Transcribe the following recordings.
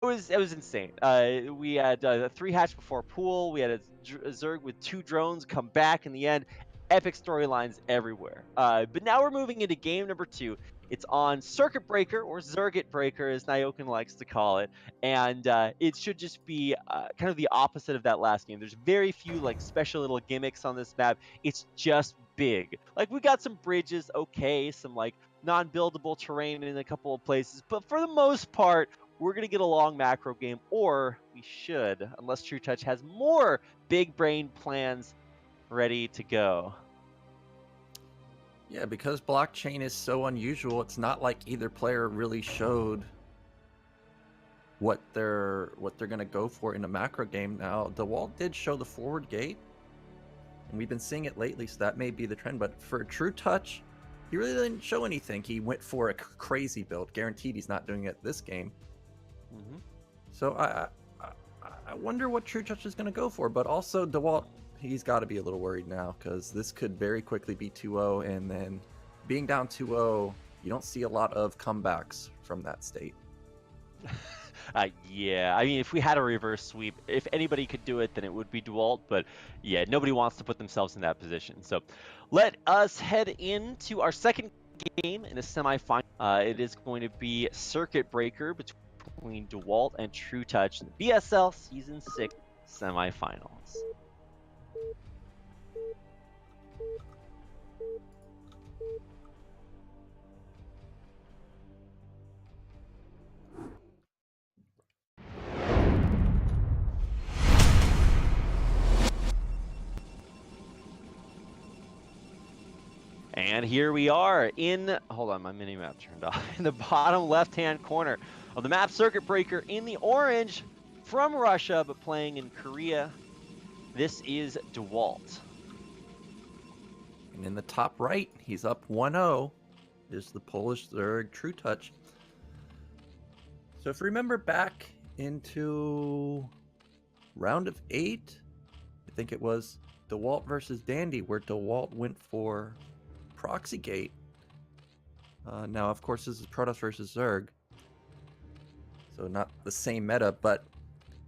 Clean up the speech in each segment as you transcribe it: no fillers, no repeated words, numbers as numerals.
it was insane. We had a 3 hatch before pool. We had a Zerg with 2 drones come back in the end. Epic storylines everywhere. But now we're moving into game number 2. It's on Circuit Breaker, or Zergit Breaker, as Nyokin likes to call it, and it should just be kind of the opposite of that last game. There's very few like special little gimmicks on this map. It's just big. Like, we got some bridges, okay, some like non-buildable terrain in a couple of places, but for the most part, we're going to get a long macro game, or we should, unless trutaCz has more big brain plans ready to go. Yeah, because blockchain is so unusual, it's not like either player really showed what they're gonna go for in a macro game. Now, Dewalt did show the forward gate, and we've been seeing it lately, so that may be the trend. But for trutaCz, he really didn't show anything. He went for a crazy build. Guaranteed, he's not doing it this game. Mm-hmm. So I wonder what trutaCz is gonna go for. But also Dewalt, he's got to be a little worried now, because this could very quickly be 2-0, and then being down 2-0, you don't see a lot of comebacks from that state. Yeah, I mean, if we had a reverse sweep, if anybody could do it, then it would be Dewalt, but yeah, nobody wants to put themselves in that position. So let us head into our second game in the semifinal. It is going to be Circuit Breaker between Dewalt and trutaCz in the BSL Season 6 semifinals. And here we are in, hold on, my mini-map turned off, in the bottom left-hand corner of the map. Circuit Breaker in the orange from Russia, but playing in Korea. This is Dewalt. And in the top right, he's up 1-0. Is the Polish Zerg trutaCz. So if you remember back into round of 8, I think it was Dewalt versus Dandy, where Dewalt went for Proxy Gate. Now, of course, this is Protoss versus Zerg, so not the same meta, but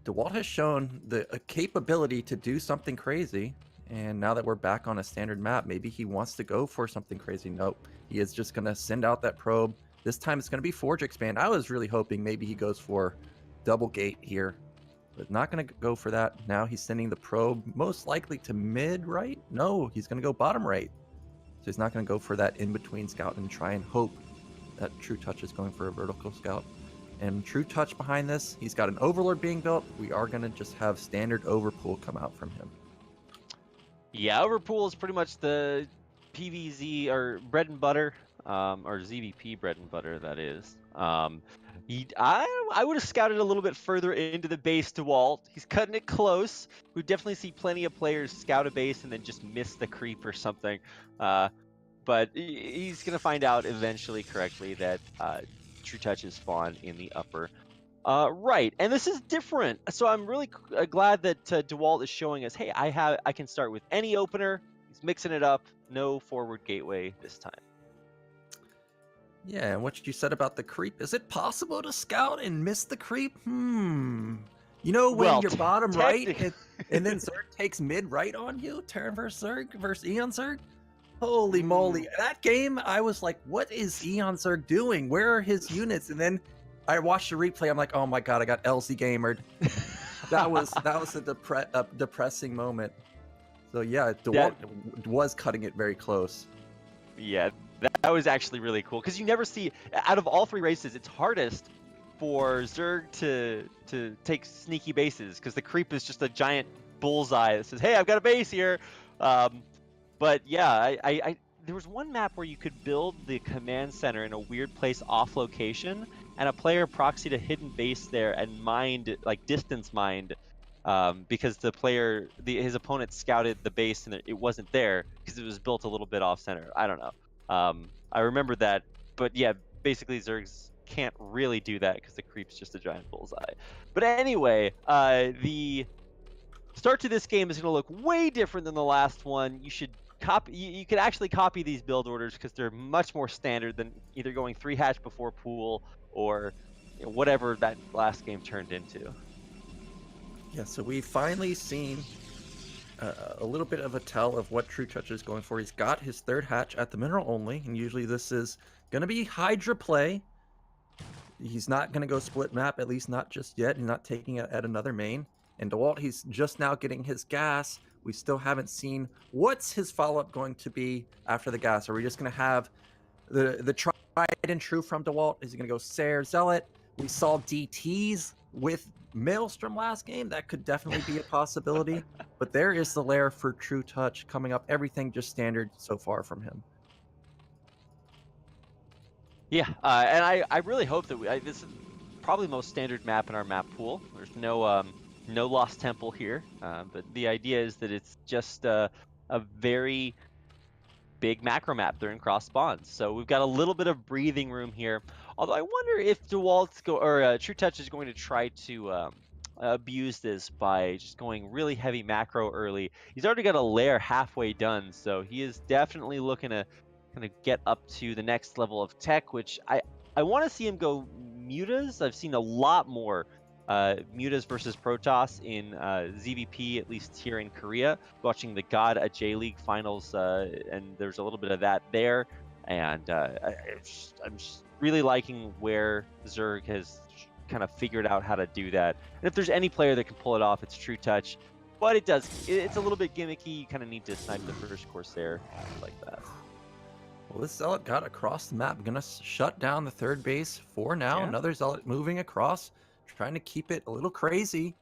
Dewalt has shown the capability to do something crazy, and now that we're back on a standard map, maybe he wants to go for something crazy. Nope, he is just going to send out that probe. This time it's going to be Forge Expand. I was really hoping maybe he goes for Double Gate here, but not going to go for that. Now he's sending the probe most likely to mid right. No, he's going to go bottom right. So he's not going to go for that in-between scout and try and hope that trutaCz is going for a vertical scout. And trutaCz behind this, he's got an Overlord being built. We are going to just have standard Overpool come out from him. Yeah, Overpool is pretty much the PVZ, or bread and butter, or ZVP bread and butter, that is. I would have scouted a little bit further into the base Dewalt. He's cutting it close. We definitely see plenty of players scout a base and then just miss the creep or something. But he's going to find out eventually correctly that trutaCz is spawned in the upper right. And this is different. So I'm really glad that Dewalt is showing us, hey, I can start with any opener. He's mixing it up. No forward gateway this time. Yeah, and what you said about the creep, is it possible to scout and miss the creep? You know, when you're bottom right and then Zerg takes mid right on you, Terran versus Zerg versus Eon Zerg? Holy moly. That game, I was like, what is Eon Zerg doing? Where are his units? And then I watched the replay, I'm like, oh my god, I got LZ gamered. that was a depressing moment. So yeah, Dewalt was cutting it very close. Yeah, that was actually really cool, because you never see, out of all 3 races, it's hardest for Zerg to take sneaky bases, because the creep is just a giant bullseye that says, hey, I've got a base here. But yeah, there was one map where you could build the command center in a weird place off location, and a player proxied a hidden base there and mined, like distance mined, because his opponent scouted the base and it wasn't there because it was built a little bit off center. I don't know. I remember that, but yeah, basically Zergs can't really do that because the creep's just a giant bullseye. But anyway, the start to this game is going to look way different than the last one. You should copy. You could actually copy these build orders because they're much more standard than either going 3 hatch before pool or whatever that last game turned into. Yeah, so we've finally seen a little bit of a tell of what trutaCz is going for. He's got his third hatch at the mineral only, and usually this is going to be Hydra play. He's not going to go split map, at least not just yet. He's not taking it at another main. And Dewalt, he's just now getting his gas. We still haven't seen what's his follow-up going to be after the gas. Are we just going to have the tried and true from Dewalt? Is he going to go Sair, Zealot? We saw DTs with Maelstrom last game. That could definitely be a possibility. But there is the lair for trutaCz coming up. Everything just standard so far from him. Yeah, and I really hope that this is probably the most standard map in our map pool. There's no Lost Temple here, but the idea is that it's just a very big macro map. They're in cross spawns, so we've got a little bit of breathing room here. Although I wonder if trutaCz is going to try to abuse this by just going really heavy macro early. He's already got a lair halfway done, so he is definitely looking to kind of get up to the next level of tech, which I want to see him go mutas. I've seen a lot more mutas versus Protoss in ZVP, at least here in Korea, watching the God J League finals, and there's a little bit of that there. And I'm just really liking where Zerg has kind of figured out how to do that. And if there's any player that can pull it off, it's trutaCz. But it's a little bit gimmicky. You kind of need to snipe the first Corsair like that. Well, this Zealot got across the map. Gonna shut down the third base for now. Yeah. Another Zealot moving across, trying to keep it a little crazy.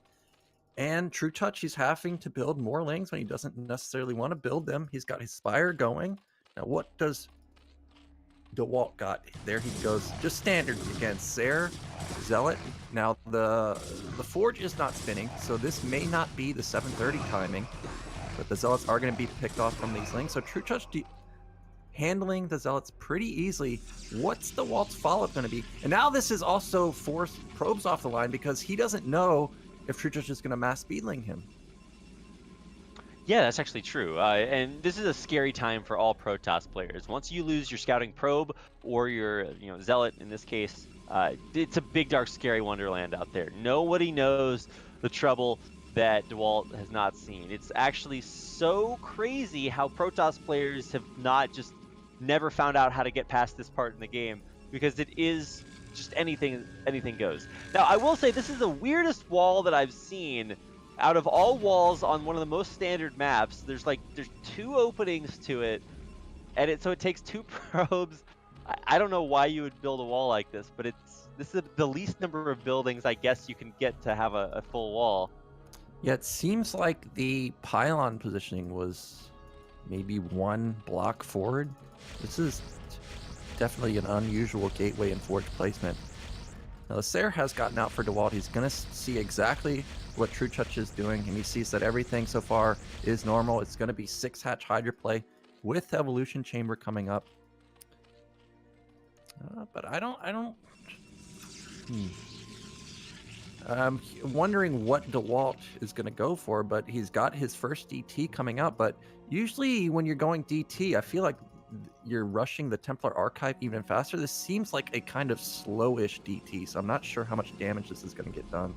And trutaCz, he's having to build more lings when he doesn't necessarily want to build them. He's got his Spire going. Now, what does Dewalt got? There he goes. Just standard against Sair, Zealot. Now, the Forge is not spinning, so this may not be the 7:30 timing. But the Zealots are going to be picked off from these lings. So trutaCz handling the Zealots pretty easily. What's Dewalt's follow-up going to be? And now this is also forced probes off the line because he doesn't know if trutaCz is going to mass speedling him. Yeah, that's actually true. And this is a scary time for all Protoss players. Once you lose your scouting probe or your Zealot in this case, it's a big, dark, scary wonderland out there. Nobody knows the trouble that Dewalt has not seen. It's actually so crazy how Protoss players have never found out how to get past this part in the game, because it is just anything goes. Now, I will say this is the weirdest wall that I've seen out of all walls on one of the most standard maps. There's two openings to it, and so it takes two probes. I don't know why you would build a wall like this, but this is the least number of buildings I guess you can get to have a full wall. Yeah, it seems like the pylon positioning was maybe one block forward. This is definitely an unusual gateway and forge placement. Now, the Sair has gotten out for Dewalt. He's going to see exactly what trutaCz is doing, and he sees that everything so far is normal. It's going to be 6-hatch Hydra play with Evolution Chamber coming up. But I'm wondering what Dewalt is going to go for, but he's got his first DT coming out. But usually when you're going DT, I feel like you're rushing the Templar Archive even faster. This seems like a kind of slowish DT, so I'm not sure how much damage this is going to get done.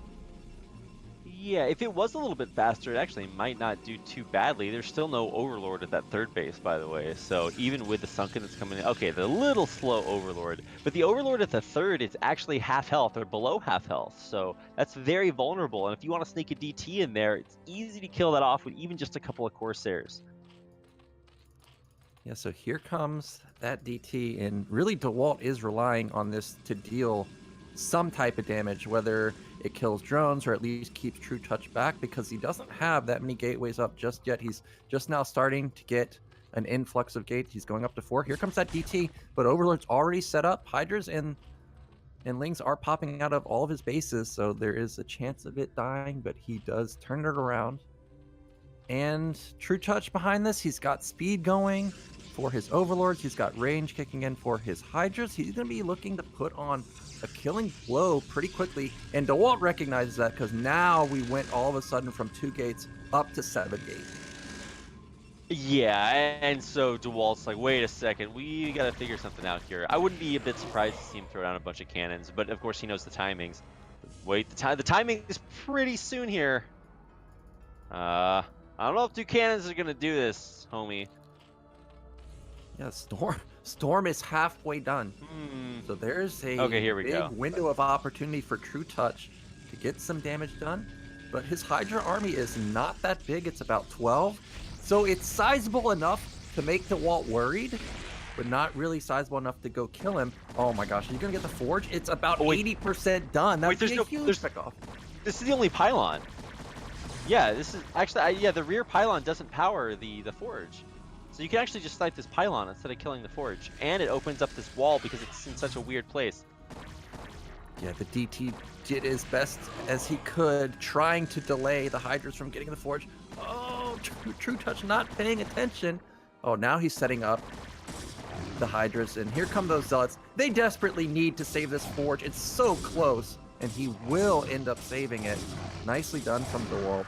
Yeah, if it was a little bit faster, it actually might not do too badly. There's still no Overlord at that third base, by the way. So even with the Sunken that's coming in, okay, the little slow Overlord. But the Overlord at the third, it's actually half health or below half health. So that's very vulnerable. And if you want to sneak a DT in there, it's easy to kill that off with even just a couple of Corsairs. Yeah, so here comes that DT. And really, Dewalt is relying on this to deal some type of damage, whether it kills drones or at least keeps trutaCz back, because he doesn't have that many gateways up just yet. He's just now starting to get an influx of gates. He's going up to 4. Here comes that DT, but Overlord's already set up. Hydras and Lings are popping out of all of his bases, so there is a chance of it dying, but he does turn it around. And trutaCz behind this, he's got speed going for his Overlords. He's got range kicking in for his Hydras. He's going to be looking to put on a killing blow pretty quickly, and Dewalt recognizes that, because now we went all of a sudden from 2 gates up to 7 gates. Yeah, and so Dewalt's like, wait a second, we gotta figure something out here. I wouldn't be a bit surprised to see him throw down a bunch of cannons, but of course he knows the timings. Wait, the timing is pretty soon here. I don't know if 2 cannons are gonna do this, homie. Yeah, Storm is halfway done. So there's a Okay, here we big go. window of opportunity for trutaCz to get some damage done. But his Hydra army is not that big. It's about 12. So it's sizable enough to make Dewalt worried, but not really sizable enough to go kill him. Oh my gosh, are you going to get the Forge? It's about 80% done. That would be a huge pickoff. This is the only pylon. Yeah, this is actually, yeah, the rear pylon doesn't power the Forge. So you can actually just snipe this pylon instead of killing the Forge. And it opens up this wall because it's in such a weird place. Yeah, the DT did his best as he could, trying to delay the Hydras from getting the Forge. Oh, trutaCz not paying attention. Oh, now he's setting up the Hydras, and here come those Zealots. They desperately need to save this Forge. It's so close, and he will end up saving it. Nicely done from Dewalt.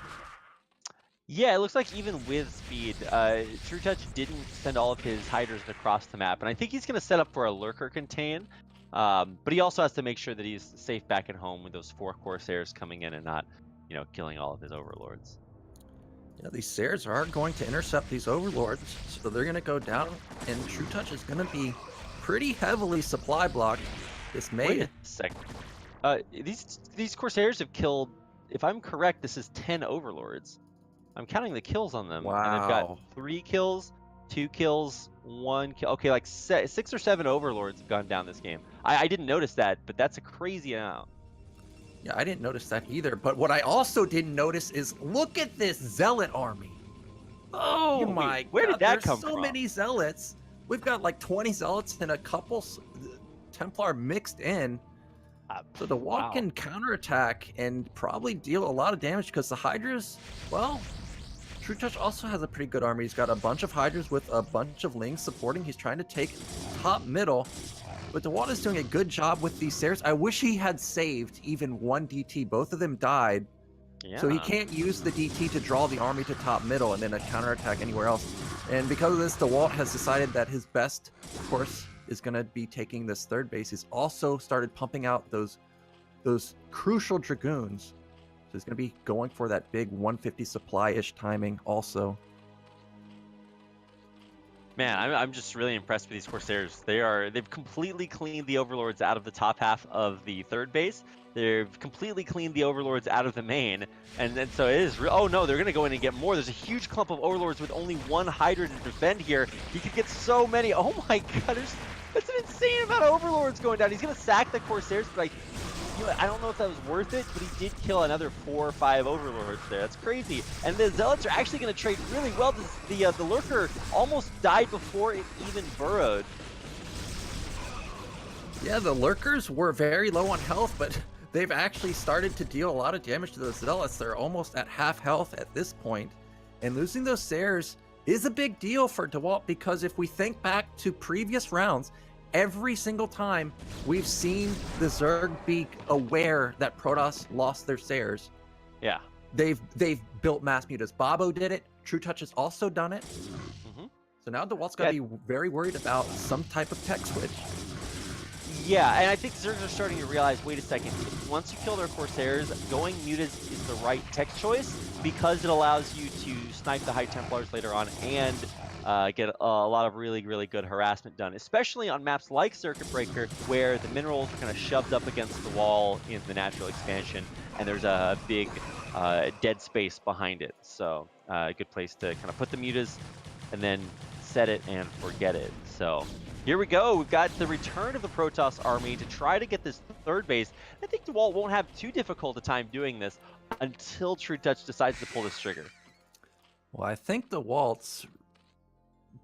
Yeah, it looks like even with speed, trutaCz didn't send all of his Hydras across the map, and I think he's going to set up for a Lurker contain. But he also has to make sure that he's safe back at home with those 4 Corsairs coming in and not, you know, killing all of his Overlords. Yeah, these Sairs are going to intercept these Overlords, so they're going to go down, and trutaCz is going to be pretty heavily supply blocked. This may... Wait a second. These Corsairs have killed, if I'm correct, this is 10 Overlords. I'm counting the kills on them. Wow. And they've got 3 kills, 2 kills, 1 kill. Okay, like 6 or 7 Overlords have gone down this game. I didn't notice that, but that's a crazy amount. Yeah, I didn't notice that either. But what I also didn't notice is, look at this Zealot army. Oh my God. Where did that come There's from? so many Zealots. We've got like 20 Zealots and a couple Templar mixed in. So the Dewalt can counterattack and probably deal a lot of damage because the Hydras, well, trutaCz also has a pretty good army. He's got a bunch of Hydras with a bunch of Lings supporting. He's trying to take top middle. But Dewalt is doing a good job with these Sairs. I wish he had saved even 1 DT. Both of them died. Yeah. So he can't use the DT to draw the army to top middle and then a counterattack anywhere else. And because of this, Dewalt has decided that his best course is going to be taking this 3rd base. He's also started pumping out those crucial Dragoons. So he's going to be going for that big 150 supply-ish timing also. Man, I'm just really impressed with these Corsairs. They've completely cleaned the Overlords out of the top half of the 3rd base. They've completely cleaned the Overlords out of the main, and so it is real. Oh no, they're gonna go in and get more. There's a huge clump of Overlords with only 1 Hydra to defend here. He could get so many. Oh my God, that's an insane amount of Overlords going down. He's gonna sack the Corsairs, but I don't know if that was worth it, but he did kill another 4 or 5 Overlords there. That's crazy. And the Zealots are actually going to trade really well. The Lurker almost died before it even burrowed. Yeah, the Lurkers were very low on health, but they've actually started to deal a lot of damage to the Zealots. They're almost at half health at this point. And losing those Sairs is a big deal for Dewalt because if we think back to previous rounds, every single time we've seen the Zerg be aware that Protoss lost their Sairs. Yeah. They've built mass mutas. Bobo did it. trutaCz has also done it. So now Dewalt's got to be very worried about some type of tech switch. Yeah, and I think Zergs are starting to realize, wait a second, once you kill their Corsairs, going mutas is the right tech choice because it allows you to snipe the High Templars later on and get a lot of really, really good harassment done, especially on maps like Circuit Breaker, where the minerals are kind of shoved up against the wall in the natural expansion, and there's a big dead space behind it. So a good place to kind of put the mutas and then set it and forget it. So here we go. We've got the return of the Protoss army to try to get this 3rd base. I think Dewalt won't have too difficult a time doing this until trutaCz decides to pull this trigger. Well, I think Dewalt's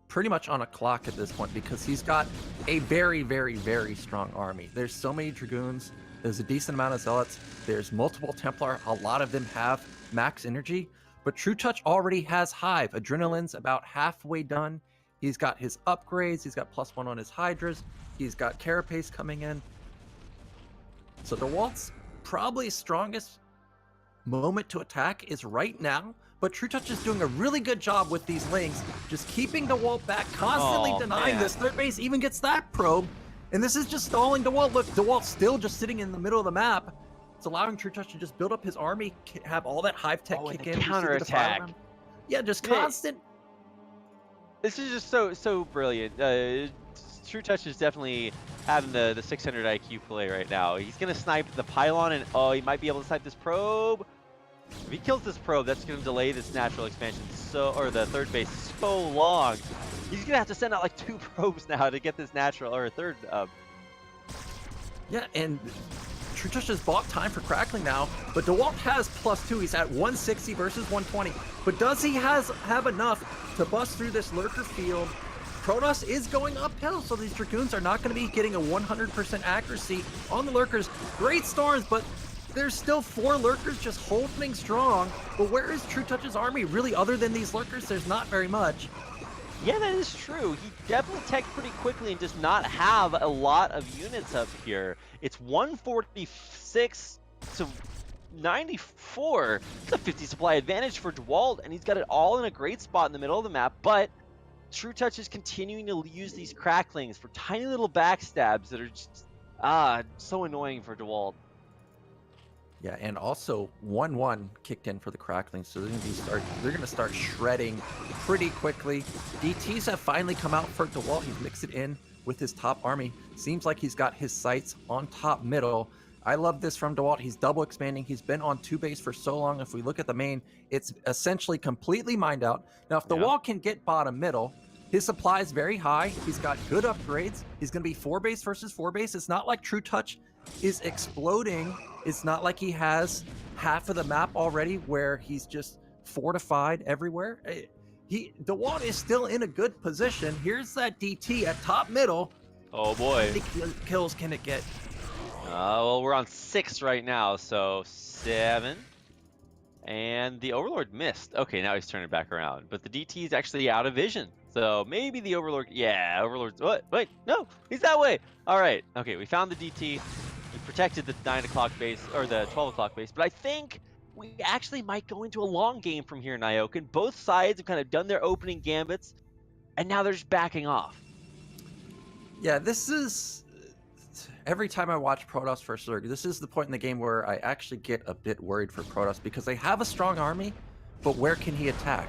pretty much on a clock at this point because he's got a very, very, very strong army. There's so many Dragoons. There's a decent amount of Zealots. There's multiple Templar. A lot of them have max energy. But trutaCz already has Hive. Adrenaline's about halfway done. He's got his upgrades. He's got +1 on his Hydras. He's got Carapace coming in. So Dewalt's probably strongest moment to attack is right now, but trutaCz is doing a really good job with these links, just keeping Dewalt back, constantly denying this. Third base even gets that probe, and this is just stalling Dewalt. Look, Dewalt's still just sitting in the middle of the map. It's allowing trutaCz to just build up his army, have all that hive tech kick in. Counterattack. Yeah, just constant. This is just so brilliant. trutaCz is definitely having the 600 IQ play right now. He's gonna snipe the pylon, and he might be able to snipe this probe. If he kills this probe, that's gonna delay this natural expansion or the third base so long. He's gonna have to send out like 2 probes now to get this natural or a third. Yeah, and trutaCz has bought time for crackling now, but Dewalt has +2. He's at 160 versus 120. But does he have enough to bust through this lurker field? Protoss is going uphill, so these Dragoons are not going to be getting a 100% accuracy on the lurkers. Great storms, but there's still 4 lurkers just holding strong. But where is trutaCz's army really other than these lurkers? There's not very much. Yeah, that is true. He definitely teched pretty quickly and does not have a lot of units up here. It's 146 to 94. It's a 50 supply advantage for Dewalt, and he's got it all in a great spot in the middle of the map, but trutaCz is continuing to use these cracklings for tiny little backstabs that are just so annoying for Dewalt. Yeah, and also 1-1 kicked in for the cracklings, so they're gonna start shredding pretty quickly. DTs have finally come out for Dewalt. He's mixed it in with his top army. Seems like he's got his sights on top middle. I love this from Dewalt. He's double expanding. He's been on 2 base for so long. If we look at the main, it's essentially completely mined out. Now, if Dewalt can get bottom middle, his supply is very high. He's got good upgrades. He's going to be 4 base versus 4 base. It's not like trutaCz is exploding. It's not like he has half of the map already where he's just fortified everywhere. Dewalt is still in a good position. Here's that DT at top middle. Oh boy. How many kills can it get? Well, we're on 6 right now, so 7. And the Overlord missed. Okay, now he's turning back around. But the DT is actually out of vision. So maybe the Overlord... Yeah, Overlord's... What? Wait, no, he's that way. All right. Okay, we found the DT. We protected the 9 o'clock base, or the 12 o'clock base. But I think we actually might go into a long game from here in Nyoken. Both sides have kind of done their opening gambits, and now they're just backing off. Yeah, this is... Every time I watch Protoss versus Zerg, this is the point in the game where I actually get a bit worried for Protoss because they have a strong army, but where can he attack?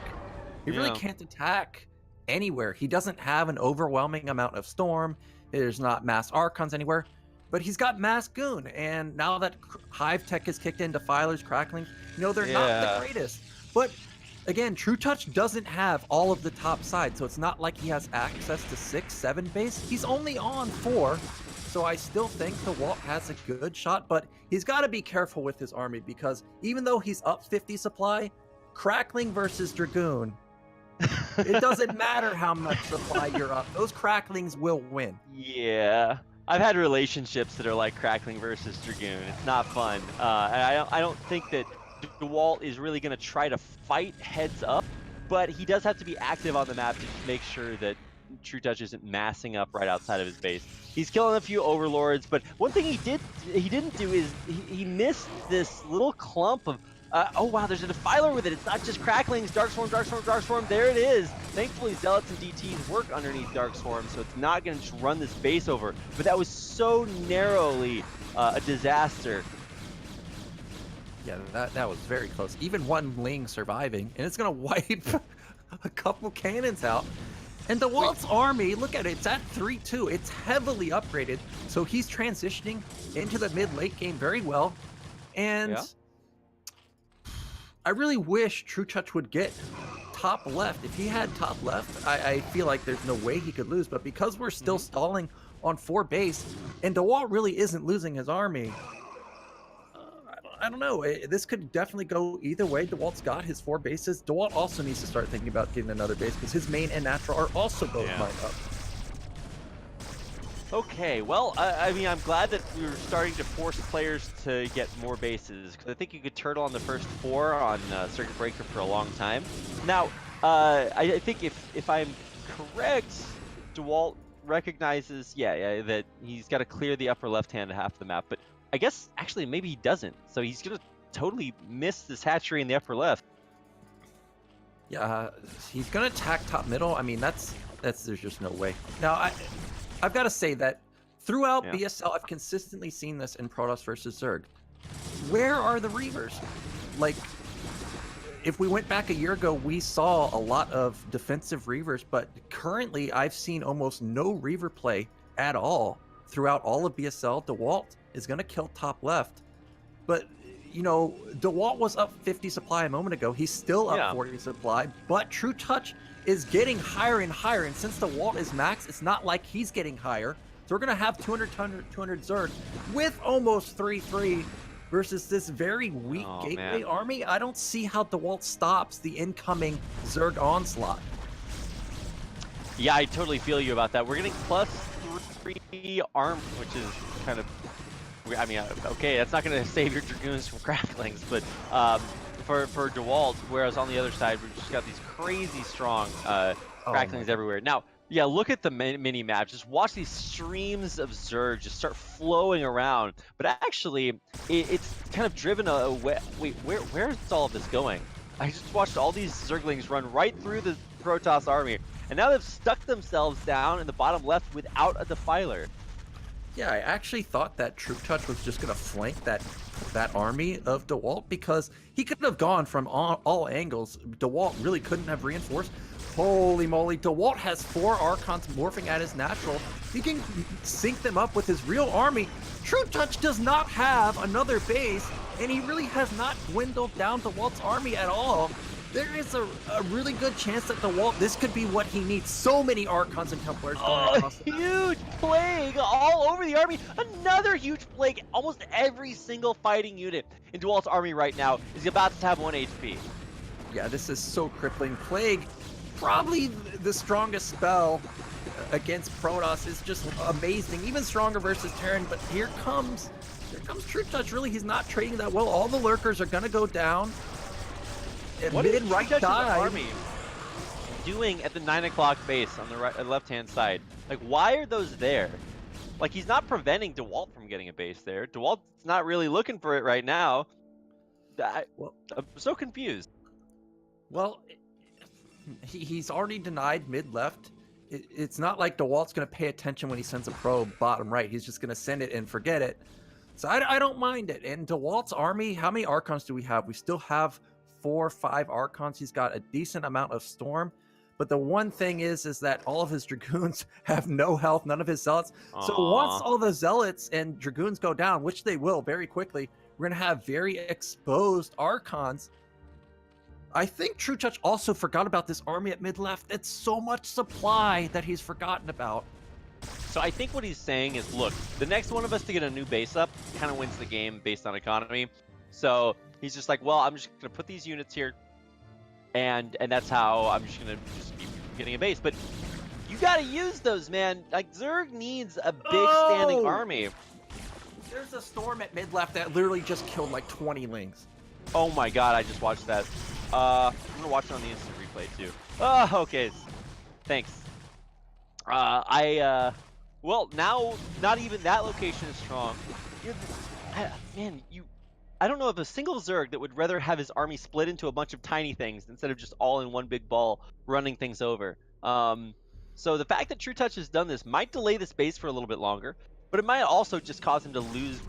He really can't attack anywhere. He doesn't have an overwhelming amount of Storm. There's not mass Archons anywhere, but he's got mass Goon. And now that Hive Tech is kicked into Defilers, Cracklings, they're not the greatest. But again, trutaCz doesn't have all of the top side, so it's not like he has access to 6, 7 base. He's only on 4. So I still think Dewalt has a good shot, but he's got to be careful with his army because even though he's up 50 supply, Crackling versus Dragoon, it doesn't matter how much supply you're up. Those Cracklings will win. Yeah. I've had relationships that are like Crackling versus Dragoon. It's not fun. And I don't think that Dewalt is really going to try to fight heads up, but he does have to be active on the map to make sure that trutaCz isn't massing up right outside of his base. He's killing a few overlords, but one thing he didn't do is he missed this little clump of oh wow, there's a defiler with it. It's not just cracklings. Darkswarm, Darkswarm, Darkswarm. There it is. Thankfully, Zealots and DTs work underneath Darkswarm, so it's not going to just run this base over. But that was so narrowly a disaster. Yeah, that was very close. Even one Ling surviving, and it's going to wipe a couple cannons out. And Dewalt's army, look at it, it's at 3-2. It's heavily upgraded, so he's transitioning into the mid-late game very well. And I really wish trutaCz would get top left. If he had top left, I feel like there's no way he could lose. But because we're still stalling on 4 base, and Dewalt really isn't losing his army, I don't know. This could definitely go either way. Dewalt's got his 4 bases. Dewalt also needs to start thinking about getting another base because his main and natural are also both lined up. Okay, well, I mean, I'm glad that we were starting to force players to get more bases because I think you could turtle on the first 4 on Circuit Breaker for a long time. Now, I think if I'm correct, Dewalt recognizes, that he's got to clear the upper left-hand half of the map, but I guess actually maybe he doesn't. So he's gonna totally miss this hatchery in the upper left. Yeah, he's gonna attack top middle. I mean, that's there's just no way. Now I've got to say that throughout Yeah. BSL, I've consistently seen this in Protoss versus Zerg. Where are the Reavers? Like, if we went back a year ago, we saw a lot of defensive Reavers, but currently I've seen almost no Reaver play at all throughout all of BSL. Dewalt is gonna kill top left, but you know, Dewalt was up 50 supply a moment ago. He's still up 40 supply, but trutaCz is getting higher and higher. And since Dewalt is max, it's not like he's getting higher. So we're going to have 200 Zerg with almost 3-3 versus this very weak gateway army. I don't see how Dewalt stops the incoming Zerg onslaught. Yeah, I totally feel you about that. We're getting +3 arm, which is kind of... I mean, okay, that's not going to save your Dragoons from cracklings, but for Dewalt, whereas on the other side, we've just got these crazy strong cracklings everywhere. Now, yeah, look at the mini map. Just watch these streams of Zerg just start flowing around. But actually, it's kind of driven away. Wait, where is all of this going? I just watched all these Zerglings run right through the Protoss army, and now they've stuck themselves down in the bottom left without a defiler. Yeah, I actually thought that trutaCz was just going to flank that army of Dewalt because he could have gone from all angles. Dewalt really couldn't have reinforced. Holy moly, Dewalt has 4 Archons morphing at his natural. He can sync them up with his real army. trutaCz does not have another base, and he really has not dwindled down Dewalt's army at all. There is a really good chance that this could be what he needs. So many Archons and Templars going across the map. Huge plague all over the army. Another huge plague. Almost every single fighting unit in Dewalt's army right now is about to have 1 HP. Yeah, this is so crippling. Plague, probably the strongest spell against Protoss, is just amazing. Even stronger versus Terran, but here comes trutaCz. Really, he's not trading that well. All the lurkers are gonna go down. What is trutaCz's army doing at the 9 o'clock base on the left-hand side? Like, why are those there? Like, he's not preventing Dewalt from getting a base there. Dewalt's not really looking for it right now. I'm so confused. Well, he's already denied mid-left. It's not like Dewalt's going to pay attention when he sends a probe bottom right. He's just going to send it and forget it. So I don't mind it. And Dewalt's army, how many Archons do we have? We still have 4 or 5 Archons. He's got a decent amount of Storm, but the one thing is that all of his Dragoons have no health, none of his Zealots. So once all the Zealots and Dragoons go down, which they will very quickly, we're gonna have very exposed Archons. I think trutaCz also forgot about this army at mid left. It's so much supply that he's forgotten about. So I think what he's saying is, look, the next one of us to get a new base up kind of wins the game based on economy. So he's just like, well, I'm just going to put these units here, and that's how I'm just going to keep getting a base. But you got to use those, man. Like, Zerg needs a big standing army. There's a Storm at mid-left that literally just killed like 20 Lings. Oh my god, I just watched that. I'm going to watch it on the instant replay, too. Oh, okay. Thanks. Well, now, not even that location is strong. I don't know of a single Zerg that would rather have his army split into a bunch of tiny things instead of just all in one big ball running things over. So the fact that trutaCz has done this might delay this base for a little bit longer, but it might also just cause him to lose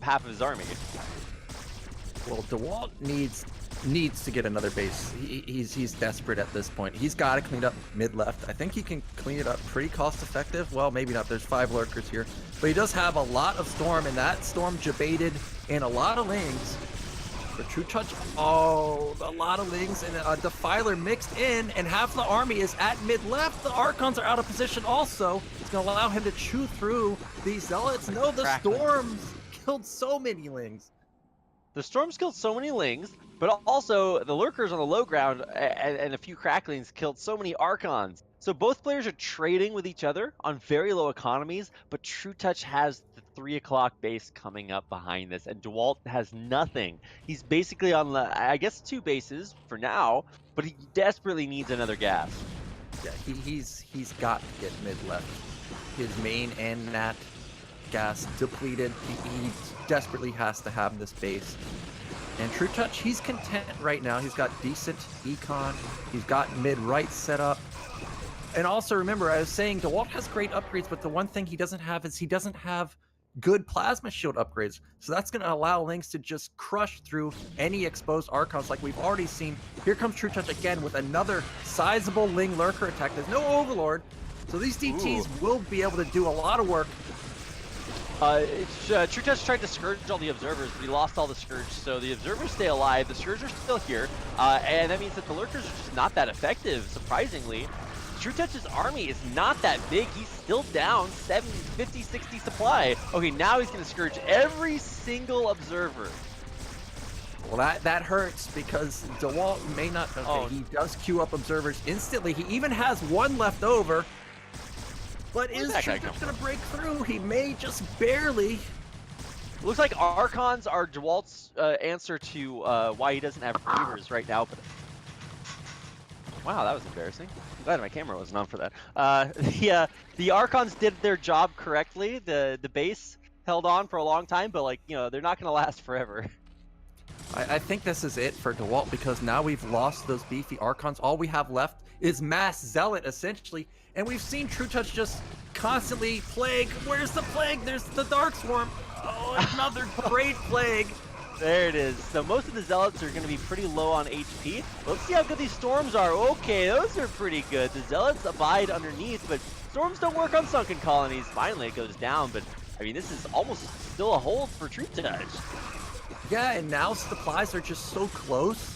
half of his army. Well, Dewalt needs to get another base. He's desperate at this point. He's got to clean up mid-left. I think he can clean it up pretty cost-effective. Well, maybe not. There's 5 lurkers here. But he does have a lot of Storm, and that Storm jebaited in a lot of Lings. But trutaCz, a lot of Lings, and a Defiler mixed in, and half the army is at mid-left. The Archons are out of position also. It's going to allow him to chew through these Zealots. No, the Storms killed so many Lings. The Storms killed so many Lings, but also the Lurkers on the low ground and a few Cracklings killed so many Archons. So both players are trading with each other on very low economies, but trutaCz has the 3 o'clock base coming up behind this, and Dewalt has nothing. He's basically on, I guess, 2 bases for now, but he desperately needs another gas. Yeah, he's got to get mid-left. His main and nat gas depleted. He desperately has to have this base. And trutaCz, he's content right now. He's got decent econ. He's got mid-right set up. And also remember, I was saying Dewalt has great upgrades, but the one thing he doesn't have is he doesn't have good plasma shield upgrades. So that's going to allow Lynx to just crush through any exposed Archons like we've already seen. Here comes trutaCz again with another sizable Ling Lurker attack. There's no Overlord, so these DTs will be able to do a lot of work. trutaCz tried to Scourge all the Observers, but he lost all the Scourge, so the Observers stay alive, the Scourge are still here, and that means that the Lurkers are just not that effective, surprisingly. trutaCz's army is not that big. He's still down 50, 60 supply. Okay, now he's going to Scourge every single Observer. Well, that hurts because Dewalt may not... Okay, he does queue up Observers instantly. He even has one left over. But is trutaCz going to break through? He may just barely. Looks like Archons are Dewalt's answer to why he doesn't have Reavers right now. But wow, that was embarrassing. I'm glad my camera wasn't on for that. The Archons did their job correctly. The base held on for a long time, but like, you know, they're not going to last forever. I think this is it for Dewalt because now we've lost those beefy Archons. All we have left is Mass Zealot, essentially. And we've seen trutaCz just constantly Plague. Where's the Plague? There's the Dark Swarm. Oh, another great Plague. There it is. So most of the Zealots are going to be pretty low on HP. Let's see how good these Storms are. Okay, those are pretty good. The Zealots abide underneath, but Storms don't work on Sunken Colonies. Finally, it goes down, but I mean, this is almost still a hold for trutaCz. Yeah, and now supplies are just so close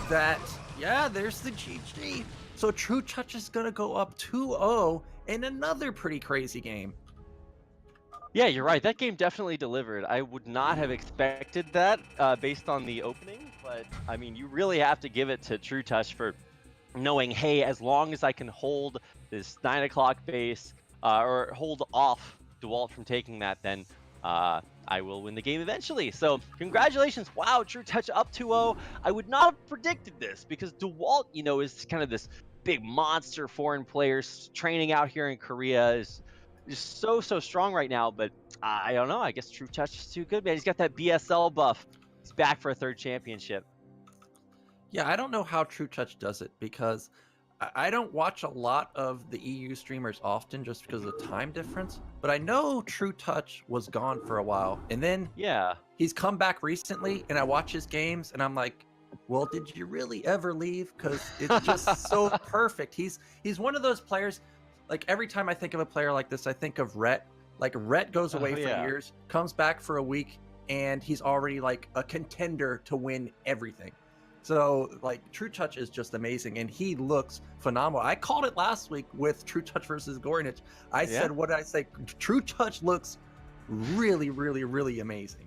that, yeah, there's the GG. So trutaCz is going to go up 2-0 in another pretty crazy game. Yeah, you're right. That game definitely delivered. I would not have expected that based on the opening, but I mean, you really have to give it to trutaCz for knowing, hey, as long as I can hold this 9 o'clock base or hold off Dewalt from taking that, then I will win the game eventually. So congratulations. Wow, trutaCz up 2-0. I would not have predicted this because Dewalt, you know, is kind of this big monster foreign player training out here in Korea, is so strong right now, but I don't know. I guess trutaCz is too good, man. He's got that BSL buff. He's back for a third championship. Yeah, I don't know how trutaCz does it because I don't watch a lot of the EU streamers often just because of the time difference, but I know trutaCz was gone for a while, and then he's come back recently, and I watch his games, and I'm like, well, did you really ever leave? Because it's just so perfect. He's one of those players. Like, every time I think of a player like this, I think of Rhett. Like, Rhett goes away for years, comes back for a week, and he's already, like, a contender to win everything. So, like, trutaCz is just amazing, and he looks phenomenal. I called it last week with trutaCz versus Gornich. I said, what did I say? trutaCz looks really, really, really amazing.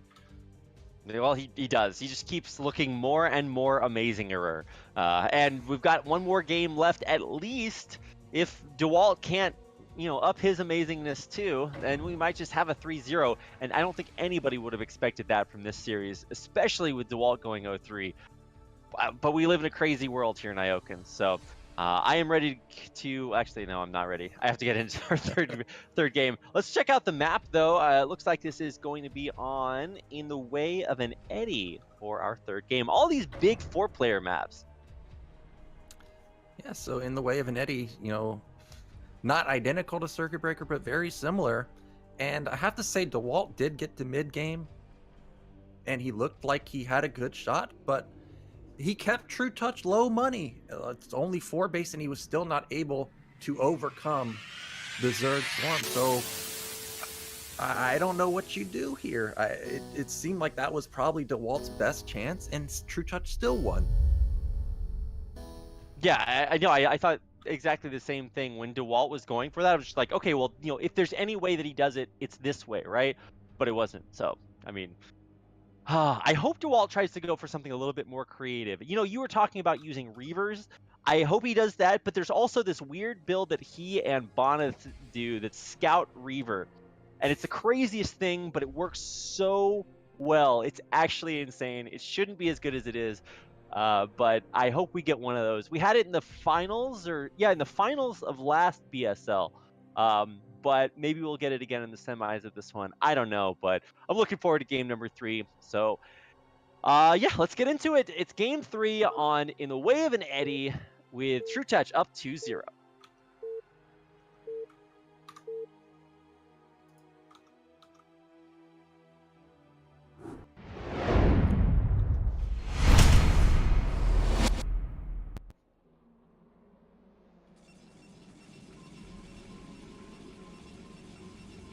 Well, he does. He just keeps looking more and more amazinger. And we've got one more game left at least. If Dewalt can't, you know, up his amazingness too, then we might just have a 3-0. And I don't think anybody would have expected that from this series, especially with Dewalt going 0-3. But we live in a crazy world here in Ioken, so I am ready to... Actually, no, I'm not ready. I have to get into our third game. Let's check out the map, though. It looks like this is going to be on In the Way of an Eddy for our third game. All these big 4-player maps. Yeah, so In the Way of an Eddy, you know, not identical to Circuit Breaker, but very similar. And I have to say, Dewalt did get to mid-game, and he looked like he had a good shot, but he kept trutaCz low money. It's only 4 base, and he was still not able to overcome the Zerg Swarm. So I don't know what you do here. It seemed like that was probably Dewalt's best chance, and trutaCz still won. Yeah, I know. I thought exactly the same thing when Dewalt was going for that. I was just like, okay, well, you know, if there's any way that he does it, it's this way, right? But it wasn't. So, I mean... I hope Dewalt tries to go for something a little bit more creative. You know, you were talking about using Reavers. I hope he does that, but there's also this weird build that he and Bonyth do that's Scout Reaver. And it's the craziest thing, but it works so well. It's actually insane. It shouldn't be as good as it is, but I hope we get one of those. We had it in the finals, in the finals of last BSL. But maybe we'll get it again in the semis of this one. I don't know, but I'm looking forward to game number 3. So Yeah, let's get into it. It's game 3 on In the Way of an Eddy with trutaCz up 2-0.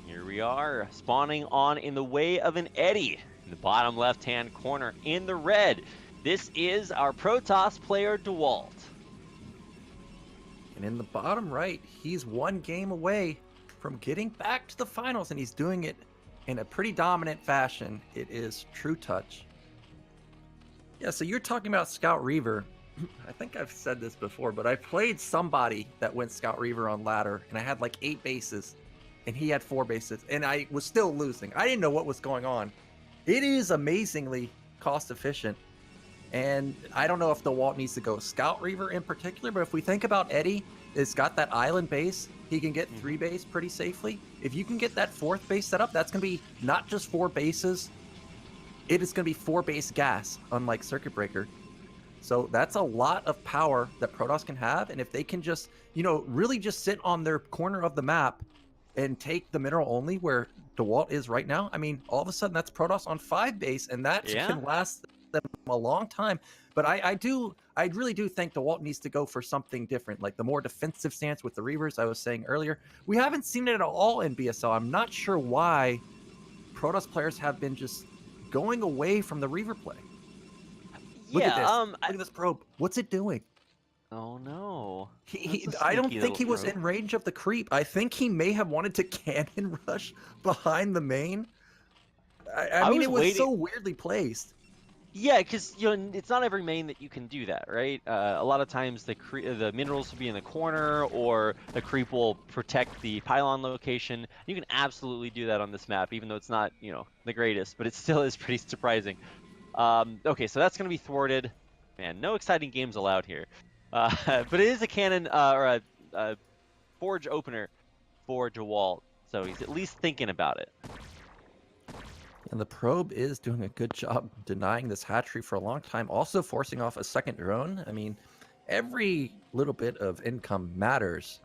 Here we are, spawning on In the Way of an Eddy in the bottom left-hand corner in the red. This is our Protoss player, Dewalt. And in the bottom right, he's one game away from getting back to the finals, and he's doing it in a pretty dominant fashion. It is trutaCz. Yeah, so you're talking about Scout Reaver. I think I've said this before, but I played somebody that went Scout Reaver on ladder, and I had like 8 bases, and he had 4 bases, and I was still losing. I didn't know what was going on. It is amazingly cost efficient, and I don't know if Dewalt needs to go Scout Reaver in particular, but if we think about Eddy, it's got that island base. He can get 3 base pretty safely. If you can get that 4th base set up, that's going to be not just 4 bases. It is going to be 4 base gas, unlike Circuit Breaker. So that's a lot of power that Protoss can have. And if they can just, really just sit on their corner of the map and take the mineral only where Dewalt is right now, I mean, all of a sudden that's Protoss on 5 base, and that can last them a long time. But I really do think Dewalt needs to go for something different, like the more defensive stance with the Reavers I was saying earlier. We haven't seen it at all in BSL. I'm not sure why Protoss players have been just going away from the Reaver play. Look at this. Look at this probe. What's it doing? Oh no. I don't think he was in range of the creep. I think he may have wanted to cannon rush behind the main. I mean, it was so weirdly placed. Yeah, because it's not every main that you can do that, right? A lot of times the minerals will be in the corner, or the creep will protect the pylon location. You can absolutely do that on this map, even though it's not the greatest, but it still is pretty surprising. Okay, so that's gonna be thwarted. Man, no exciting games allowed here. But it is a cannon or a forge opener for Dewalt, so he's at least thinking about it. And the probe is doing a good job denying this hatchery for a long time, also forcing off a second drone. I mean, every little bit of income matters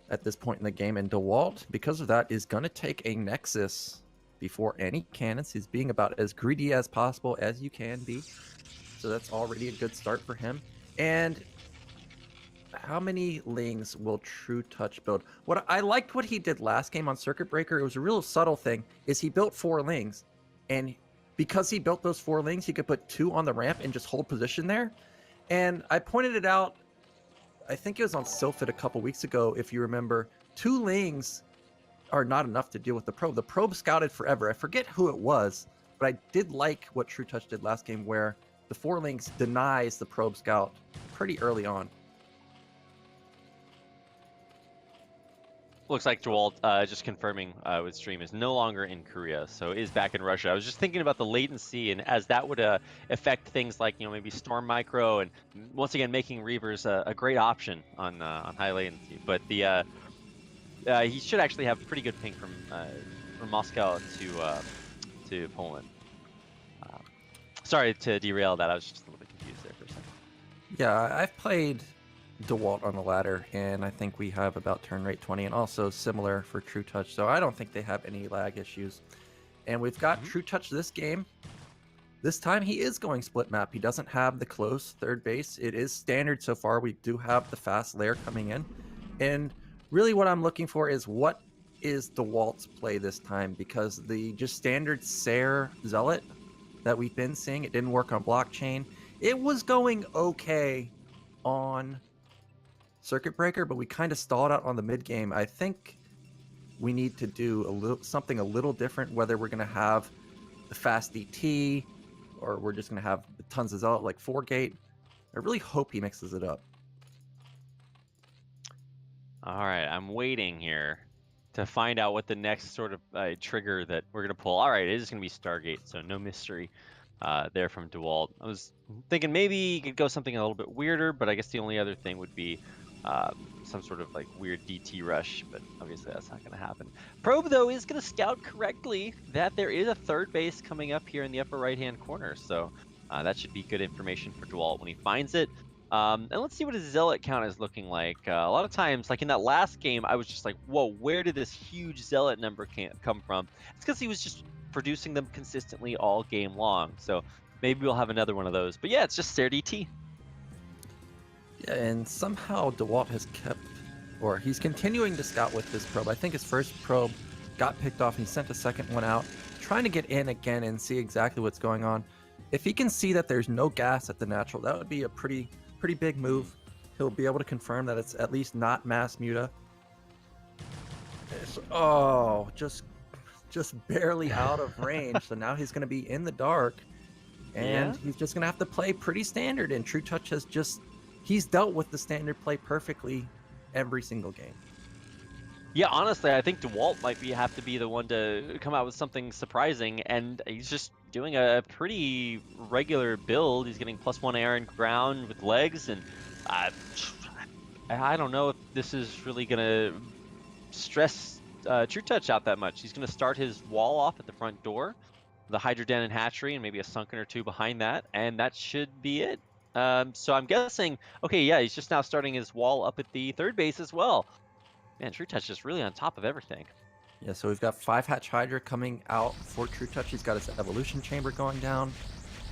at this point in the game, and Dewalt, because of that, is going to take a Nexus before any cannons. He's being about as greedy as possible as you can be, so that's already a good start for him. And how many Lings will trutaCz build? What I liked what he did last game on Circuit Breaker, it was a real subtle thing, is he built 4 Lings. And because he built those 4 Lings, he could put 2 on the ramp and just hold position there. And I pointed it out, I think it was on Sylphid a couple weeks ago, if you remember, 2 Lings are not enough to deal with the probe. The probe scouted forever. I forget who it was, but I did like what trutaCz did last game, where the 4 Lings denies the probe scout pretty early on. Looks like Dewalt, just confirming with stream, is no longer in Korea, so is back in Russia. I was just thinking about the latency, and as that would affect things like maybe Storm Micro, and once again making Reavers a great option on high latency. But the he should actually have pretty good ping from Moscow to Poland. Sorry to derail that. I was just a little bit confused there for a second. Yeah, I've played Dewalt on the ladder, and I think we have about turn rate 20, and also similar for trutaCz, so I don't think they have any lag issues. And we've got trutaCz this game. This time he is going split map. He doesn't have the close 3rd base. It is standard so far. We do have the fast layer coming in, and really what I'm looking for is what is Dewalt's play this time, because the just standard Sair Zealot that we've been seeing, it didn't work on blockchain. It was going okay on Circuit Breaker, but we kind of stalled out on the mid game. I think we need to do something a little different, whether we're going to have the fast DT or we're just going to have tons of Zealot like 4-gate. I really hope he mixes it up. All right, I'm waiting here to find out what the next sort of trigger that we're going to pull. All right, it is going to be Stargate, so no mystery there from Dewalt. I was thinking maybe you could go something a little bit weirder, but I guess the only other thing would be some sort of like weird DT rush, but obviously that's not going to happen. Probe though is going to scout correctly that there is a third base coming up here in the upper right hand corner, so that should be good information for Dewalt when he finds it. And let's see what his zealot count is looking like. A lot of times, like in that last game, I was just like, whoa, where did this huge zealot number come from? It's because he was just producing them consistently all game long, so maybe we'll have another one of those. But yeah, it's just Sair DT. Yeah, and somehow Dewalt has kept, or he's continuing to scout with this probe. I think his first probe got picked off and he sent a second one out, trying to get in again and see exactly what's going on. If he can see that there's no gas at the natural, that would be a pretty big move. He'll be able to confirm that it's at least not mass muta. Oh, just barely out of range. So now he's going to be in the dark, and he's just going to have to play pretty standard. And trutaCz has he's dealt with the standard play perfectly every single game. Yeah, honestly, I think Dewalt might have to be the one to come out with something surprising, and he's just doing a pretty regular build. He's getting +1 air and ground with legs, and I don't know if this is really going to stress trutaCz out that much. He's going to start his wall off at the front door, the Hydra Den and Hatchery, and maybe a Sunken or two behind that, and that should be it. So I'm guessing, okay, yeah, he's just now starting his wall up at the third base as well. Man, trutaCz is really on top of everything. Yeah, so we've got 5-hatch Hydra coming out for trutaCz. He's got his evolution chamber going down.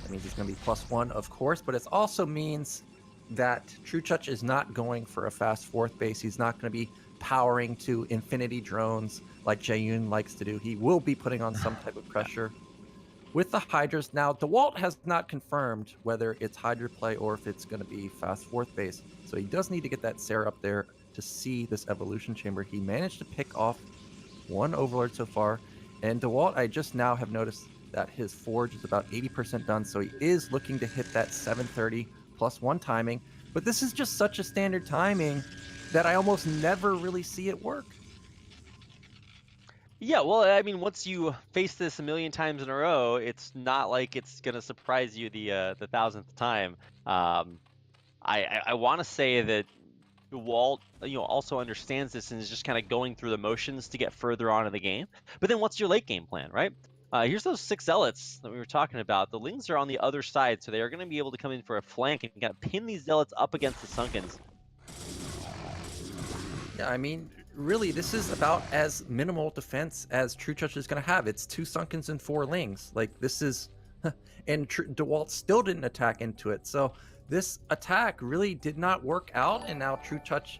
That means he's going to be +1, of course, but it also means that trutaCz is not going for a fast fourth base. He's not going to be powering to infinity drones like Jaeyoon likes to do. He will be putting on some type of pressure. With the Hydras, now Dewalt has not confirmed whether it's Hydra play or if it's going to be fast fourth base. So he does need to get that Sair up there to see this evolution chamber. He managed to pick off one Overlord so far, and Dewalt, I just now have noticed that his forge is about 80% done, so he is looking to hit that 730 +1 timing. But this is just such a standard timing that I almost never really see it work. Yeah, well, I mean, once you face this a million times in a row, it's not like it's gonna surprise you the 1000th time. I want to say that Dewalt, also understands this and is just kind of going through the motions to get further on in the game. But then what's your late game plan, right? Here's those 6 zealots that we were talking about. The Lings are on the other side, so they are going to be able to come in for a flank and kind of pin these zealots up against the Sunkens. Yeah, I mean, really, this is about as minimal defense as trutaCz is going to have. It's 2 Sunkens and 4 Lings. Like, this is... and Dewalt still didn't attack into it, so this attack really did not work out, and now trutaCz...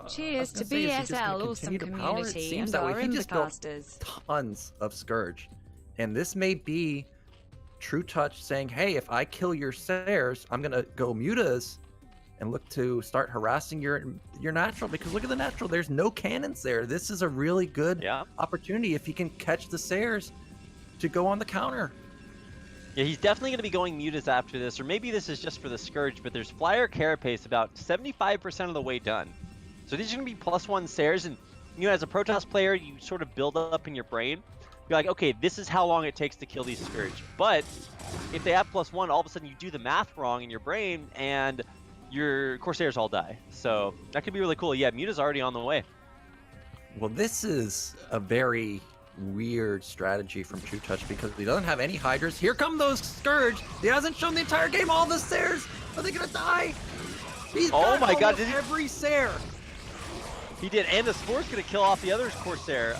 Cheers to BSL, awesome community, and our Imbecasters. Tons of Scourge. And this may be trutaCz saying, hey, if I kill your Sairs, I'm going to go mutas and look to start harassing your natural, because look at the natural, there's no cannons there. This is a really good opportunity if he can catch the Sairs to go on the counter. Yeah, he's definitely going to be going mutas after this, or maybe this is just for the Scourge, but there's Flyer Carapace about 75% of the way done. So these are going to be +1 Sairs, and as a Protoss player, you sort of build up in your brain. You're like, okay, this is how long it takes to kill these Scourge. But if they have +1, all of a sudden you do the math wrong in your brain, and your Corsairs all die. So that could be really cool. Yeah, muta's already on the way. Well, this is a very weird strategy from trutaCz because he doesn't have any Hydras. Here come those Scourge. He hasn't shown the entire game all the Sairs. Are they gonna die? He's oh my god, did every Sair. He did, and the Spore's gonna kill off the other Corsair.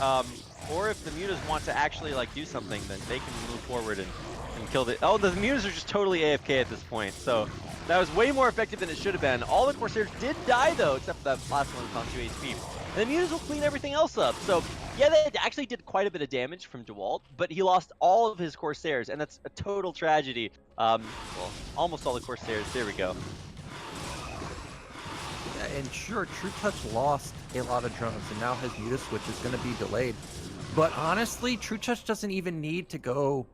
Or if the mutas want to actually do something, then they can move forward and kill the... Oh, the mutas are just totally AFK at this point, so that was way more effective than it should have been. All the Corsairs did die though, except for that last one that's on 2 HP. And the mutas will clean everything else up. So yeah, they actually did quite a bit of damage from Dewalt, but he lost all of his Corsairs, and that's a total tragedy. Well, almost all the Corsairs. There we go. Yeah, and sure, trutaCz lost a lot of drones, and now his muta switch is going to be delayed. But honestly, trutaCz doesn't even need to go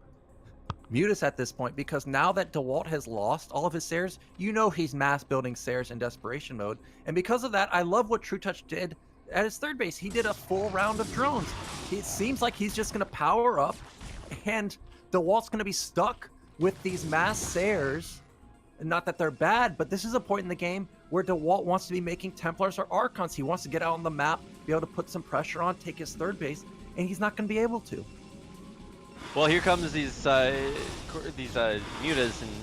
mutas at this point, because now that Dewalt has lost all of his Sairs, he's mass building Sairs in desperation mode. And because of that, I love what trutaCz did at his third base. He did a full round of drones. It seems like he's just going to power up, and Dewalt's going to be stuck with these mass Sairs. Not that they're bad, but this is a point in the game where Dewalt wants to be making Templars or Archons. He wants to get out on the map, be able to put some pressure on, take his third base, and he's not going to be able to. Well, here comes these mutas,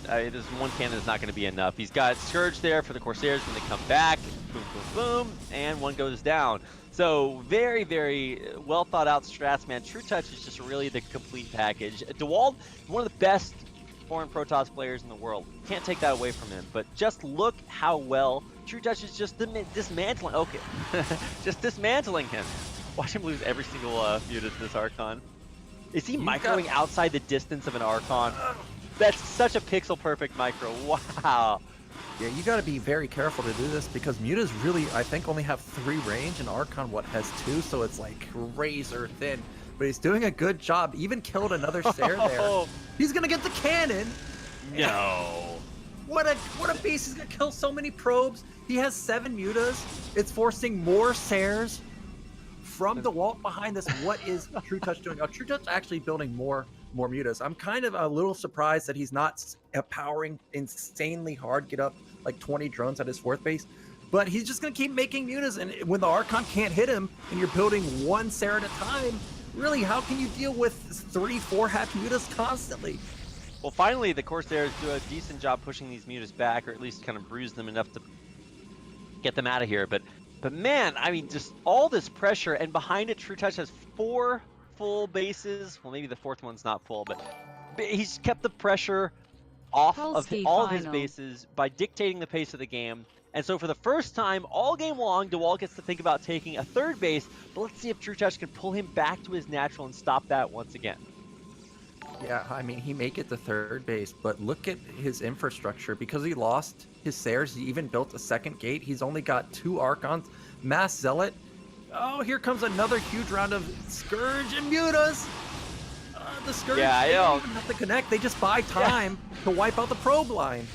and this one cannon is not going to be enough. He's got Scourge there for the Corsairs when they come back. Boom, boom, boom, and one goes down. So very, very well thought out strats, man. trutaCz is just really the complete package. Dewalt, one of the best foreign Protoss players in the world. Can't take that away from him. But just look how well trutaCz is just dismantling. Okay, just dismantling him. Watch him lose every single muta to this Archon. Is he microing outside the distance of an Archon? That's such a pixel-perfect micro. Wow. Yeah, you got to be very careful to do this because mutas really, I think, only have 3 range, and Archon, has 2, so it's like razor thin. But he's doing a good job. Even killed another Sair there. He's gonna get the cannon. No. What a beast! He's gonna kill so many probes. He has 7 mutas. It's forcing more Sairs from Dewalt behind this. What is trutaCz doing? Oh, trutaCz actually building more mutas. I'm kind of a little surprised that he's not powering insanely hard, get up like 20 drones at his 4th base. But he's just going to keep making mutas, and when the Archon can't hit him, and you're building 1 Sair at a time, really, how can you deal with 3-4 half mutas constantly? Well, finally, the Corsairs do a decent job pushing these mutas back, or at least kind of bruise them enough to get them out of here. But man, I mean, just all this pressure, and behind it, trutaCz has 4 full bases. Well, maybe the 4th one's not full, but he's kept the pressure off of all of his bases by dictating the pace of the game. And so for the first time all game long, Dewalt gets to think about taking a 3rd base, but let's see if trutaCz can pull him back to his natural and stop that once again. Yeah, I mean, he may get the 3rd base, but look at his infrastructure. Because he lost his Sairs, he even built a 2nd gate. He's only got 2 Archons, Mass Zealot. Oh, here comes another huge round of Scourge and mutas. The Scourge, they don't even have to connect. They just buy time to wipe out the probe line.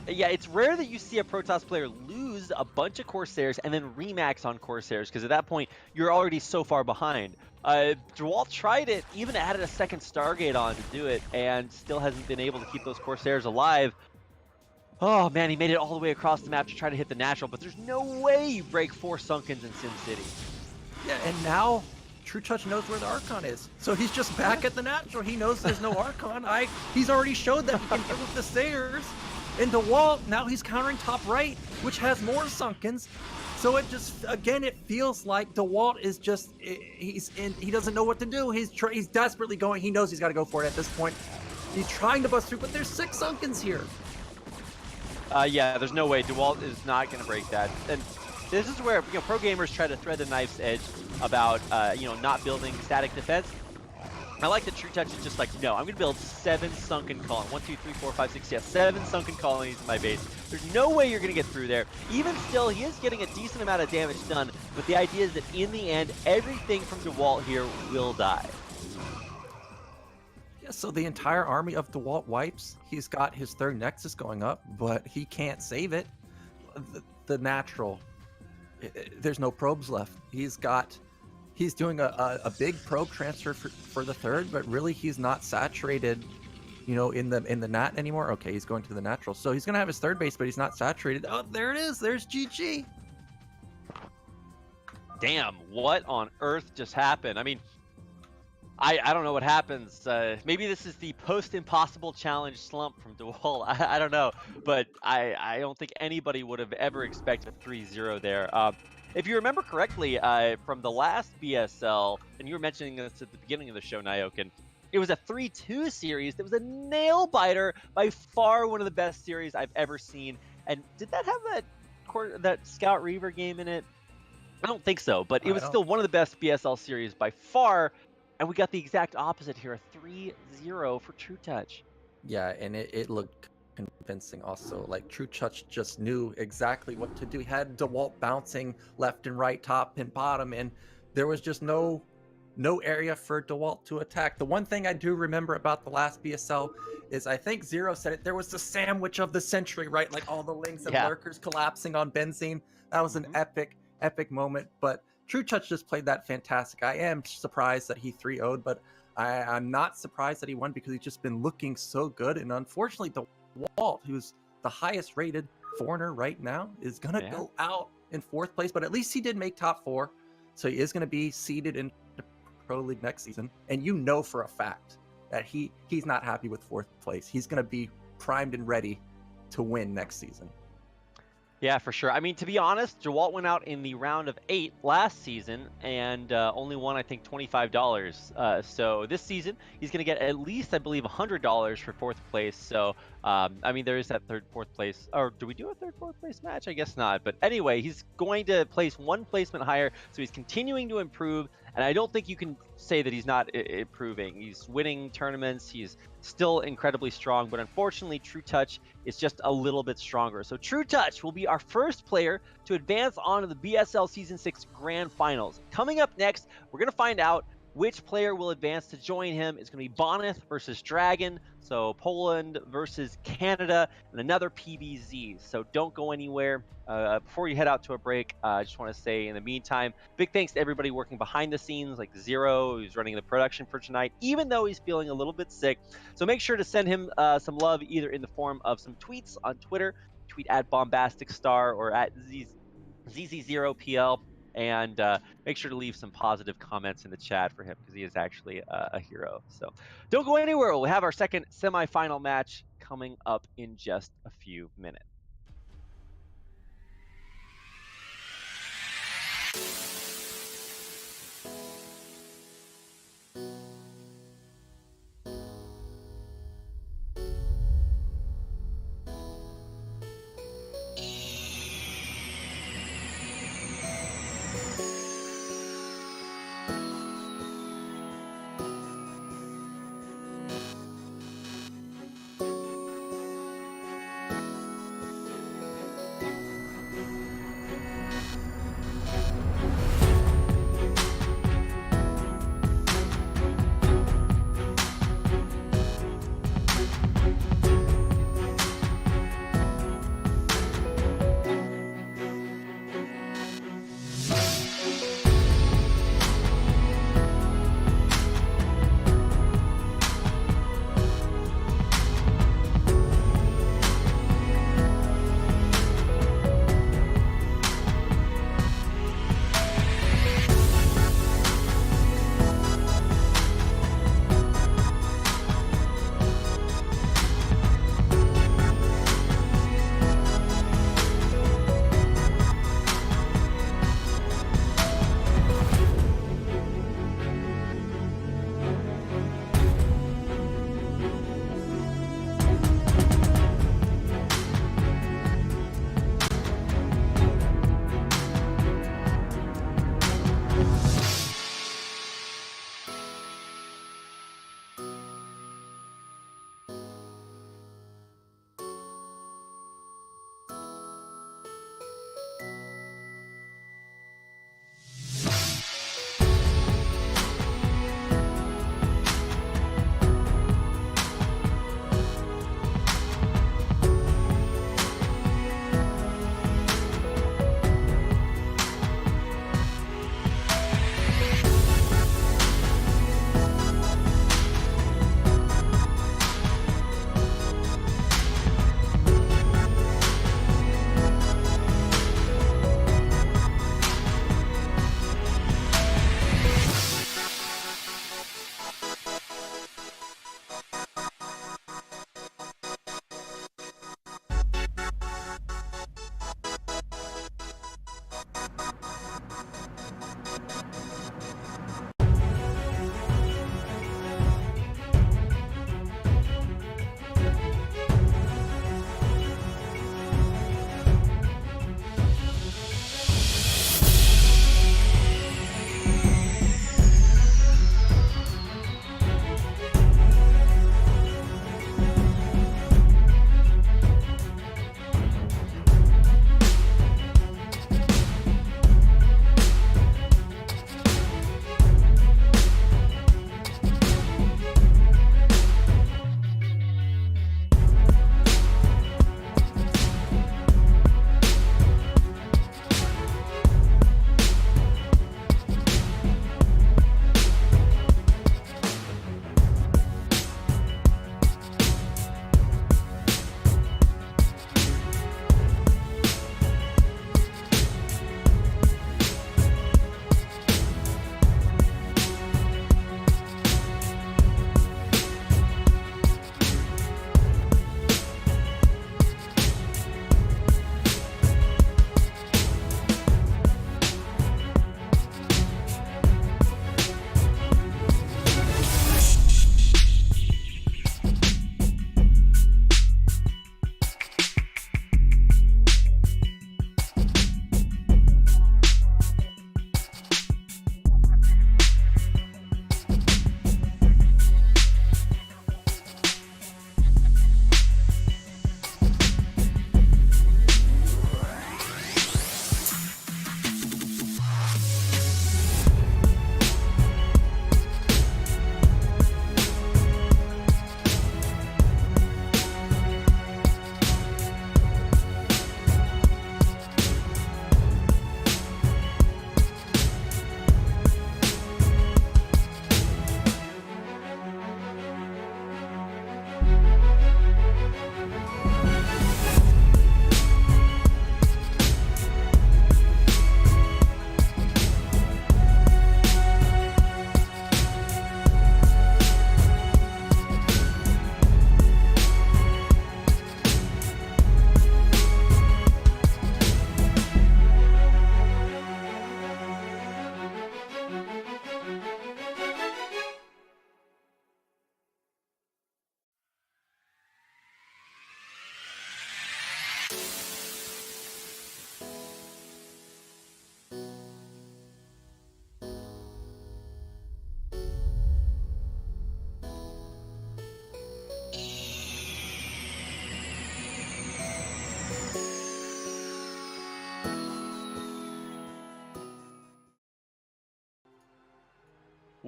Yeah, it's rare that you see a Protoss player lose a bunch of Corsairs and then remax on Corsairs, because at that point, you're already so far behind. Dewalt tried it, even added a 2nd Stargate on to do it, and still hasn't been able to keep those Corsairs alive. Oh man, he made it all the way across the map to try to hit the natural, but there's no way you break 4 Sunkens in SimCity. Yeah, and now trutaCz knows where the Archon is. So he's just back at the natural. He knows there's no Archon. He's already showed that he can deal with the Sairs. And Dewalt, now he's countering top right, which has more Sunkens. So it just, again, it feels like Dewalt is just, he doesn't know what to do. He's desperately going, he knows he's got to go for it at this point. He's trying to bust through, but there's 6 Sunkens here. Yeah, there's no way. Dewalt is not going to break that. And this is where, pro gamers try to thread the knife's edge about, not building static defense. I like that trutaCz is just like, no, I'm going to build 7 sunken colonies. 1, 2, 3, 4, 5, 6, 7 sunken colonies in my base. There's no way you're going to get through there. Even still, he is getting a decent amount of damage done, but the idea is that in the end, everything from Dewalt here will die. Yeah, so the entire army of Dewalt wipes. He's got his 3rd Nexus going up, but he can't save it. The natural, there's no probes left. He's doing a big probe transfer for the 3rd, but really he's not saturated, in the nat anymore. Okay, he's going to the natural. So he's gonna have his 3rd base, but he's not saturated. Oh, there it is. There's GG. Damn, what on earth just happened? I mean, I don't know what happens. Maybe this is the post-impossible challenge slump from Dewalt. I don't know, but I don't think anybody would have ever expected a 3-0 there. If you remember correctly, from the last BSL, and you were mentioning this at the beginning of the show, Nyokin, it was a 3-2 series that was a nail-biter, by far one of the best series I've ever seen. And did that have that Scout Reaver game in it? I don't think so, but it was still one of the best BSL series by far. And we got the exact opposite here, a 3-0 for trutaCz. Yeah, and it looked convincing also. Like, trutaCz just knew exactly what to do. He had Dewalt bouncing left and right, top and bottom, and there was just no area for Dewalt to attack. The one thing I do remember about the last BSL is, I think Zero said it, there was the sandwich of the century, right? Like all the lings and lurkers collapsing on Benzene. That was an epic moment, but trutaCz just played that fantastic. I am surprised that he 3-0'd, but I'm not surprised that he won because he's just been looking so good. And unfortunately, Dewalt, who's the highest rated foreigner right now is going to go out in 4th place, but at least he did make top 4. So he is going to be seeded into Pro League next season. And you know for a fact that he's not happy with 4th place. He's going to be primed and ready to win next season. Yeah, for sure. I mean, to be honest, Dewalt went out in the round of 8 last season and only won, I think, $25. So this season, he's going to get at least, I believe, $100 for 4th place. So, I mean, there is that 3rd, 4th place. Or do we do a 3rd, 4th place match? I guess not. But anyway, he's going to place 1 placement higher. So he's continuing to improve. And I don't think you can say that he's not improving. He's winning tournaments. He's still incredibly strong. But unfortunately, trutaCz is just a little bit stronger. So trutaCz will be our first player to advance on to the BSL Season 6 Grand Finals. Coming up next, we're going to find out which player will advance to join him. It's going to be Bonyth versus DragOn. So Poland versus Canada and another PBZ. So don't go anywhere. Before you head out to a break, I just want to say in the meantime, big thanks to everybody working behind the scenes, like Zero, who's running the production for tonight, even though he's feeling a little bit sick. So make sure to send him some love, either in the form of some tweets on Twitter, tweet at BombasticStar or at ZZ0PL. And make sure to leave some positive comments in the chat for him, because he is actually a hero. So don't go anywhere. We'll have our second semifinal match coming up in just a few minutes.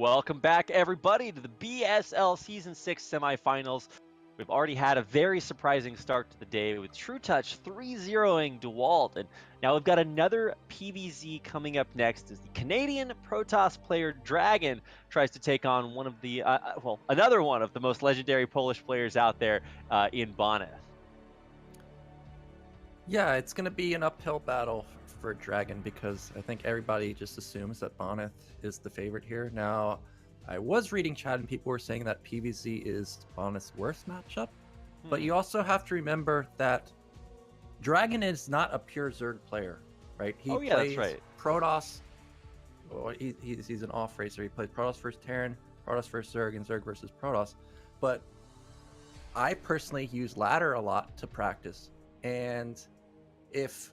Welcome back, everybody, to the BSL Season 6 semifinals. We've already had a very surprising start to the day with trutaCz 3-0ing Dewalt, and now we've got another PvZ coming up next as the Canadian Protoss player DragOn tries to take on one of the, another one of the most legendary Polish players out there in Bonyth. Yeah, it's going to be an uphill battle for DragOn because I think everybody just assumes that Bonyth is the favorite here. Now, I was reading chat and people were saying that PvZ is Bonyth's worst matchup, but you also have to remember that DragOn is not a pure Zerg player, right? He plays that's right. Protoss. Well, he's an off racer. He plays Protoss versus Terran, Protoss versus Zerg, and Zerg versus Protoss. But I personally use ladder a lot to practice, and if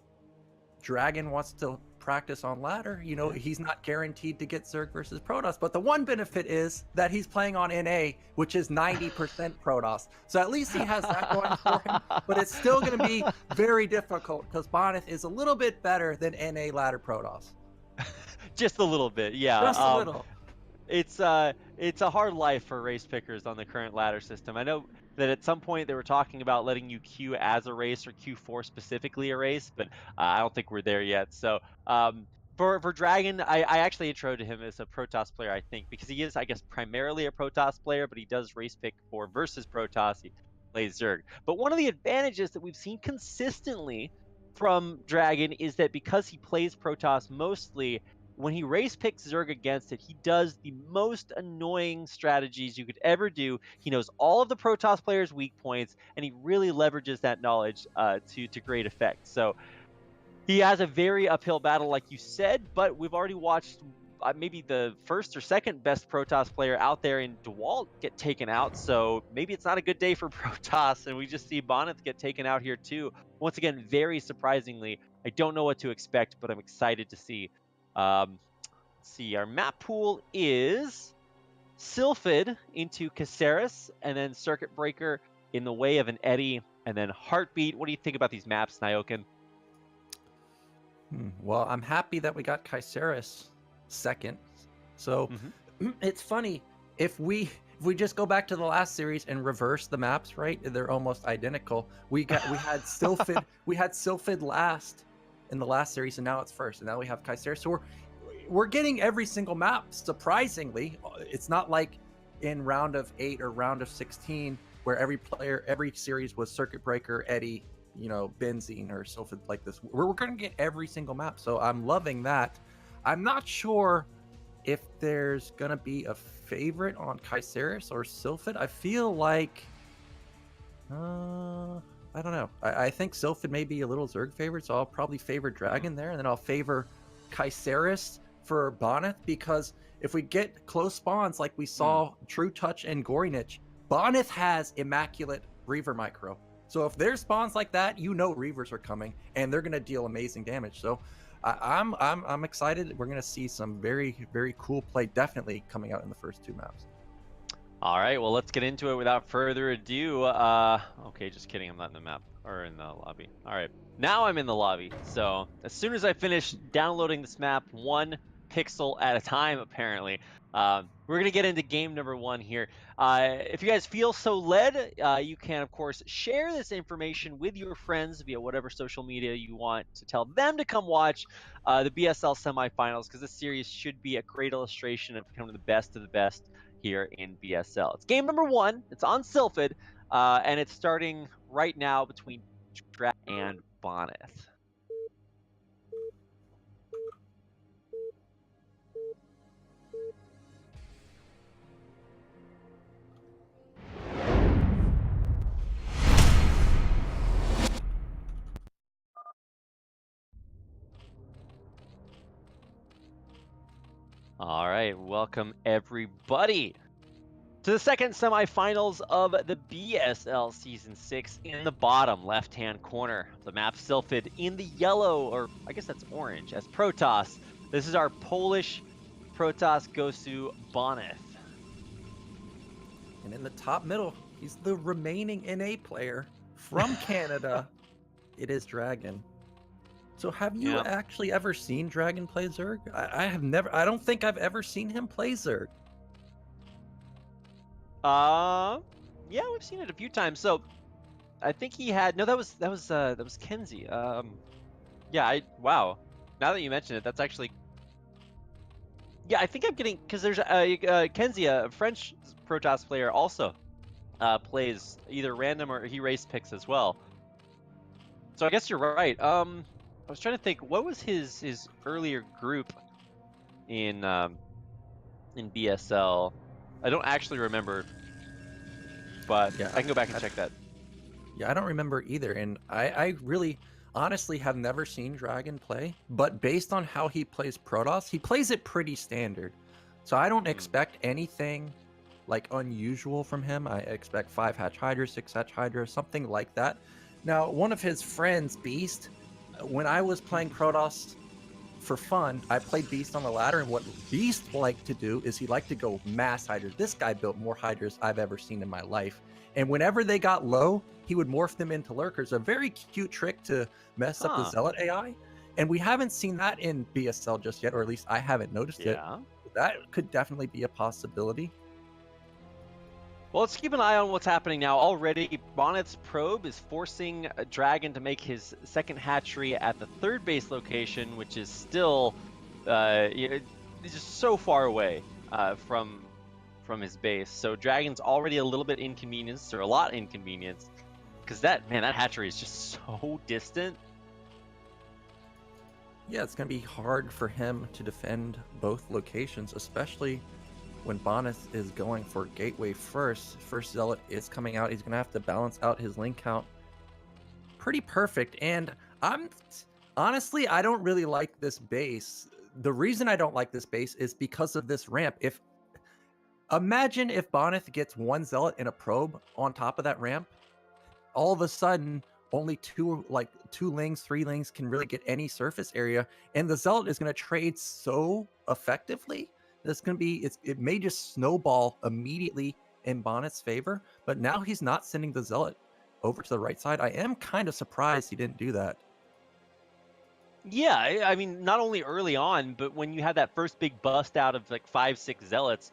DragOn wants to practice on ladder, you know, he's not guaranteed to get Zerg versus Protoss. But the one benefit is that he's playing on NA, which is 90% Protoss. So at least he has that going for him. But it's still going to be very difficult because Bonyth is a little bit better than NA ladder Protoss. Just a little bit, yeah. Just a little. It's a hard life for race pickers on the current ladder system. I know that at some point they were talking about letting you queue as a race or Q4 specifically a race, but I don't think we're there yet. So for DragOn, I actually introed him as a Protoss player, I think, because he is, I guess, primarily a Protoss player, but he does race pick for versus Protoss. He plays Zerg. But one of the advantages that we've seen consistently from DragOn is that because he plays Protoss mostly, when he race picks Zerg against it, he does the most annoying strategies you could ever do. He knows all of the Protoss players' weak points, and he really leverages that knowledge to great effect. So he has a very uphill battle, like you said, but we've already watched maybe the first or second best Protoss player out there in Dewalt get taken out. So maybe it's not a good day for Protoss, and we just see Bonyth get taken out here too. Once again, very surprisingly. I don't know what to expect, but I'm excited to see. Let's see, our map pool is Sylphid into Caceres, and then Circuit Breaker in the way of an Eddy, and then Heartbeat. What do you think about these maps, Nyokin? Well, I'm happy that we got Caceres second. So it's funny, if we just go back to the last series and reverse the maps, right? They're almost identical. We had Sylphid we had Sylphid last in the last series, and now it's first, and now we have Caceres. So we're getting every single map, surprisingly. It's not like in round of 8 or round of 16 where every series was Circuit Breaker, Eddy, you know, Benzene or Sylphid like this. We're going to get every single map, so I'm loving that. I'm not sure if there's going to be a favorite on Caceres or Sylphid. I feel like I don't know. I think Sylphid may be a little Zerg favorite, so I'll probably favor DragOn there, and then I'll favor Caceres for Bonyth, because if we get close spawns like we saw trutaCz and Gorinich, Bonyth has immaculate Reaver micro. So if there's spawns like that, you know Reavers are coming, and they're going to deal amazing damage. So I'm excited. We're going to see some very, very cool play definitely coming out in the first 2 maps. All right, well, let's get into it without further ado. Okay, just kidding. I'm not in the map or in the lobby. All right, now I'm in the lobby. So as soon as I finish downloading this map, 1 pixel at a time, apparently, we're going to get into game number 1 here. If you guys feel so led, you can, of course, share this information with your friends via whatever social media you want to tell them to come watch the BSL semifinals, because this series should be a great illustration of becoming the best of the best here in BSL. It's game number 1. It's on Sylphid, and it's starting right now between DragOn and Bonyth. All right, welcome everybody to the second semifinals of the BSL Season 6 in the bottom left-hand corner of the map. Sylphid in the yellow, or I guess that's orange, as Protoss. This is our Polish Protoss goes to Bonyth. And in the top middle, he's the remaining NA player from Canada. It is DragOn. So have you actually ever seen DragOn play Zerg? I have never. I don't think I've ever seen him play Zerg. Yeah, we've seen it a few times. So I think he had no. That was Kenzie. Yeah. Wow. Now that you mention it, that's actually. Yeah, I think I'm getting because there's Kenzie, a French Protoss player, also plays either random or he race picks as well. So I guess you're right. I was trying to think what was his earlier group in BSL. I don't actually remember, but Yeah, I can go back and check that. Yeah, I don't remember either, and I really honestly have never seen DragOn play, but based on how he plays Protoss, he plays it pretty standard. So I don't expect anything like unusual from him. I expect 5 Hatch Hydra, 6 Hatch Hydra, something like that. Now, one of his friends, Beast, when I was playing Protoss for fun, I played Beast on the ladder, and what Beast liked to do is he liked to go mass Hydras. This guy built more Hydras I've ever seen in my life. And whenever they got low, he would morph them into lurkers. A very cute trick to mess up the Zealot AI. And we haven't seen that in BSL just yet, or at least I haven't noticed it. That could definitely be a possibility. Well, let's keep an eye on what's happening now. Already, Bonyth's probe is forcing DragOn to make his second hatchery at the third base location, which is still just so far away from from his base. So DragOn's already a little bit inconvenienced, or a lot inconvenienced, because that hatchery is just so distant. Yeah, it's going to be hard for him to defend both locations, especially when Bonyth is going for Gateway first. First Zealot is coming out. He's going to have to balance out his link count pretty perfect. And honestly, I don't really like this base. The reason I don't like this base is because of this ramp. Imagine if Bonyth gets 1 Zealot and a probe on top of that ramp, all of a sudden only 2 lings, 3 lings can really get any surface area, and the Zealot is going to trade so effectively. It's going to be, it may just snowball immediately in Bonyth's favor, but now he's not sending the Zealot over to the right side. I am kind of surprised he didn't do that. Yeah, I mean, not only early on, but when you had that first big bust out of like 5-6 Zealots,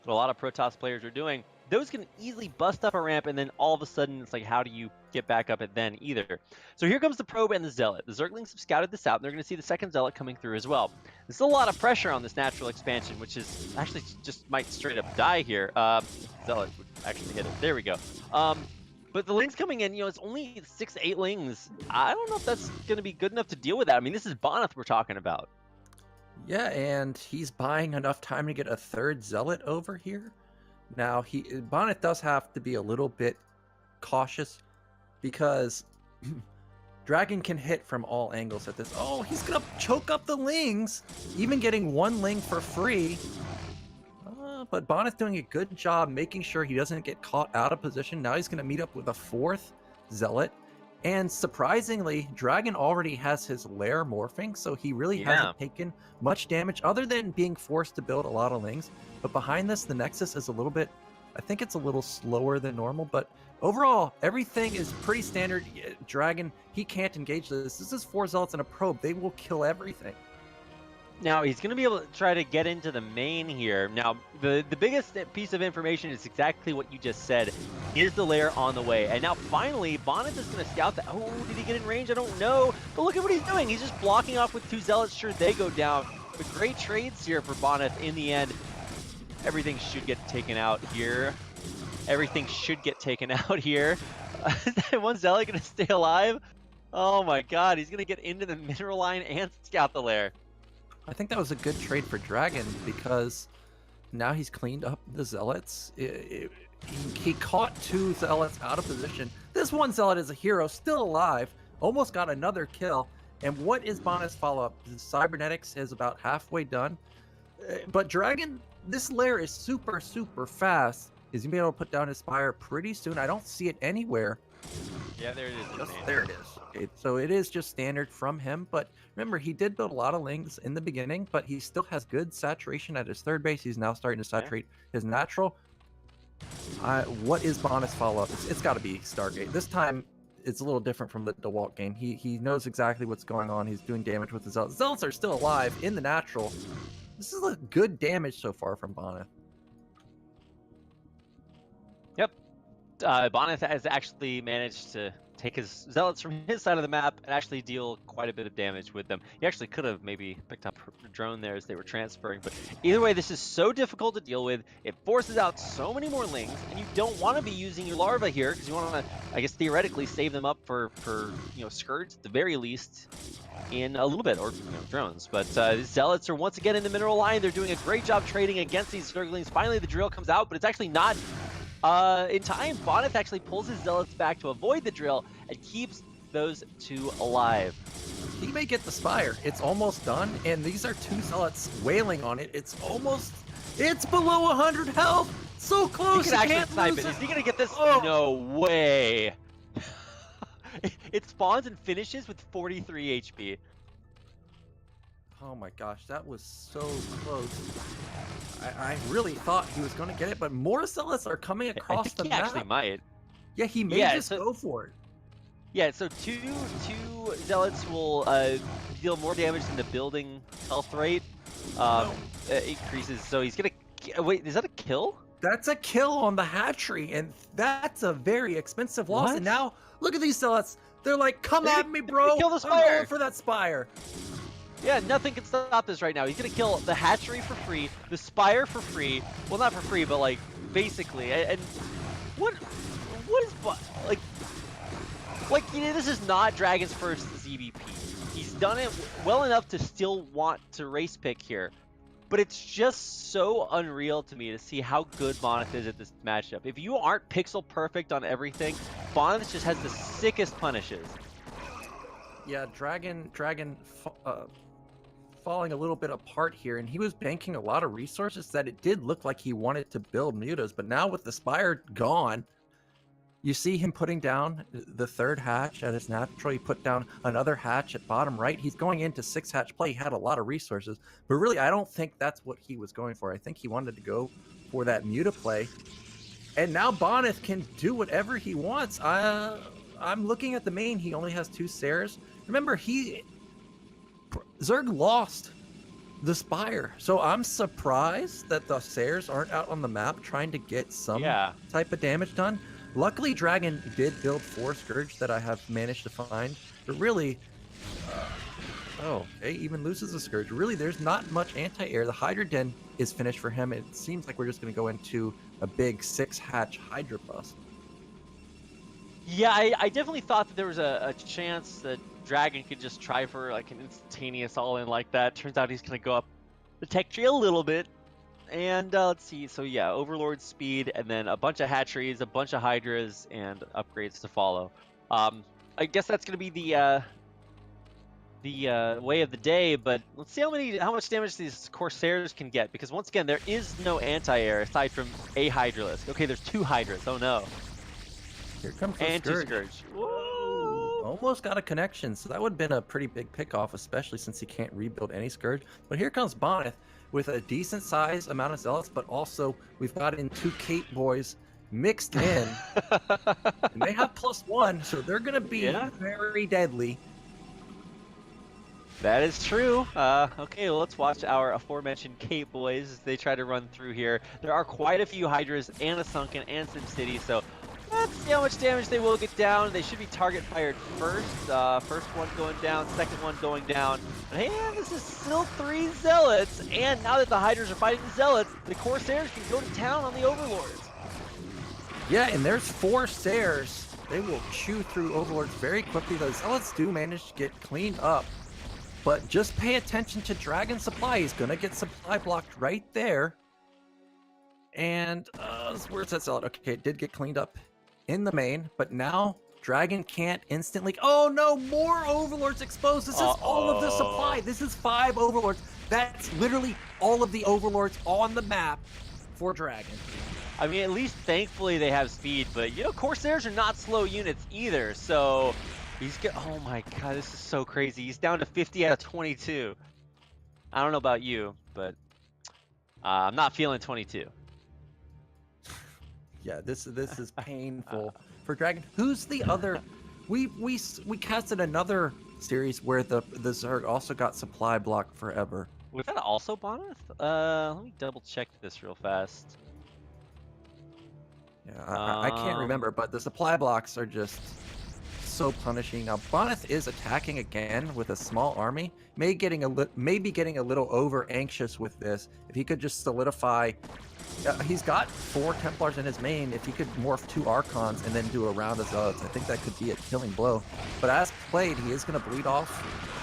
what a lot of Protoss players are doing, those can easily bust up a ramp, and then all of a sudden it's like, how do you get back up it then either? So here comes the probe and the Zealot. The Zerglings have scouted this out, and they're going to see the second Zealot coming through as well. There's a lot of pressure on this natural expansion, which is actually just might straight up die here. Zealot would actually hit it. There we go. But the lings coming in, it's only 6-8 lings. I don't know if that's going to be good enough to deal with that. I mean, this is Bonyth we're talking about. Yeah, and he's buying enough time to get a third Zealot over here. Now, Bonyth does have to be a little bit cautious because DragOn can hit from all angles at this. Oh, he's going to choke up the lings, even getting 1 ling for free. But Bonyth doing a good job making sure he doesn't get caught out of position. Now he's going to meet up with a 4th Zealot. And surprisingly, DragOn already has his lair morphing, so he really hasn't taken much damage other than being forced to build a lot of lings. But behind this, the Nexus is a little bit, I think it's a little slower than normal, but overall, everything is pretty standard. DragOn, he can't engage this. This is 4 Zealots and a probe. They will kill everything. Now, he's going to be able to try to get into the main here. Now, the biggest piece of information is exactly what you just said. Is the lair on the way? And now, finally, Bonyth is going to scout that. Oh, did he get in range? I don't know. But look at what he's doing. He's just blocking off with 2 Zealots. Sure, they go down. But great trades here for Bonyth in the end. Everything should get taken out here. Everything should get taken out here. Is that 1 Zealot going to stay alive? Oh, my God. He's going to get into the mineral line and scout the lair. I think that was a good trade for DragOn because now he's cleaned up the Zealots. He caught 2 Zealots out of position. This 1 Zealot is a hero, still alive, almost got another kill. And what is Bonyth's follow-up? Cybernetics is about halfway done. But DragOn, this lair is super, super fast. He's going to be able to put down his Spire pretty soon. I don't see it anywhere. Yeah, there it is. There it is. Okay, so it is just standard from him, but remember, he did build a lot of lings in the beginning, but he still has good saturation at his third base. He's now starting to saturate his natural. What is Bonyth's follow-up? It's got to be Stargate. This time, it's a little different from the Dewalt game. He knows exactly what's going on. He's doing damage with the Zealots. Zealots are still alive in the natural. This is a good damage so far from Bonyth. Bonyth has actually managed to take his zealots from his side of the map and actually deal quite a bit of damage with them. He actually could have maybe picked up a drone there as they were transferring, but either way, this is so difficult to deal with. It forces out so many more lings, and you don't want to be using your larva here because you want to, I guess, theoretically save them up for Scourge at the very least in a little bit, or drones. But these zealots are once again in the mineral line. They're doing a great job trading against these zerglings. Finally, the drill comes out, but it's actually not in time. Bonyth actually pulls his zealots back to avoid the drill and keeps those two alive. He may get the Spire. It's almost done, and these are two zealots wailing on it. It's below 100 health. So close. He can actually snipe it. Is he gonna get this? Oh. No way. It spawns and finishes with 43 HP. Oh my gosh, that was so close. I really thought he was going to get it, but more zealots are coming across the map. He actually might. Yeah, he may just go for it. Yeah, so two zealots will deal more damage than the building health rate increases. So he's gonna wait. Is that a kill? That's a kill on the hatchery, and that's a very expensive loss. What? And now look at these zealots. They're like, "Come at me, bro! Kill the I'm Spire. going for that Spire." Yeah, nothing can stop this right now. He's gonna kill the hatchery for free, the Spire for free. Well, not for free, but like basically. And what is like this is not Dragon's first ZVP. He's done it well enough to still want to race pick here, but it's just so unreal to me to see how good Bonyth is at this matchup. If you aren't pixel perfect on everything, Bonyth just has the sickest punishes. Yeah, Dragon falling a little bit apart here, and he was banking a lot of resources that it did look like he wanted to build mutas, but now with the Spire gone, you see him putting down the third hatch at his natural. He put down another hatch at bottom right. He's going into 6-hatch play. He had a lot of resources, but really I don't think that's what he was going for. I think he wanted to go for that muta play, and now Bonyth can do whatever he wants. I'm looking at the main. He only has 2 Sares. Remember, Zerg lost the Spire, so I'm surprised that the Sares aren't out on the map trying to get some type of damage done. Luckily, Dragon did build 4 Scourge that I have managed to find, but really, he even loses a Scourge. Really, there's not much anti-air. The Hydra Den is finished for him. It seems like we're just going to go into a big 6-hatch Hydra bust. Yeah, I definitely thought that there was a chance that Dragon could just try for like an instantaneous all-in like that. Turns out he's going to go up the tech tree a little bit. And let's see, so yeah, Overlord speed, and then a bunch of hatcheries, a bunch of Hydras, and upgrades to follow. I guess that's going to be the way of the day, but let's see how much damage these Corsairs can get, because once again, there is no anti-air aside from a Hydralisk. Okay, there's 2 Hydras, oh no. Here comes the and Scourge. 2 Scourge. Whoa. Almost got a connection, so that would have been a pretty big pick-off, especially since he can't rebuild any Scourge. But here comes Bonyth with a decent size amount of zealots, but also we've got in 2 Kate boys mixed in. And they have +1, so they're going to be very deadly. That is true. Okay, well, let's watch our aforementioned Kate boys as they try to run through here. There are quite a few Hydras and a Sunken and SimCity, so let's see how much damage they will get down. They should be target fired first. First one going down, second one going down. And this is still 3 Zealots. And now that the Hydras are fighting the Zealots, the Corsairs can go to town on the Overlords. Yeah, and there's 4 Sares. They will chew through Overlords very quickly. The Zealots do manage to get cleaned up. But just pay attention to Dragon Supply. He's going to get supply blocked right there. And where's that Zealot? Okay, it did get cleaned up in the main, but now Dragon can't instantly. Oh no, more Overlords exposed. This is all of the supply. This is 5 Overlords. That's literally all of the Overlords on the map for Dragon. I mean, at least thankfully they have speed, but Corsairs are not slow units either, so he's oh my god, this is so crazy. He's down to 50 out of 22. I don't know about you, but I'm not feeling 22. Yeah, this is painful for Dragon. Who's the other? We casted another series where the Zerg also got supply blocked forever. Was that also Bonyth? Let me double check this real fast. Yeah, I can't remember, but the supply blocks are just so punishing. Now, Bonyth is attacking again with a small army. Maybe getting a little over anxious with this. If he could just solidify, he's got 4 Templars in his main. If he could morph 2 Archons and then do a round of Zealots, I think that could be a killing blow. But as played, he is going to bleed off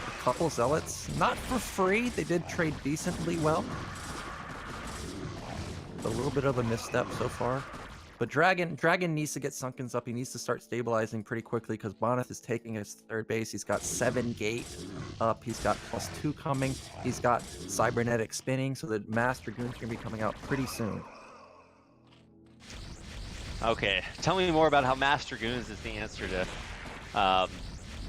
a couple Zealots, not for free. They did trade decently well. A little bit of a misstep so far. But DragOn needs to get Sunkens up. He needs to start stabilizing pretty quickly because Bonyth is taking his third base. He's got 7 gate up. He's got +2 coming. He's got cybernetic spinning, so the Mass Dragoon's going to be coming out pretty soon. Okay, tell me more about how Mass Dragoons is the answer to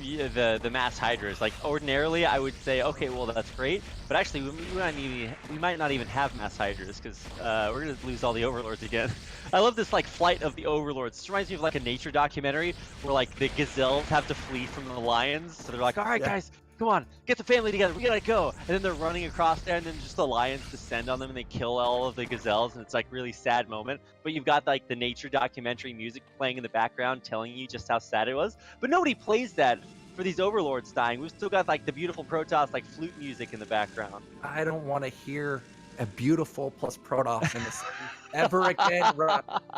the Mass Hydras. Like, ordinarily, I would say, okay, well, that's great. But actually, we might not even have Mass Hydras because we're going to lose all the Overlords again. I love this, like, flight of the Overlords. This reminds me of, like, a nature documentary where, like, the gazelles have to flee from the lions. So they're like, all right, guys, come on, get the family together. We got to go. And then they're running across there, and then just the lions descend on them, and they kill all of the gazelles. And it's, like, really sad moment. But you've got, like, the nature documentary music playing in the background telling you just how sad it was. But nobody plays that for these Overlords dying. We've still got, like, the beautiful Protoss, like, flute music in the background. I don't want to hear a beautiful plus Protoss in this ever again.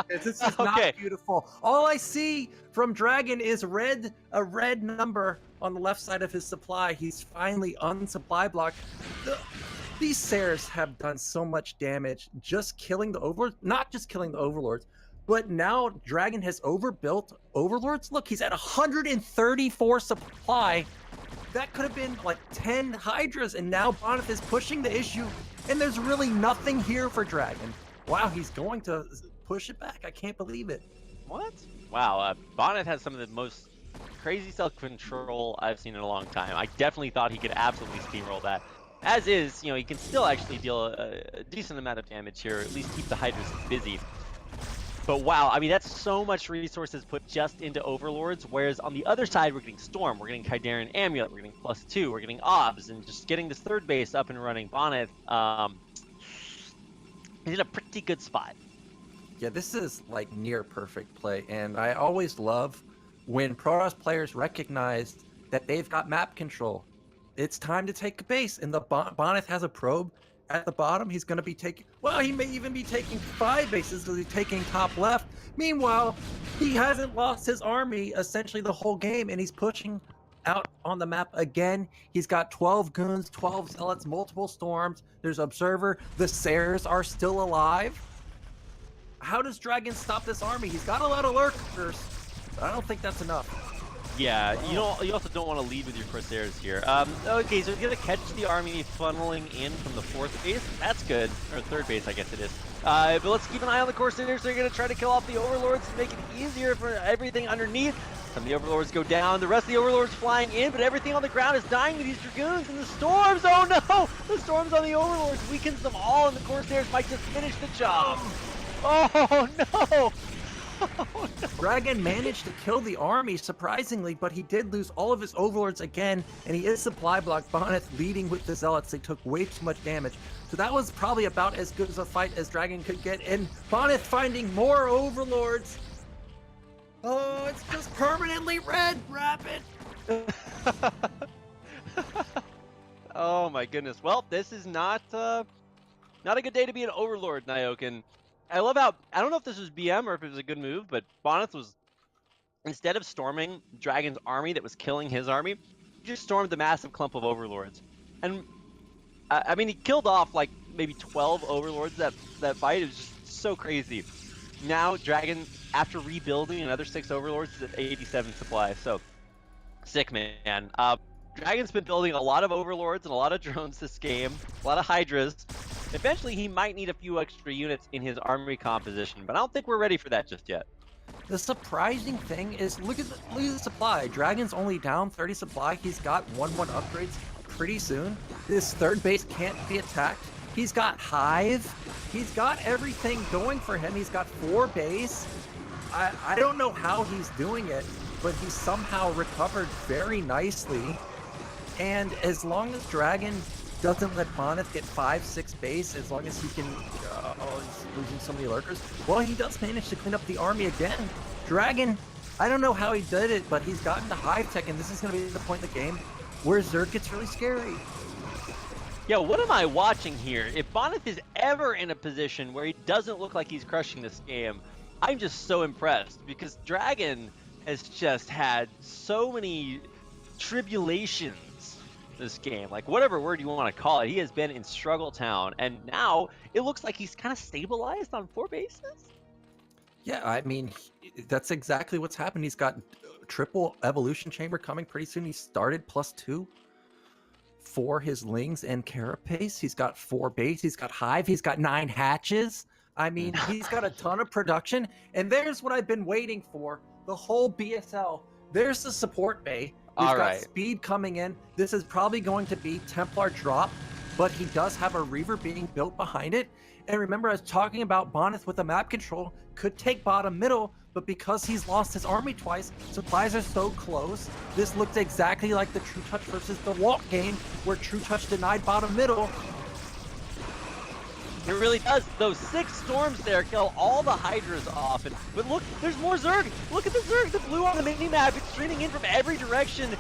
This is not beautiful. All I see from DragOn is a red number on the left side of his supply. He's finally unsupply blocked. These Sares have done so much damage just killing the Overlords, not just killing the Overlords, but now DragOn has overbuilt Overlords. Look, he's at 134 supply. That could have been like 10 Hydras, and now Bonyth is pushing the issue, and there's really nothing here for DragOn. Wow, he's going to push it back. I can't believe it. What? Wow, Bonyth has some of the most crazy self-control I've seen in a long time. I definitely thought he could absolutely steamroll that. As is, you know, he can still actually deal a decent amount of damage here, or at least keep the Hydras busy. But wow, I mean, that's so much resources put just into Overlords, whereas on the other side, we're getting Storm, we're getting Khydarian Amulet, we're getting +2, we're getting Obs, and just getting this third base up and running. Bonyth, he's in a pretty good spot. Yeah, this is like near perfect play, and I always love when Protoss players recognize that they've got map control. It's time to take a base, and the Bonyth has a probe at the bottom. He's going to be taking, well, he may even be taking 5 bases because he's taking top left. Meanwhile, he hasn't lost his army essentially the whole game, and he's pushing out on the map again. He's got 12 goons, 12 zealots, multiple storms. There's Observer. The Sares are still alive. How does DragOn stop this army? He's got a lot of lurkers, but I don't think that's enough. Yeah, you also don't want to lead with your Corsairs here. Okay, so he's going to catch the army funneling in from the 4th base. That's good. Or 3rd base, I guess it is. But let's keep an eye on the Corsairs. They're going to try to kill off the Overlords to make it easier for everything underneath. Some of the Overlords go down. The rest of the Overlords flying in, but everything on the ground is dying to these Dragoons. And the Storms, oh no! The Storms on the Overlords weakens them all, and the Corsairs might just finish the job. Oh no! Oh, no. DragOn managed to kill the army, surprisingly, but he did lose all of his Overlords again, and he is supply blocked. Bonyth leading with the Zealots. They took way too much damage. So that was probably about as good as a fight as DragOn could get, and Bonyth finding more Overlords. Oh, it's just permanently red. Wrap it. Oh my goodness. Well, this is not a good day to be an Overlord, Nyokin. I love how, I don't know if this was BM or if it was a good move, but Bonyth was, instead of storming DragOn's army that was killing his army, he just stormed the massive clump of Overlords. And, I mean, he killed off like maybe 12 Overlords that fight. It was just so crazy. Now, DragOn, after rebuilding another 6 Overlords, is at 87 supply. So, sick, man. DragOn's been building a lot of Overlords and a lot of drones this game, a lot of Hydras. Eventually, he might need a few extra units in his army composition, but I don't think we're ready for that just yet. The surprising thing is, look at the supply. DragOn's only down 30 supply. He's got 1/1 upgrades pretty soon. This 3rd base can't be attacked. He's got Hive. He's got everything going for him. He's got 4 base. I don't know how he's doing it, but he somehow recovered very nicely. And as long as DragOn doesn't let Bonyth get 5-6 base as long as he can... oh, he's losing so many lurkers. Well, he does manage to clean up the army again. DragOn, I don't know how he did it, but he's gotten to Hive Tech, and this is going to be the point in the game where Zerg gets really scary. Yo, what am I watching here? If Bonyth is ever in a position where he doesn't look like he's crushing this game, I'm just so impressed, because DragOn has just had so many tribulations this game, like whatever word you want to call it. He has been in Struggle Town, and now it looks like he's kind of stabilized on 4 bases. Yeah, I mean, that's exactly what's happened. He's got triple evolution chamber coming pretty soon. He started +2 for his Lings and Carapace. He's got 4 base. He's got Hive. He's got 9 hatches. I mean, he's got a ton of production. And there's what I've been waiting for. The whole BSL. There's the support bay. He's got speed coming in. This is probably going to be Templar drop, but he does have a Reaver being built behind it. And remember, I was talking about Bonyth with the map control, could take bottom middle, but because he's lost his army twice, supplies are so close. This looked exactly like the trutaCz versus Dewalt game, where trutaCz denied bottom middle. It really does. Those 6 storms there kill all the Hydras off. But look, there's more Zerg. Look at the Zerg, the blue on the mini-map. It's streaming in from every direction.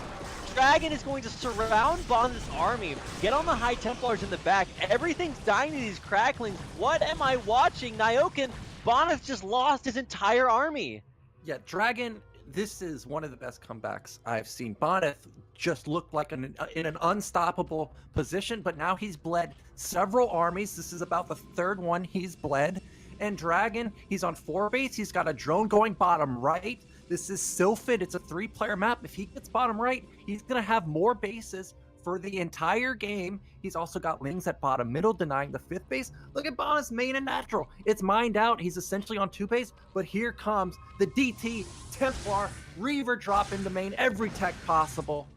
DragOn is going to surround Bonyth's army, get on the High Templars in the back. Everything's dying to these cracklings. What am I watching? Nyoken, Bonyth just lost his entire army. Yeah, DragOn, this is one of the best comebacks I've seen. Bonyth just looked like in an unstoppable position, but now he's bled several armies. This is about the 3rd one he's bled. And DragOn, he's on 4 base. He's got a drone going bottom right. This is Sylphid. It's a 3-player map. If he gets bottom right, he's going to have more bases for the entire game. He's also got Lings at bottom middle, denying the 5th base. Look at Bonyth's main and natural. It's mined out. He's essentially on 2 base, but here comes the DT, Templar, Reaver drop into main, every tech possible.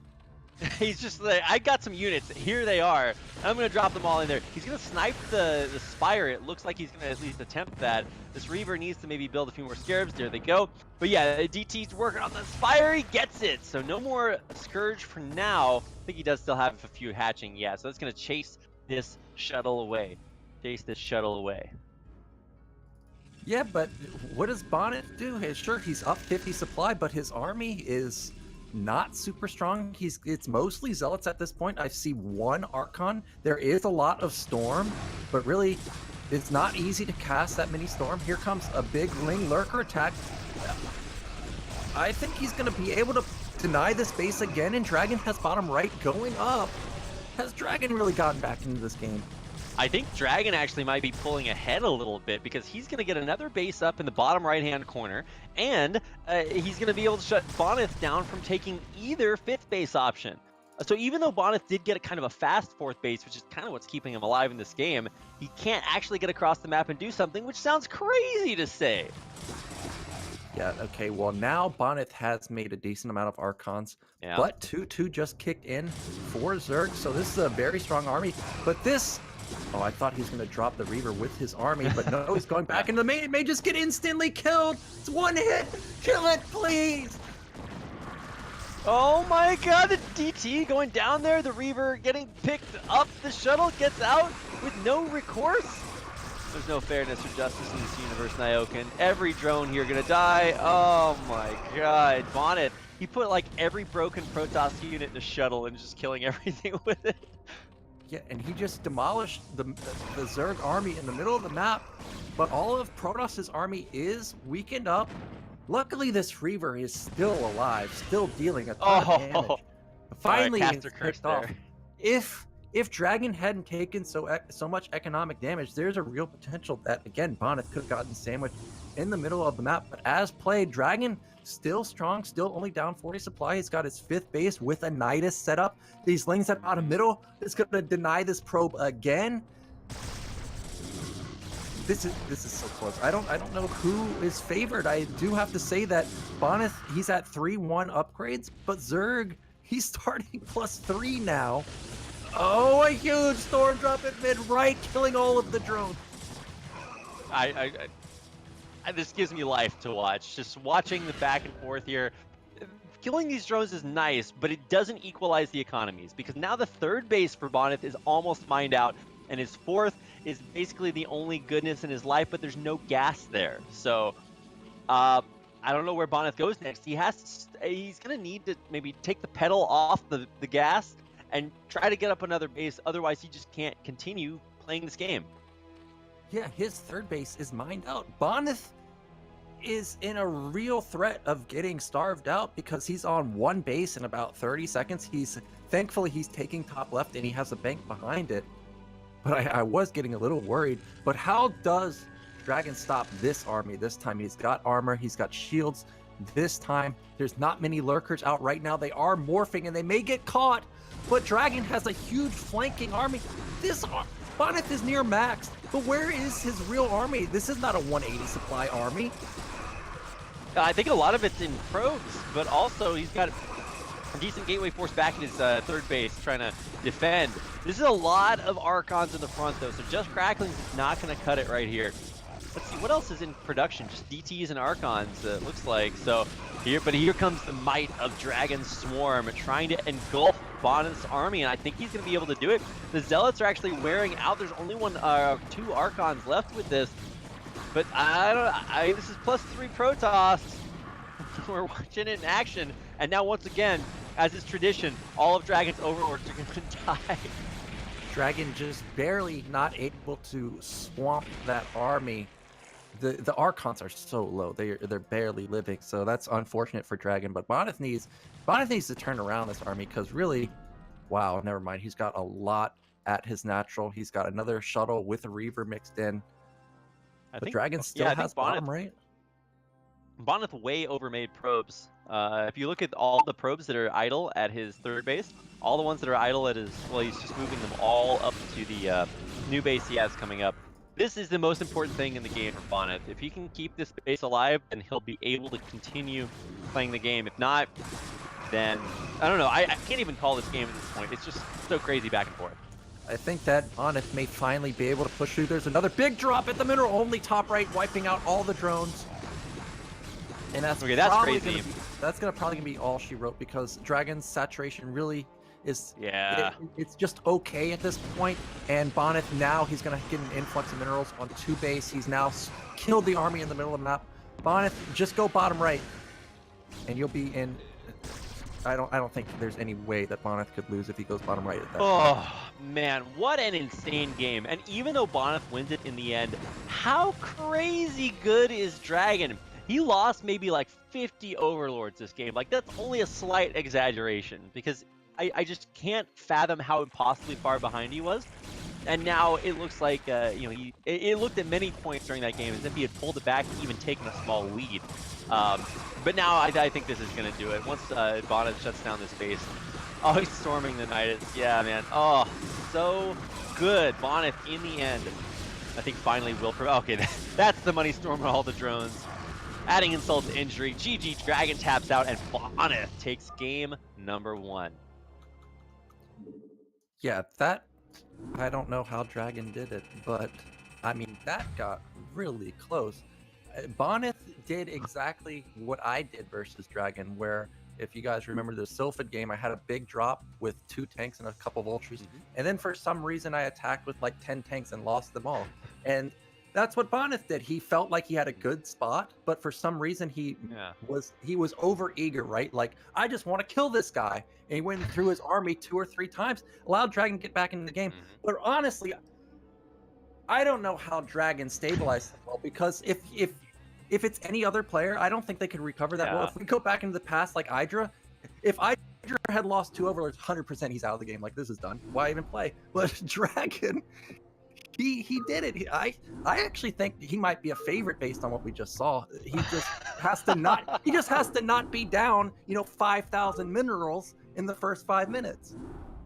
He's just like, I got some units. Here they are. I'm going to drop them all in there. He's going to snipe the Spire. It looks like he's going to at least attempt that. This Reaver needs to maybe build a few more Scarabs. There they go. But yeah, DT's working on the Spire. He gets it. So no more Scourge for now. I think he does still have a few hatching. Yeah, so that's going to chase this shuttle away. Chase this shuttle away. Yeah, but what does Bonyth do? Sure, he's up 50 supply, but his army is not super strong. It's mostly Zealots at this point. I see 1 Archon. There is a lot of Storm, but really it's not easy to cast that many Storm. Here comes a big Ling Lurker attack. I think he's going to be able to deny this base again, and DragOn has bottom right going up. Has DragOn really gotten back into this game? I think DragOn actually might be pulling ahead a little bit, because he's going to get another base up in the bottom right-hand corner, and he's going to be able to shut Bonyth down from taking either 5th base option. So even though Bonyth did get a kind of a fast 4th base, which is kind of what's keeping him alive in this game, he can't actually get across the map and do something, which sounds crazy to say. Yeah, okay, well now Bonyth has made a decent amount of Archons, but 2-2 just kicked in for Zerg, so this is a very strong army, but this... Oh, I thought he was going to drop the Reaver with his army, but no, he's going back into the main. It may just get instantly killed. It's 1 hit. Kill it, please. Oh my god, the DT going down there. The Reaver getting picked up. The shuttle gets out with no recourse. There's no fairness or justice in this universe, Nyoken. Every drone here going to die. Oh my god. Bonyth, he put like every broken Protoss unit in a shuttle and just killing everything with it. Yeah, and he just demolished the Zerg army in the middle of the map, but all of Protoss's army is weakened up. Luckily, this Reaver is still alive, still dealing a ton of damage. Finally, it's picked off. If DragOn hadn't taken so much economic damage, there's a real potential that, again, Bonyth could have gotten sandwiched in the middle of the map. But as played, DragOn still strong, still only down 40 supply. He's got his 5th base with a Nidus set up. These Lings at bottom middle is going to deny this probe again. This is so close. I don't know who is favored. I do have to say that Bonyth, he's at 3-1 upgrades, but Zerg, he's starting +3 now. Oh, a huge storm drop at mid-right, killing all of the drones. This gives me life to watch. Just watching the back and forth here. killing these drones is nice, but it doesn't equalize the economies, because now the third base for Bonyth is almost mined out, and his fourth is basically the only goodness in his life, but there's no gas there. So I don't know where Bonyth goes next. He's gonna need to maybe take the pedal off the gas and try to get up another base. Otherwise, he just can't continue playing this game. Yeah, his third base is mined out. Bonyth is in a real threat of getting starved out because he's on one base in about 30 seconds. Thankfully he's taking top left and he has a bank behind it. But I was getting a little worried. But how does DragOn stop this army this time? He's got armor, he's got shields. This time, there's not many lurkers out right now. They are morphing and they may get caught, but DragOn has a huge flanking army. Bonyth is near max, but where is his real army? This is not a 180 supply army. I think a lot of it's in probes, but also he's got a decent gateway force back in his third base trying to defend. This is a lot of Archons in the front though, so just Cracklings is not going to cut it right here. Let's see, what else is in production? Just DTs and Archons, it looks like. So here comes the might of Dragon Swarm, trying to engulf Bonyth's army, and I think he's going to be able to do it. The Zealots are actually wearing out. There's only two Archons left with this. But this is +3 Protoss. We're watching it in action. And now once again, as is tradition, all of DragOn's overlords are going to die. DragOn just barely not able to swamp that army. The Archons are so low; they're barely living. So that's unfortunate for DragOn. But Bonyth needs to turn around this army because really, wow, never mind. He's got a lot at his natural. He's got another shuttle with a Reaver mixed in. But DragOn still has bottom, right? Bonyth way overmade probes. If you look at all the probes that are idle at his third base, all the ones that are idle at his, well, he's just moving them all up to the new base he has coming up. This is the most important thing in the game for Bonyth. If he can keep this base alive, then he'll be able to continue playing the game. If not, then, I don't know. I can't even call this game at this point. It's just so crazy back and forth. I think that Bonyth may finally be able to push through. There's another big drop at the middle, only top right, wiping out all the drones. And that's okay, that's crazy. That's probably gonna be all she wrote, because DragOn's saturation really is, it's just okay at this point. And Bonyth now, he's gonna get an influx of minerals on 2 base. He's now killed the army in the middle of the map. Bonyth, just go bottom right, and you'll be in. I don't think there's any way that Bonyth could lose if he goes bottom right at that point. Man, what an insane game. And even though Bonyth wins it in the end, how crazy good is DragOn? He lost maybe like 50 overlords this game. Like, that's only a slight exaggeration, because I just can't fathom how impossibly far behind he was. And now it looks like, it looked at many points during that game as if he had pulled it back, even taken a small lead. But now I think this is going to do it. Once Bonyth shuts down this base. Oh, he's storming the Nidus. Yeah, man. Oh, so good. Bonyth in the end, I think finally will prevail. Okay, that's the money storm on all the drones. Adding insult to injury. GG, DragOn taps out, and Bonyth takes game number 1. Yeah, I don't know how DragOn did it, but I mean, that got really close. Bonyth did exactly what I did versus DragOn, where, if you guys remember the Sylphid game, I had a big drop with 2 tanks and a couple vultures, and then for some reason I attacked with like 10 tanks and lost them all. And that's what Bonyth did. He felt like he had a good spot, but for some reason he was over eager, right? Like, I just want to kill this guy. And he went through his army 2 or 3 times, allowed DragOn to get back into the game. But honestly, I don't know how DragOn stabilized them well, because if it's any other player, I don't think they could recover that well. If we go back into the past, like Hydra, if Hydra had lost 2 overlords, 100% he's out of the game. Like, this is done. Why even play? But DragOn, he did it. I actually think he might be a favorite based on what we just saw. He just has to not be down, 5,000 minerals in the first 5 minutes.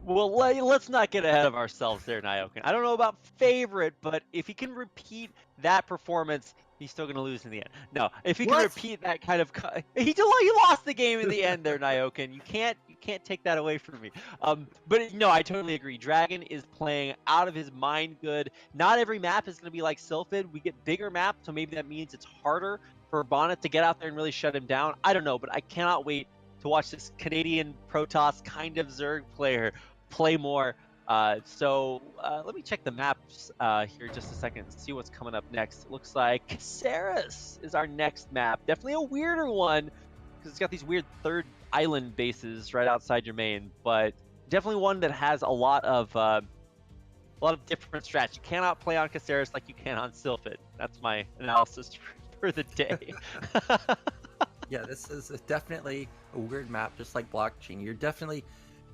Well, let's not get ahead of ourselves there, Nyoken. I don't know about favorite, but if he can repeat that performance, he's still going to lose in the end. No, if he can repeat that kind of, he lost the game in the end there, Nyoken. You can't take that away from me. But no, I totally agree. DragOn is playing out of his mind good. Not every map is going to be like Sylphid. We get bigger maps, so maybe that means it's harder for Bonyth to get out there and really shut him down. I don't know, but I cannot wait to watch this Canadian Protoss kind of Zerg player play more. So let me check the maps here just a second and see what's coming up next. It looks like Caceres is our next map. Definitely a weirder one because it's got these weird third island bases right outside your main, but definitely one that has a lot of different strats. You cannot play on Caceres like you can on Sylphid. That's my analysis for the day. Yeah, this is definitely a weird map, just like Blockchain. You're definitely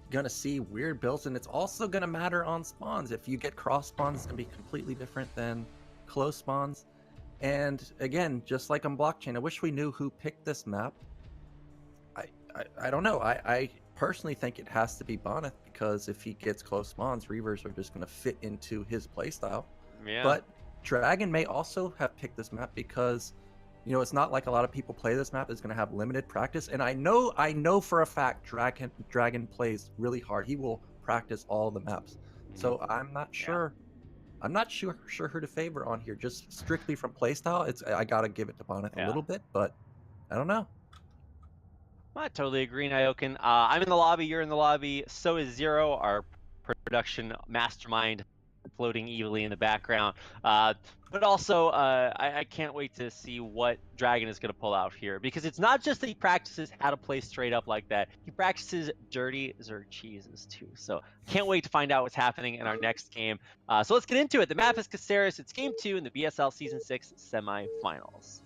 gonna see weird builds, and it's also gonna matter on spawns. If you get cross spawns, it's gonna be completely different than close spawns. And again, just like on Blockchain, I wish we knew who picked this map. I don't know. I personally think it has to be Bonyth, because if he gets close spawns, Reavers are just gonna fit into his playstyle. Yeah. But DragOn may also have picked this map because, you know, it's not like a lot of people play this map. It's going to have limited practice, and I know for a fact DragOn plays really hard. He will practice all the maps. So I'm not sure. Yeah. I'm not sure who to favor on here. Just strictly from playstyle, I gotta give it to Bonyth a little bit, but I don't know. I totally agree, Nyoken. I'm in the lobby. You're in the lobby. So is Zero, our production mastermind, floating evilly in the background. But also, I can't wait to see what DragOn is going to pull out here, because it's not just that he practices how to play straight up like that. He practices dirty Zerg cheeses too. So can't wait to find out what's happening in our next game. So let's get into it. The map is Caceres. It's Game 2 in the BSL Season 6 semifinals.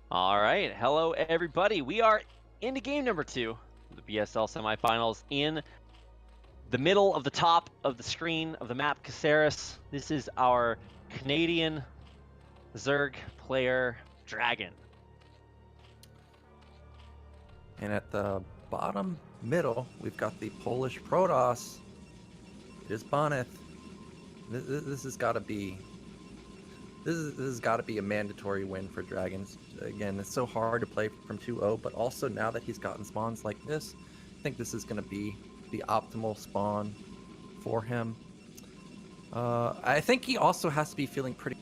All right, hello everybody. We are into game number 2, the BSL semifinals, in the middle of the top of the screen of the map Caceres. This is our Canadian Zerg player, DragOn. And at the bottom middle, we've got the Polish Protoss. It is Bonyth. This has got to be. This has got to be a mandatory win for DragOn. Again, it's so hard to play from 2-0, but also now that he's gotten spawns like this, I think this is going to be the optimal spawn for him. I think he also has to be feeling pretty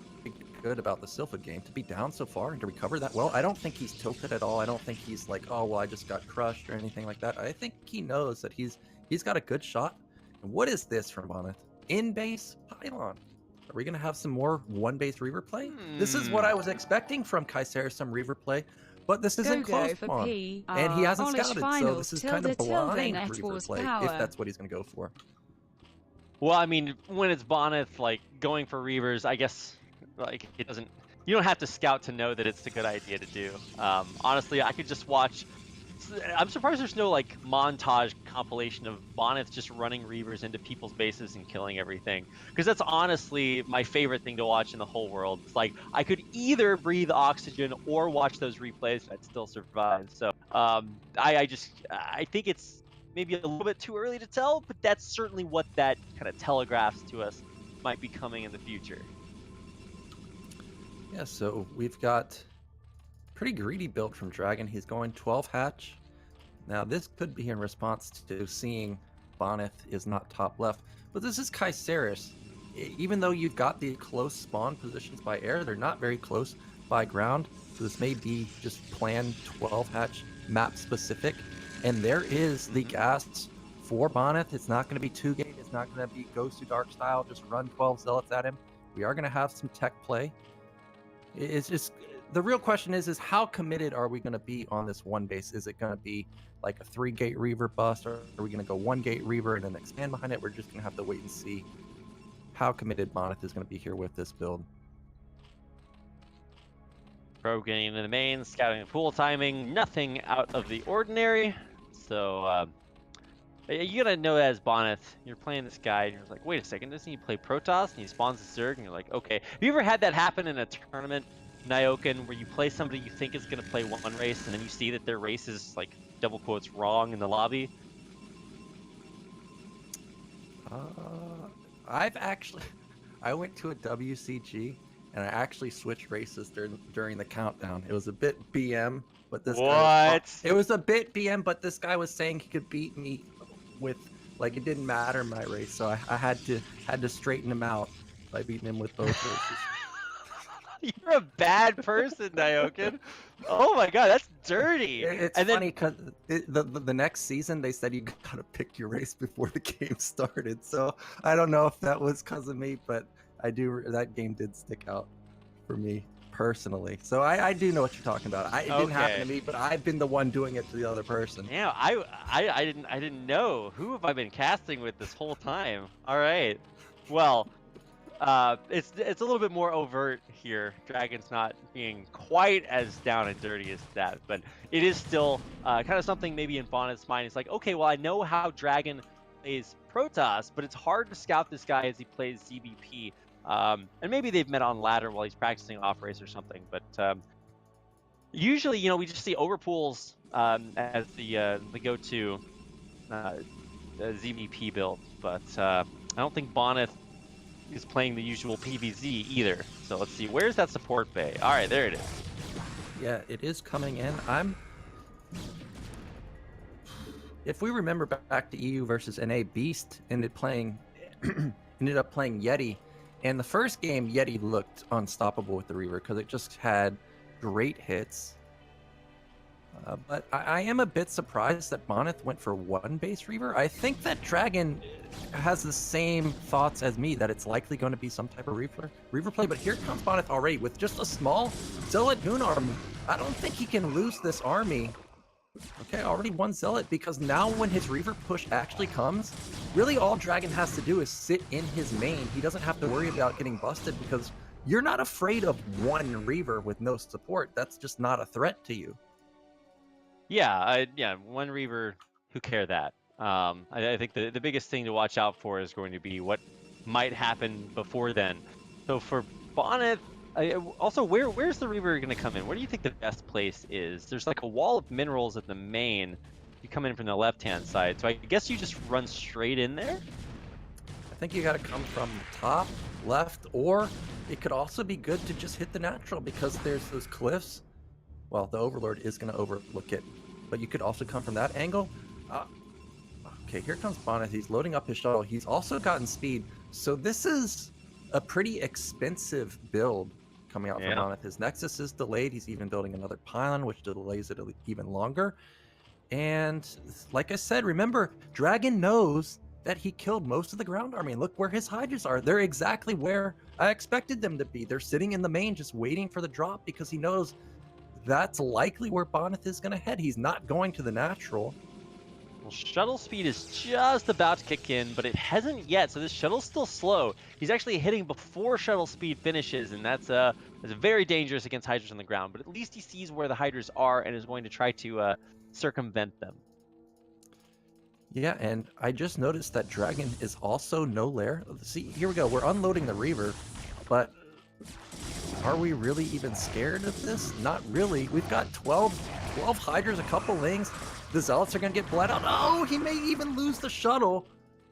good about the Sylphid game. To be down so far and to recover that well, I don't think he's tilted at all. I don't think he's like, oh, well, I just got crushed or anything like that. I think he knows that he's got a good shot. And what is this from Bonyth? In-base pylon. Are we going to have some more one-base Reaver play? This is what I was expecting from Caceres, some Reaver play, but this isn't close spawn. And he hasn't scouted, so this is kind of blind Reaver play, if that's what he's going to go for. Well, I mean, when it's Bonyth, like, going for Reavers, I guess, like, it doesn't... You don't have to scout to know that it's a good idea to do. Honestly, I could just watch... I'm surprised there's no, like, montage compilation of Bonyth just running Reavers into people's bases and killing everything. Because that's honestly my favorite thing to watch in the whole world. It's like, I could either breathe oxygen or watch those replays and I'd still survive. So, I think it's maybe a little bit too early to tell, but that's certainly what that kind of telegraphs to us might be coming in the future. Yeah, so we've got... pretty greedy build from DragOn. He's going 12 hatch. Now this could be in response to seeing Bonyth is not top left, but this is Caceres. Even though you've got the close spawn positions by air, they're not very close by ground. So this may be just planned 12 hatch map specific. And there is the gas for Bonyth. It's not going to be 2-gate. It's not going to be Ghost to Dark style. Just run 12 zealots at him. We are going to have some tech play. It's just... the real question is how committed are we going to be on this one base? Is it going to be like a 3-gate Reaver bust, or are we going to go 1-gate Reaver and then expand behind it? We're just going to have to wait and see how committed Bonyth is going to be here with this build. Probe getting into the main, scouting the pool timing, nothing out of the ordinary. So you gotta know that as Bonyth, you're playing this guy and you're like, wait a second, doesn't he play Protoss? And he spawns a Zerg and you're like, okay. Have you ever had that happen in a tournament, Nyoken, where you play somebody you think is going to play one race and then you see that their race is, like, double quotes, wrong in the lobby? I went to a WCG and I actually switched races during the countdown. It was a bit BM, but this What? it was a bit BM, but this guy was saying he could beat me with like it didn't matter in my race, so I had to straighten him out by beating him with both races. You're a bad person, Dioken. Oh my god, that's dirty. It's funny because the next season they said you gotta pick your race before the game started. So I don't know if that was because of me, but that game did stick out for me personally. So I do know what you're talking about. It didn't happen to me, but I've been the one doing it to the other person. Yeah, I didn't know. Who have I been casting with this whole time? All right. Well, it's a little bit more overt here. Dragon's not being quite as down and dirty as that, but it is still kind of something maybe in Bonyth's mind. It's like, okay, well, I know how Dragon plays trutaCz, but it's hard to scout this guy as he plays ZBP. And maybe they've met on ladder while he's practicing off race or something. But usually, we just see overpools as the go-to ZBP build. But I don't think Bonyth is playing the usual PVZ either. So let's see, where's that support bay? All right, there it is. Yeah, it is coming in. If we remember back to EU versus NA, Beast ended up playing Yeti, and the first game Yeti looked unstoppable with the Reaver because it just had great hits. But I am a bit surprised that Bonyth went for one base Reaver. I think that Dragon has the same thoughts as me, that it's likely going to be some type of Reaver play, but here comes Bonyth already with just a small Zealot Goon army. I don't think he can lose this army. Okay, already one Zealot, because now when his Reaver push actually comes, really all Dragon has to do is sit in his main. He doesn't have to worry about getting busted because you're not afraid of one Reaver with no support. That's just not a threat to you. Yeah, one Reaver, who care that? I think the biggest thing to watch out for is going to be what might happen before then. So for Bonyth, also, where's the Reaver going to come in? Where do you think the best place is? There's like a wall of minerals at the main. You come in from the left-hand side, so I guess you just run straight in there? I think you got to come from top, left, or it could also be good to just hit the natural because there's those cliffs. Well, the Overlord is going to overlook it, but you could also come from that angle. Okay, here comes Bonyth. He's loading up his shuttle. He's also gotten speed, so this is a pretty expensive build coming out from Bonyth. His Nexus is delayed. He's even building another pylon, which delays it even longer. And like I said, remember, Dragon knows that he killed most of the ground army. And look where his Hydras are. They're exactly where I expected them to be. They're sitting in the main just waiting for the drop because he knows that's likely where Bonyth is going to head. He's not going to the natural. Well, shuttle speed is just about to kick in, but it hasn't yet, so this shuttle's still slow. He's actually hitting before shuttle speed finishes, and that's very dangerous against Hydras on the ground, but at least he sees where the Hydras are and is going to try to circumvent them. Yeah, and I just noticed that Dragon is also no lair. See, here we go. We're unloading the Reaver, but are we really even scared of this? Not really. We've got 12 Hydras, a couple Lings. The Zealots are going to get bled out. Oh, he may even lose the shuttle.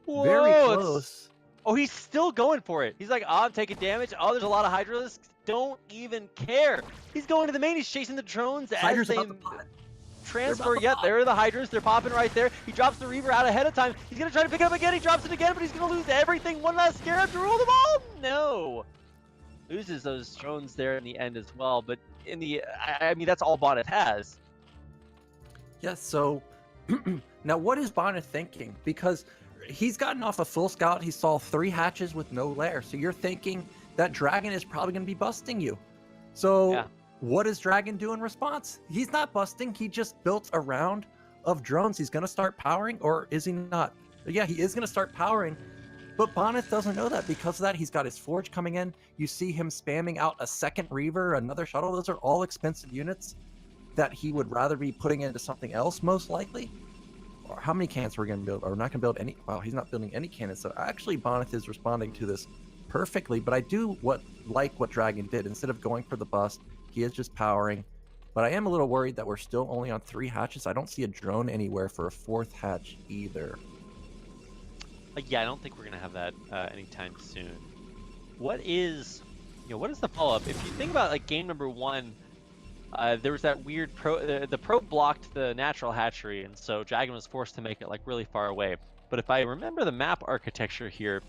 Whoa, very close. Oh, he's still going for it. He's like, oh, I'm taking damage. Oh, there's a lot of Hydras. Don't even care. He's going to the main. He's chasing the drones Hydras as they transfer. Yeah, there are the Hydras. They're popping right there. He drops the Reaver out ahead of time. He's going to try to pick it up again. He drops it again, but he's going to lose everything. One last scare to rule them all. No. Loses those drones there in the end as well, but in the I mean that's all Bonyth has. Yeah, so now what is Bonyth thinking? Because he's gotten off a full scout, he saw 3 hatches with no lair, so you're thinking that Dragon is probably going to be busting you. So what does Dragon do in response? He's not busting, he just built a round of drones. He's going to start powering, or is he not? Yeah, he is going to start powering. But Bonyth doesn't know that. Because of that, he's got his Forge coming in. You see him spamming out a second Reaver, another shuttle. Those are all expensive units that he would rather be putting into something else, most likely. Or how many cannons we're going to build? Or we're not going to build any. Wow, he's not building any cannons. So actually, Bonyth is responding to this perfectly. But I do like what Dragon did. Instead of going for the bust, he is just powering. But I am a little worried that we're still only on 3 hatches. I don't see a drone anywhere for a 4th hatch either. Yeah, I don't think we're going to have that anytime soon. What is what is the follow-up? If you think about like game number 1, there was that weird the probe blocked the natural hatchery, and so DragOn was forced to make it like really far away. But if I remember the map architecture here,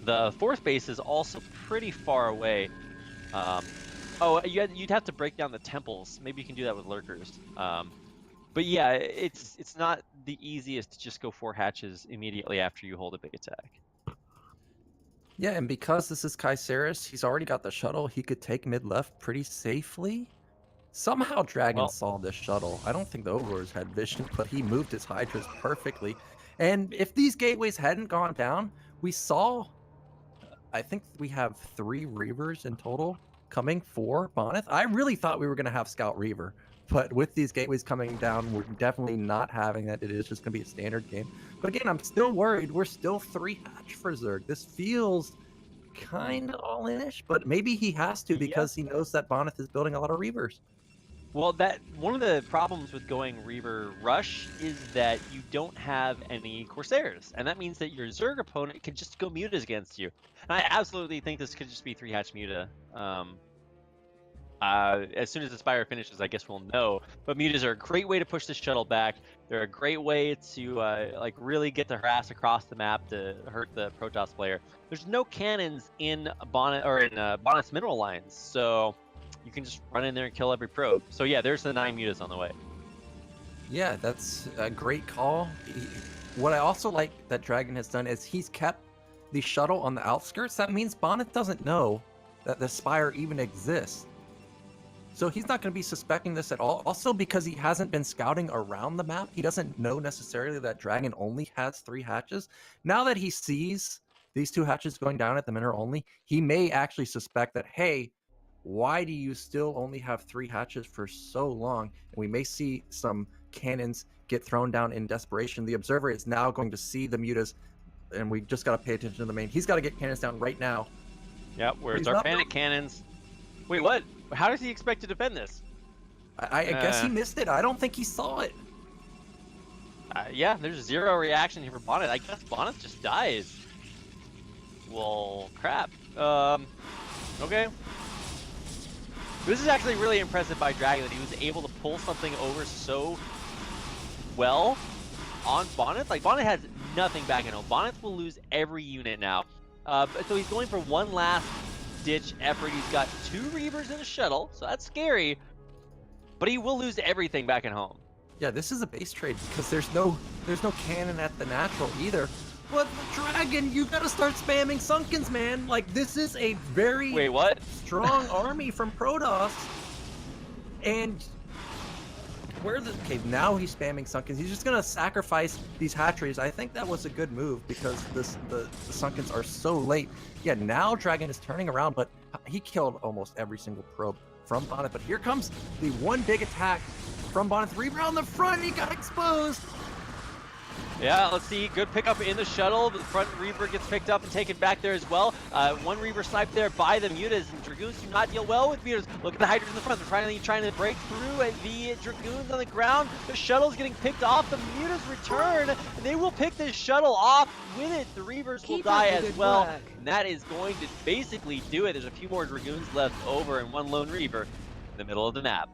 the 4th base is also pretty far away. Oh, you'd have to break down the temples. Maybe you can do that with lurkers. But yeah, it's not the easiest to just go 4 hatches immediately after you hold a big attack. Yeah, and because this is Kaiseris, he's already got the shuttle. He could take mid-left pretty safely. Somehow DragOn saw this shuttle. I don't think the Overlords had vision, but he moved his Hydras perfectly. And if these gateways hadn't gone down, we saw... I think we have 3 Reavers in total coming for Bonyth. I really thought we were going to have Scout Reaver, but with these gateways coming down, we're definitely not having that. It is just going to be a standard game. But again, I'm still worried. We're still 3 hatch for Zerg. This feels kind of all-in-ish, but maybe he has to because he knows that Bonyth is building a lot of Reavers. Well, one of the problems with going Reaver Rush is that you don't have any Corsairs, and that means that your Zerg opponent can just go mutas against you. And I absolutely think this could just be 3-hatch muta. As soon as the Spire finishes, I guess we'll know. But mutas are a great way to push the shuttle back. They're a great way to like really get the harass across the map to hurt the Protoss player. There's no cannons in Bonyth or in Bonyth's mineral lines, so you can just run in there and kill every probe. So yeah, there's the 9 mutas on the way. Yeah, that's a great call. What I also like that DragOn has done is he's kept the shuttle on the outskirts. That means Bonyth doesn't know that the Spire even exists. So he's not going to be suspecting this at all. Also, because he hasn't been scouting around the map, he doesn't know necessarily that DragOn only has 3 hatches. Now that he sees these 2 hatches going down at the mineral only, he may actually suspect that, hey, why do you still only have 3 hatches for so long? And we may see some cannons get thrown down in desperation. The observer is now going to see the mutas, and we just got to pay attention to the main. He's got to get cannons down right now. Yep, where's our panic cannons? Wait, what? How does he expect to defend this? I guess he missed it. I don't think he saw it. Yeah, there's 0 reaction here for Bonyth. I guess Bonyth just dies. Well, crap. Okay. This is actually really impressive by DragOn that he was able to pull something over so well on Bonyth. Like, Bonyth has nothing back at home. Bonyth will lose every unit now. So he's going for one last ditch effort. He's got 2 Reavers in a shuttle, so that's scary. But he will lose everything back at home. Yeah, this is a base trade because there's no cannon at the natural either. But DragOn, you gotta start spamming Sunkens, man. Like, this is a very strong army from Protoss. And okay, now he's spamming Sunkens. He's just gonna sacrifice these hatcheries. I think that was a good move because the Sunkens are so late. Yeah, now DragOn is turning around, but he killed almost every single probe from Bonyth. But here comes the one big attack from Bonyth. Reaver on the front, he got exposed. Yeah, let's see. Good pickup in the shuttle. The front Reaver gets picked up and taken back there as well. One Reaver sniped there by the mutas, and Dragoons do not deal well with mutas. Look at the Hydras in the front. They're trying to break through, and the Dragoons on the ground. The shuttle's getting picked off. The mutas return, and they will pick this shuttle off with it. The Reavers will die as well, and that is going to basically do it. There's a few more Dragoons left over and 1 lone Reaver in the middle of the map.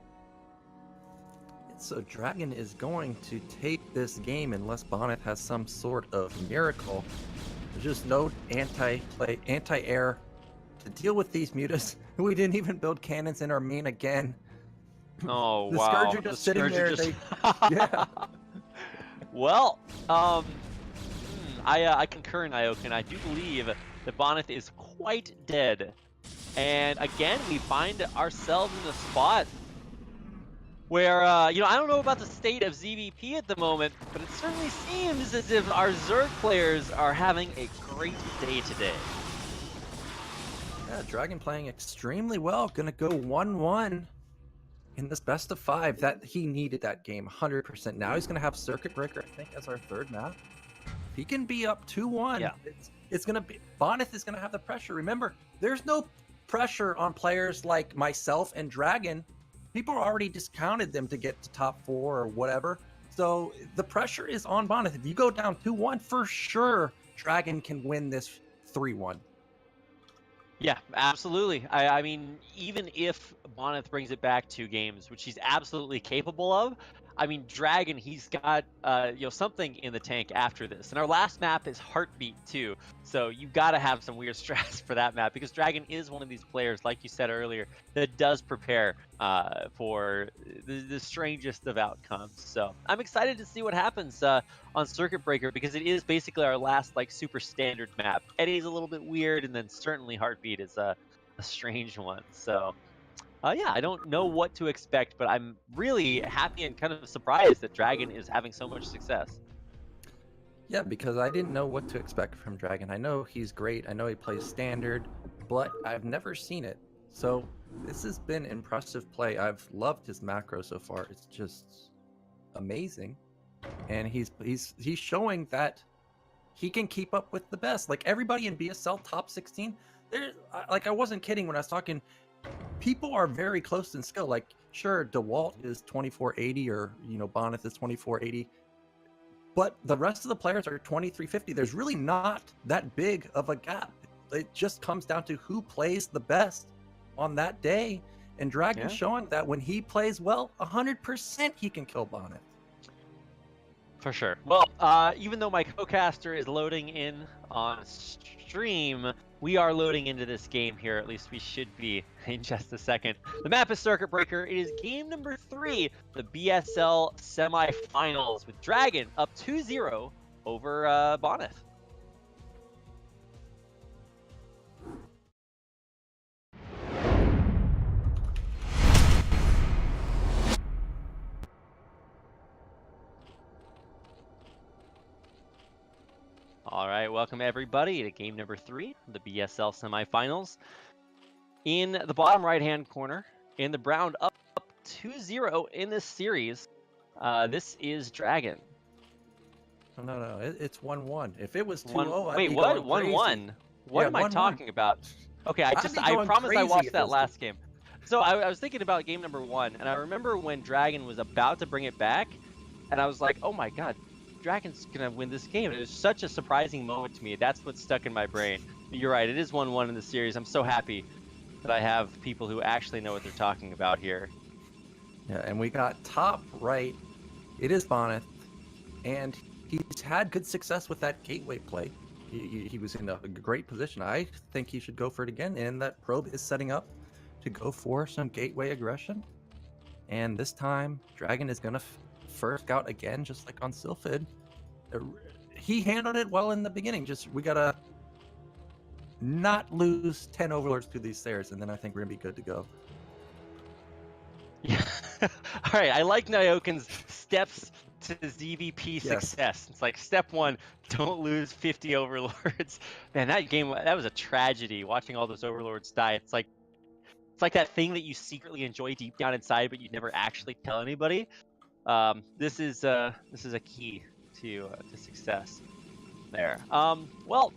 So DragOn is going to take this game unless Bonyth has some sort of miracle. There's just no anti-air to deal with these mutas. We didn't even build cannons in our main again. Oh, the wow. Scourge are just sitting there. Yeah. Well, I concur, Nyokin. I do believe that Bonyth is quite dead. And again, we find ourselves in the spot where, I don't know about the state of ZVP at the moment, but it certainly seems as if our Zerg players are having a great day today. Yeah, DragOn playing extremely well. Gonna go 1-1 in this best of 5. That he needed that game 100%. Now he's gonna have Circuit Breaker, I think, as our 3rd map. If he can be up 2-1, yeah. It's gonna be Bonyth is gonna have the pressure. Remember, there's no pressure on players like myself and DragOn. People already discounted them to get to top 4 or whatever. So the pressure is on Bonyth. If you go down 2-1, for sure, DragOn can win this 3-1. Yeah, absolutely. I mean, even if Bonyth brings it back 2 games, which he's absolutely capable of, I mean, DragOn, he's got something in the tank after this. And our last map is Heartbeat too, so you got to have some weird strats for that map because DragOn is one of these players, like you said earlier, that does prepare for the strangest of outcomes. So I'm excited to see what happens on Circuit Breaker because it is basically our last like super standard map. Eddie's a little bit weird, and then certainly Heartbeat is a strange one. So yeah, I don't know what to expect, but I'm really happy and kind of surprised that DragOn is having so much success. Yeah, because I didn't know what to expect from DragOn. I know he's great. I know he plays standard, but I've never seen it. So this has been impressive play. I've loved his macro so far. It's just amazing. And he's showing that he can keep up with the best. Like everybody in BSL top 16, I wasn't kidding when I was talking. People are very close in skill. Like, sure, Dewalt is 2480 or, Bonyth is 2480. But the rest of the players are 2350. There's really not that big of a gap. It just comes down to who plays the best on that day. And DragOn's showing that when he plays well, 100% he can kill Bonyth. For sure. Well, even though my co-caster is loading in on stream, we are loading into this game here. At least we should be in just a second. The map is Circuit Breaker. It is game number 3, the BSL semifinals, with DragOn up 2-0 over Bonyth. All right, welcome everybody to game number 3, the BSL semifinals. In the bottom right-hand corner, in the brown, up 2-0 in this series, this is DragOn. No, it's 1-1. If it was 2-0, wait, what? 1-1? What am I talking about? Okay, I promise I watched that last game. So I was thinking about game number 1, and I remember when DragOn was about to bring it back, and I was like, oh my god, DragOn's gonna win this game. It was such a surprising moment to me. That's what stuck in my brain. You're right, it is 1-1 in the series. I'm so happy that I have people who actually know what they're talking about here. Yeah, and we got top right. It is Bonyth, and he's had good success with that gateway play. He was in a great position. I think he should go for it again, and that probe is setting up to go for some gateway aggression. And this time, DragOn is gonna first scout again, just like on Sylphid. He handled it well in the beginning. We gotta not lose 10 overlords through these stairs, and then I think we're gonna be good to go. Yeah. All right, I like Nyokin's steps to ZVP success. It's like step 1, don't lose 50 overlords. Man, that was a tragedy, watching all those overlords die. It's like that thing that you secretly enjoy deep down inside, but you never actually tell anybody. This is a key to success there. Well,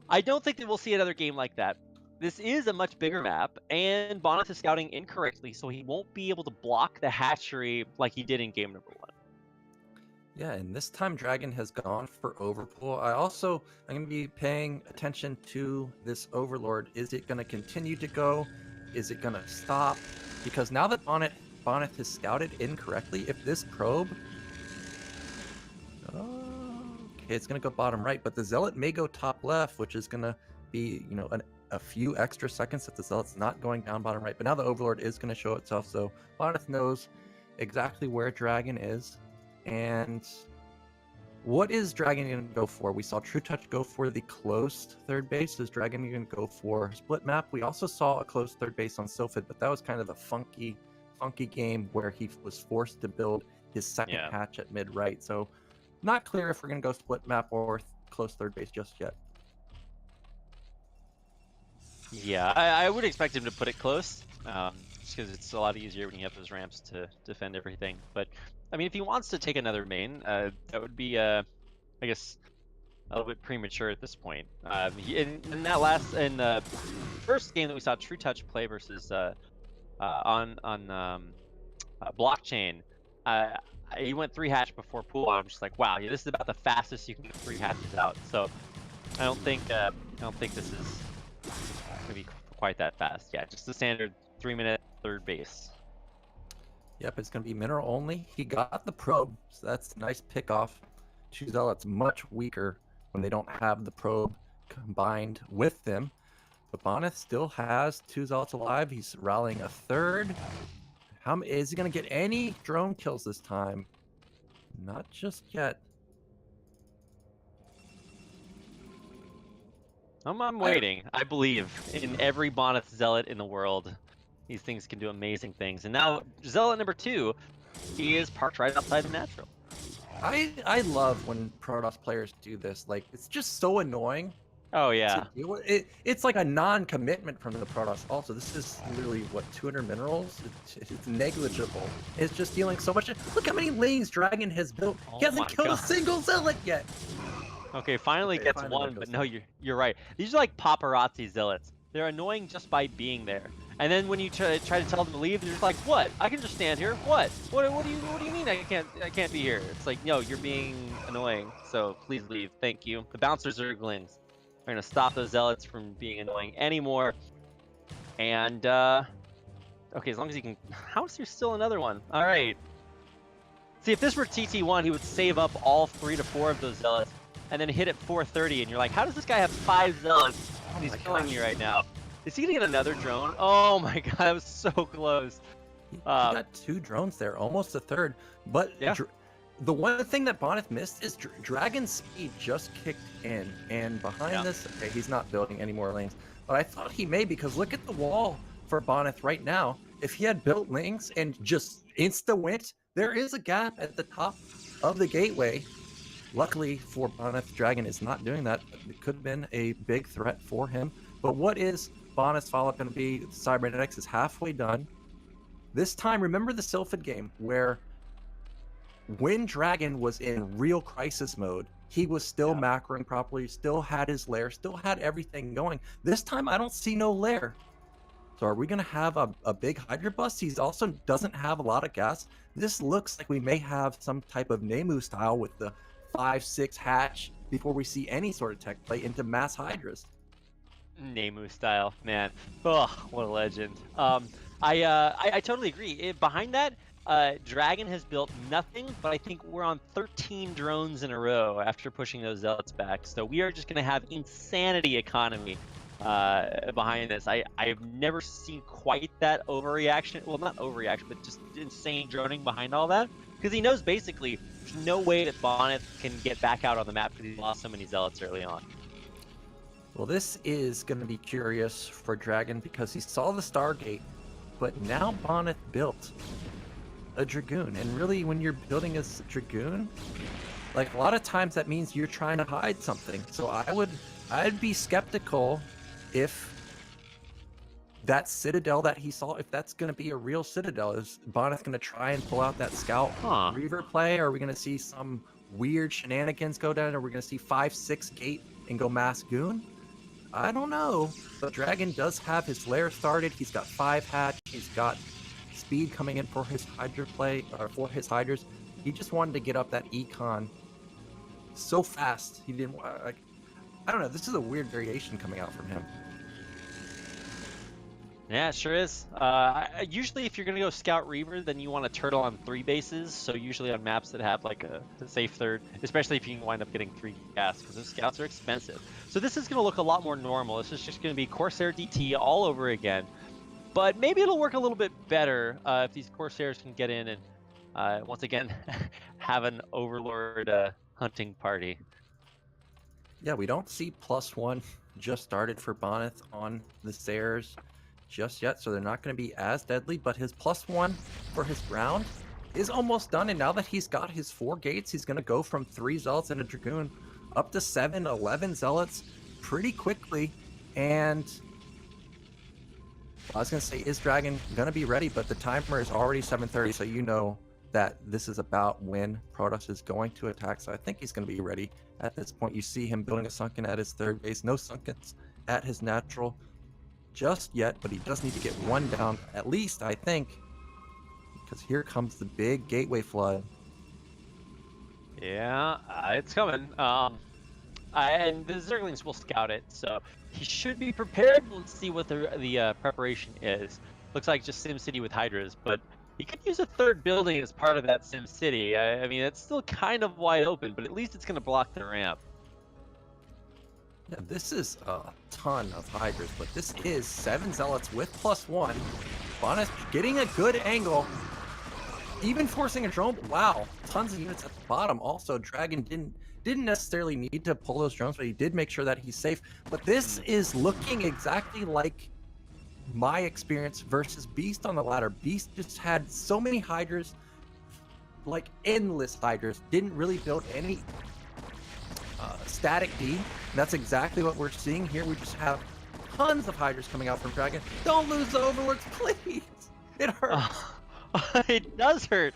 I don't think that we'll see another game like that. This is a much bigger map, and Bonyth is scouting incorrectly, so he won't be able to block the hatchery like he did in game number 1. Yeah, and this time DragOn has gone for Overpool. I'm going to be paying attention to this Overlord. Is it going to continue to go? Is it going to stop? Because now that Bonyth has scouted incorrectly, if this probe... Okay, it's going to go bottom right, but the Zealot may go top left, which is going to be, a few extra seconds that the Zealot's not going down bottom right. But now the Overlord is going to show itself, so Bonyth knows exactly where DragOn is. And what is DragOn going to go for? We saw trutaCz go for the closed third base. Is DragOn going to go for split map? We also saw a closed third base on Sylphid, but that was kind of a funky game where he was forced to build his second hatch at mid right. So not clear if we're going to go split map or close third base just yet. Yeah, I would expect him to put it close, just because it's a lot easier when you have those ramps to defend everything. But I mean, if he wants to take another main, that would be, I guess, a little bit premature at this point. In the first game that we saw trutaCz play versus on blockchain, he went 3 hatch before pool. I'm just like, wow, this is about the fastest you can get 3 hatches out. So I don't think this is going to be quite that fast. Yeah, just the standard 3-minute third base. Yep, it's going to be mineral only. He got the probe, so that's a nice pick off. Two Zealots much weaker when they don't have the probe combined with them. But Bonyth still has 2 Zealots alive. He's rallying a third. Is he going to get any drone kills this time? Not just yet. I'm waiting. I believe in every Bonyth Zealot in the world. These things can do amazing things. And now, Zealot number 2, he is parked right outside the natural. I love when Protoss players do this. Like, it's just so annoying. Oh, yeah. It's like a non-commitment from the Protoss. Also, this is literally, what, 200 minerals? It's negligible. It's just dealing so much. Look how many lanes DragOn has built. He hasn't killed a single Zealot yet. Okay, finally gets one, but no, you're right. These are like paparazzi Zealots. They're annoying just by being there. And then when you try to tell them to leave, they're just like, "What? I can just stand here. What? What do you mean I can't be here?" It's like, no, you're being annoying. So please leave. Thank you. The Bouncer Zerglings are gonna stop those Zealots from being annoying anymore. And okay, as long as he can. How is there still another one? All right. See, if this were TT1, he would save up all 3 to 4 of those Zealots and then hit at 430, and you're like, how does this guy have 5 Zealots? He's killing me right now. Is he gonna get another drone? Oh my god, that was so close. He got 2 drones there, almost a third. But yeah. The one thing that Bonyth missed is DragOn's speed just kicked in. And behind this, okay, he's not building any more lanes. But I thought he may, because look at the wall for Bonyth right now. If he had built lanes and just insta-went, there is a gap at the top of the gateway. Luckily for Bonyth, DragOn is not doing that. It could have been a big threat for him. But what is Bonyth's follow-up going to be? Cybernetics is halfway done. This time, remember the Sylphid game, where when DragOn was in real crisis mode, he was still macroing properly, still had his lair, still had everything going. This time, I don't see no lair. So are we going to have a big Hydra bust? He also doesn't have a lot of gas. This looks like we may have some type of Nemu style with the 5-6 hatch before we see any sort of tech play into mass Hydras. Nemu style, man. Oh, what a legend. I totally agree. Behind that, DragOn has built nothing, but I think we're on 13 drones in a row after pushing those Zealots back. So we are just going to have insanity economy behind this. I've never seen quite that overreaction. Well, not overreaction, but just insane droning behind all that. Because he knows basically there's no way that Bonyth can get back out on the map because he lost so many Zealots early on. Well, this is going to be curious for DragOn because he saw the Stargate, but now Bonyth built a Dragoon. And really, when you're building a Dragoon, like a lot of times that means you're trying to hide something. So I'd be skeptical if that Citadel that he saw, if that's going to be a real Citadel. Is Bonyth going to try and pull out that Scout Reaver play? Or are we going to see some weird shenanigans go down? Are we going to see 5-6 gate and go mass Goon? I don't know, but DragOn does have his lair started. He's got 5 hatch. He's got speed coming in for his Hydra play, or for his Hydras. He just wanted to get up that econ so fast. He didn't. I don't know. This is a weird variation coming out from him. Yeah, it sure is. Usually, if you're gonna go Scout Reaver, then you want to turtle on 3 bases. So usually on maps that have like a safe third, especially if you can wind up getting 3 gas, because those Scouts are expensive. So this is gonna look a lot more normal. This is just gonna be Corsair DT all over again. But maybe it'll work a little bit better if these Corsairs can get in and once again have an Overlord hunting party. Yeah, we don't see +1 just started for Bonyth on the stairs just yet, so they're not going to be as deadly, but his +1 for his round is almost done, and now that he's got his 4 gates, he's going to go from 3 Zealots and a Dragoon up to 7, 11 Zealots pretty quickly. And I was going to say, is DragOn going to be ready? But the timer is already 7:30, so you know that this is about when Protoss is going to attack, so I think he's going to be ready at this point. You see him building a Sunken at his 3rd base, no Sunkens at his natural just yet, but he does need to get 1 down at least, I think, because here comes the big gateway flood. Yeah, it's coming. And the Zerglings will scout it, so he should be prepared. Let's see what the preparation is. Looks like just SimCity with Hydras, but he could use a third building as part of that SimCity. I mean, it's still kind of wide open, but at least it's going to block the ramp. Yeah, this is a ton of Hydras, but this is 7 Zealots with +1. Bonyth getting a good angle, even forcing a drone. Wow, tons of units at the bottom. Also, DragOn didn't necessarily need to pull those drones, but he did make sure that he's safe. But this is looking exactly like my experience versus Beast on the ladder. Beast just had so many Hydras, like endless Hydras, didn't really build any static D. And that's exactly what we're seeing here. We just have tons of Hydras coming out from DragOn. Don't lose the Overlords, please. It hurts. It does hurt.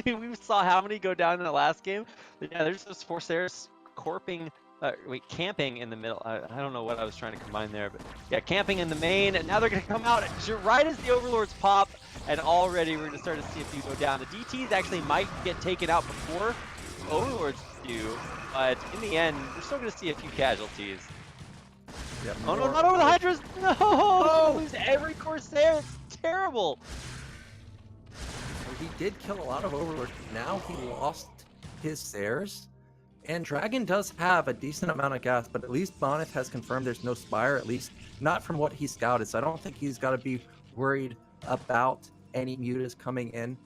We saw how many go down in the last game. But yeah, there's those Corsairs camping in the middle. I don't know what I was trying to combine there, but yeah, camping in the main, and now they're going to come out right as the Overlords pop, and already we're going to start to see a few go down. The DTs actually might get taken out before Overlords do, but in the end, we're still going to see a few casualties. Yeah, oh no, not over the Hydras! No! Oh! Lose every Corsair! It's terrible! He did kill a lot of Overlords. Now he lost his Sairs. And DragOn does have a decent amount of gas, but at least Bonyth has confirmed there's no Spire, at least not from what he scouted. So I don't think he's got to be worried about any mutas coming in.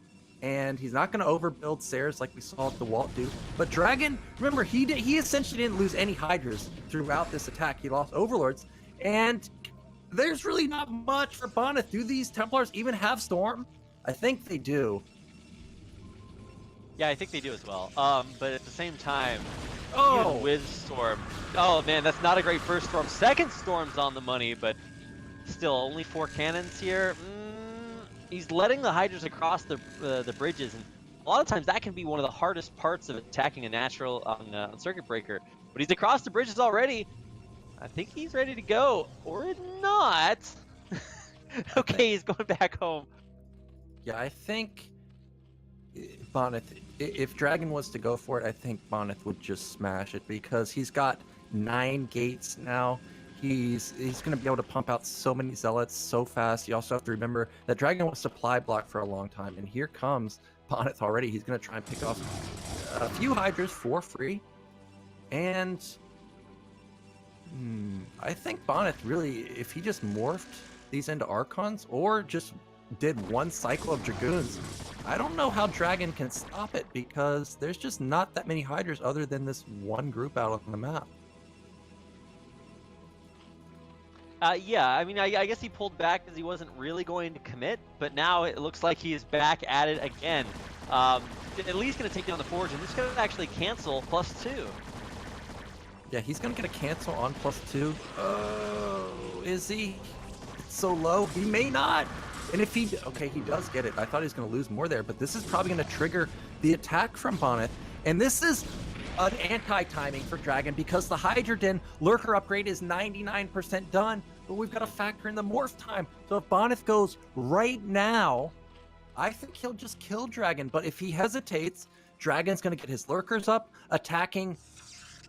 And he's not going to overbuild Sairs like we saw Dewalt do. But DragOn, remember, he essentially didn't lose any Hydras throughout this attack. He lost Overlords. And there's really not much for Bonyth. Do these Templars even have Storm? I think they do. Yeah, I think they do as well. But at the same time, oh, with Storm. Oh man, that's not a great first Storm. Second Storm's on the money, but still only 4 cannons here. He's letting the Hydras across the bridges, and a lot of times that can be one of the hardest parts of attacking a natural on Circuit Breaker. But he's across the bridges already. I think he's ready to go, or not. Okay, he's going back home. Yeah, I think Bonyth, if DragOn was to go for it, I think Bonyth would just smash it because he's got 9 gates now. He's going to be able to pump out so many Zealots so fast. You also have to remember that DragOn was supply block for a long time, and here comes Bonyth already. He's going to try and pick off a few Hydras for free, and I think Bonyth really, if he just morphed these into Archons or just did one cycle of Dragoons, I don't know how DragOn can stop it because there's just not that many Hydras other than this one group out on the map. Yeah, I mean, I guess he pulled back because he wasn't really going to commit, but now it looks like he is back at it again. At least going to take down the Forge, and this is going to actually cancel +2. Yeah, he's going to get a cancel on +2. Oh, is he? It's so low. He may not. And if he... Okay, he does get it. I thought he was going to lose more there, but this is probably going to trigger the attack from Bonyth. And this is an anti-timing for DragOn because the Hydra Den Lurker upgrade is 99% done, but we've got to factor in the morph time. So if Bonyth goes right now, I think he'll just kill DragOn. But if he hesitates, DragOn's going to get his Lurkers up. Attacking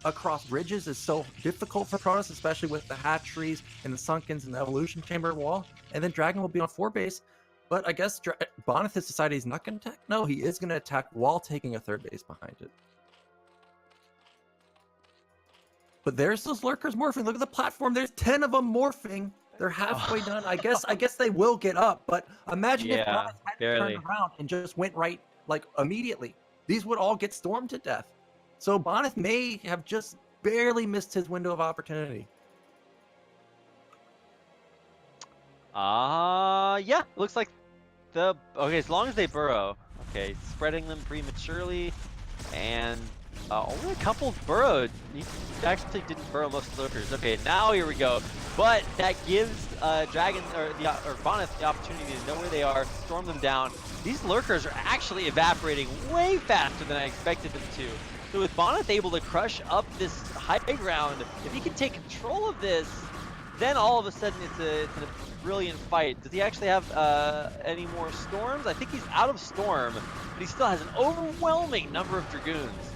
across bridges is so difficult for Protoss, especially with the hatcheries and the Sunkens and the Evolution Chamber wall. And then DragOn will be on 4 base. But I guess Bonyth has decided he's not going to attack. No, he is going to attack while taking a 3rd base behind it. But there's those Lurkers morphing. Look at the platform. There's 10 of them morphing. They're halfway done. I guess they will get up. But imagine if Bonyth hadn't turned around and just went right, like, immediately. These would all get stormed to death. So Bonyth may have just barely missed his window of opportunity. Yeah, looks like okay, as long as they burrow. Okay, spreading them prematurely, and only a couple burrowed. He actually didn't burrow most of the Lurkers. Okay, now here we go. But that gives DragOn or Bonyth the opportunity to know where they are, storm them down. These Lurkers are actually evaporating way faster than I expected them to. So with Bonyth able to crush up this high ground, if he can take control of this, then all of a sudden it's a brilliant fight. Does he actually have any more storms? I think he's out of storm, but he still has an overwhelming number of Dragoons.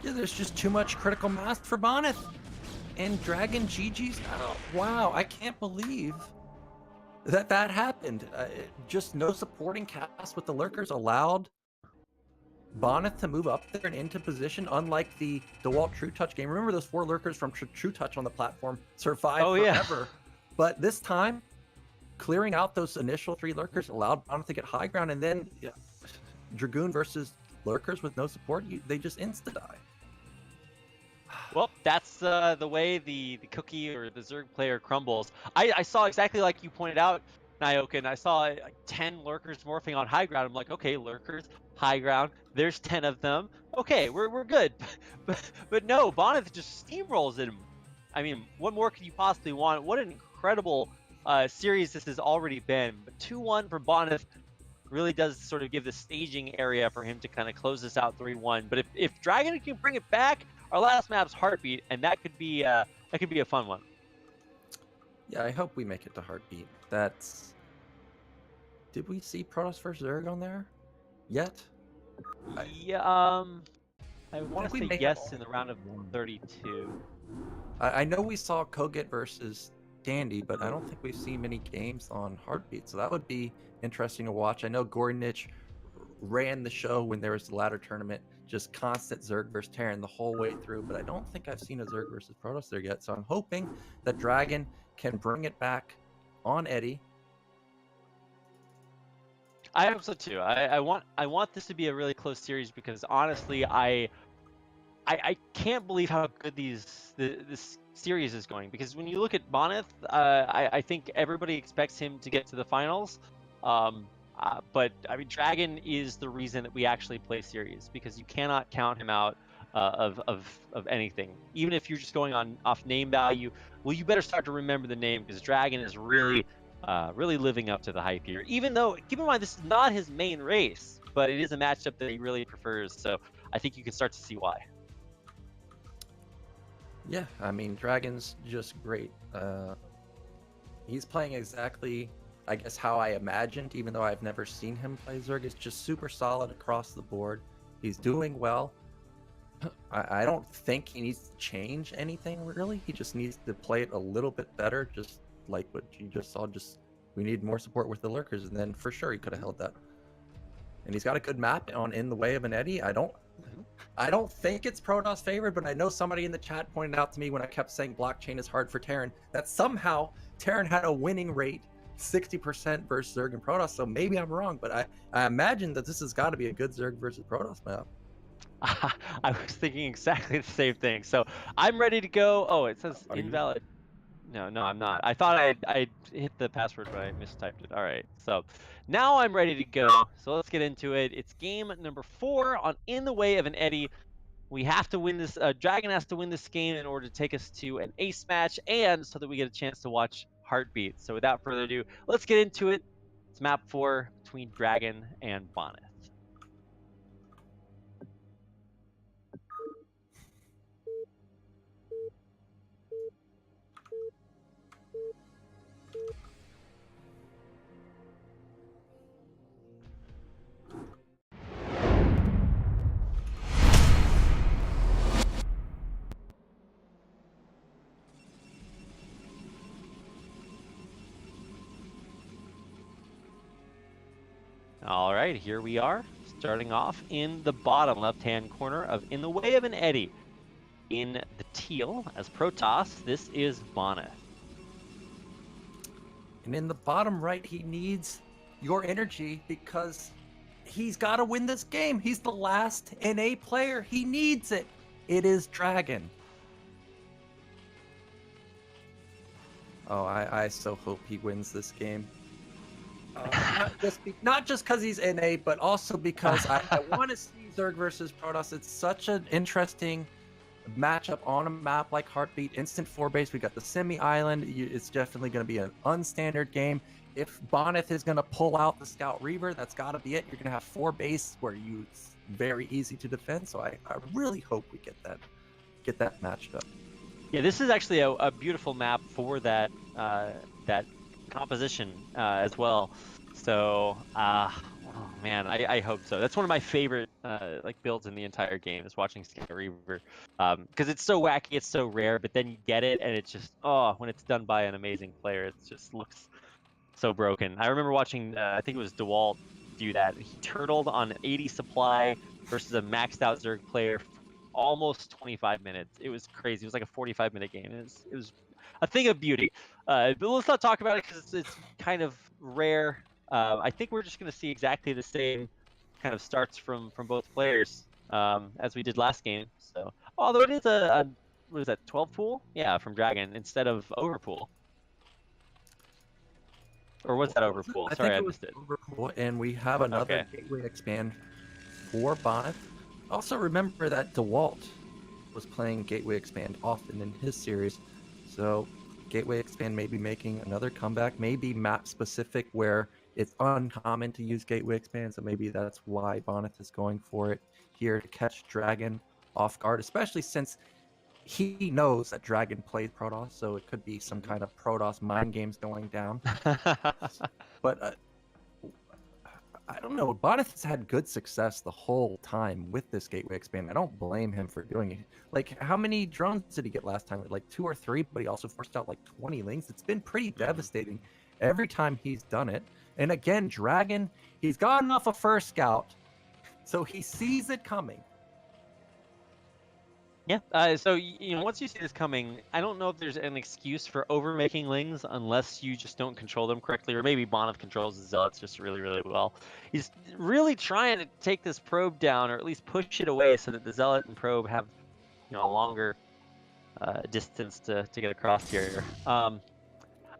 Yeah, there's just too much critical mass for Bonyth. And DragOn GG's. Oh, wow, I can't believe that happened. Just no supporting cast with the lurkers allowed Bonyth to move up there and into position, unlike the Dewalt trutaCz game. Remember those 4 lurkers from trutaCz on the platform survived forever. But this time, clearing out those initial 3 lurkers allowed Bonyth to get high ground, and then Dragoon versus lurkers with no support, they just insta-die. Well, that's the way the cookie or the Zerg player crumbles. I saw exactly like you pointed out, Nyoken. I saw like 10 lurkers morphing on high ground. I'm like, okay, lurkers, high ground. There's 10 of them. Okay, we're good. but no, Bonyth just steamrolls him. I mean, what more could you possibly want? What an incredible series this has already been. But 2-1 for Bonyth really does sort of give the staging area for him to kind of close this out 3-1. But if DragOn can bring it back, our last map's Heartbeat, and that could be a fun one. Yeah, I hope we make it to Heartbeat. That's. Did we see Protoss vs Zerg on there yet? Yeah, I want to say yes in the round of 32. I know we saw Koget versus Dandy, but I don't think we've seen many games on Heartbeat, so that would be interesting to watch. I know Gornich ran the show when there was the ladder tournament, just constant Zerg versus Terran the whole way through, but I don't think I've seen a Zerg versus Protoss there yet, so I'm hoping that DragOn can bring it back on Eddie. I hope so too. I want this to be a really close series because honestly, I can't believe how good this series is going. Because when you look at Bonyth, I think everybody expects him to get to the finals. But I mean, DragOn is the reason that we actually play series because you cannot count him out of anything. Even if you're just going off name value, well, you better start to remember the name because DragOn is really living up to the hype here. Even though, keep in mind, this is not his main race, but it is a matchup that he really prefers. So I think you can start to see why. Yeah, I mean, DragOn's just great. He's playing exactly, I guess, how I imagined, even though I've never seen him play Zerg. It's just super solid across the board. He's doing well. I don't think he needs to change anything, really. He just needs to play it a little bit better, just like what you just saw. Just we need more support with the lurkers, and then for sure he could have held that. And he's got a good map on In the Way of an Eddy. I don't think it's Protoss favored, but I know somebody in the chat pointed out to me when I kept saying blockchain is hard for Terran, that somehow Terran had a winning rate 60% versus Zerg and Protoss, so maybe I'm wrong, but I imagine that this has got to be a good Zerg versus Protoss map. I was thinking exactly the same thing. So I'm ready to go. Oh, it says invalid. No, I'm not. I thought I hit the password, but I mistyped it. All right. So now I'm ready to go. So let's get into it. It's game number 4 on In the Way of an Eddy. We have to win this. DragOn has to win this game in order to take us to an ace match and so that we get a chance to watch Heartbeat. So without further ado, let's get into it. It's map 4 between DragOn and Bonyth. All right, here we are, starting off in the bottom left-hand corner of In the Way of an Eddy. In the teal, as Protoss, this is Bonyth. And in the bottom right, he needs your energy because he's got to win this game. He's the last NA player. He needs it. It is DragOn. Oh, I so hope he wins this game. Not just because he's NA, but also because I want to see Zerg versus Protoss. It's such an interesting matchup on a map like Heartbeat. Instant 4-base. We got the semi-island. It's definitely going to be an unstandard game. If Bonyth is going to pull out the Scout Reaver, that's got to be it. You're going to have 4-base where it's very easy to defend. So I really hope we get that matched up. Yeah, this is actually a beautiful map for that composition as well. So, oh man, I hope so. That's one of my favorite like builds in the entire game is watching Scout Reaver, because it's so wacky, it's so rare, but then you get it and it's just when it's done by an amazing player, it just looks so broken. I remember watching I think it was Dewalt do that. He turtled on 80 supply versus a maxed out Zerg player for almost 25 minutes. It was crazy. It was like a 45-minute game. It was a thing of beauty. But let's not talk about it because it's kind of rare. I think we're just going to see exactly the same kind of starts from both players as we did last game. So, although it is a what is that, 12 pool? Yeah, from DragOn instead of overpool. Or was that overpool? Sorry, I missed it. Overpool, and we have another gateway expand for Bonyth. Also, remember that Dewalt was playing gateway expand often in his series, so gateway expand may be making another comeback, maybe map specific where it's uncommon to use gateway expand, so maybe that's why Bonyth is going for it here to catch DragOn off guard, especially since he knows that DragOn plays Protoss, so it could be some kind of Protoss mind games going down. But I don't know. Bonyth has had good success the whole time with this gateway expand. I don't blame him for doing it. Like, how many drones did he get last time? Like 2 or 3, but he also forced out like 20 lings. It's been pretty devastating every time he's done it. And again, DragOn, he's gotten off a first scout, so he sees it coming. Yeah, so once you see this coming, I don't know if there's an excuse for over-making lings unless you just don't control them correctly, or maybe Bonyth controls the Zealots just really, really well. He's really trying to take this probe down, or at least push it away so that the Zealot and probe have a longer distance to get across here. I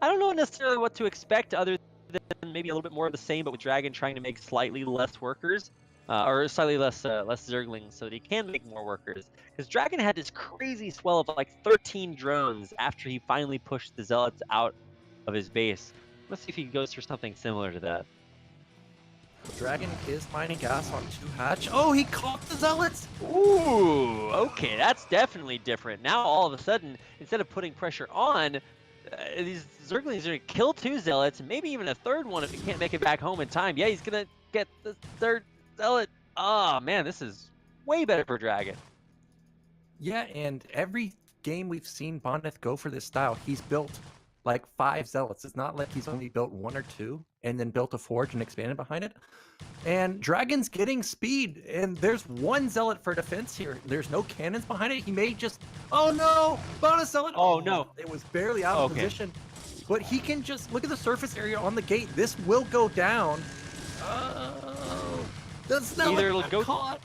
don't know necessarily what to expect other than maybe a little bit more of the same, but with DragOn trying to make slightly less workers. Or slightly less Zerglings so that he can make more workers. Because DragOn had this crazy swell of like 13 drones after he finally pushed the Zealots out of his base. Let's see if he goes for something similar to that. DragOn is mining gas on 2hatch. Oh, he caught the Zealots! Ooh, okay, that's definitely different. Now all of a sudden, instead of putting pressure on, these Zerglings are going to kill 2 Zealots, and maybe even a third one if he can't make it back home in time. Yeah, he's going to get the third Zealot. Oh man, this is way better for DragOn. Yeah, and every game we've seen Bonyth go for this style, he's built like 5 Zealots. It's not like he's only built 1 or 2 and then built a forge and expanded behind it. And DragOn's getting speed, and there's 1 Zealot for defense here. There's no cannons behind it. He may just, oh no, bonus Zealot. Oh no, it was barely out of position. But he can just look at the surface area on the gate. This will go down. Either it'll go caught.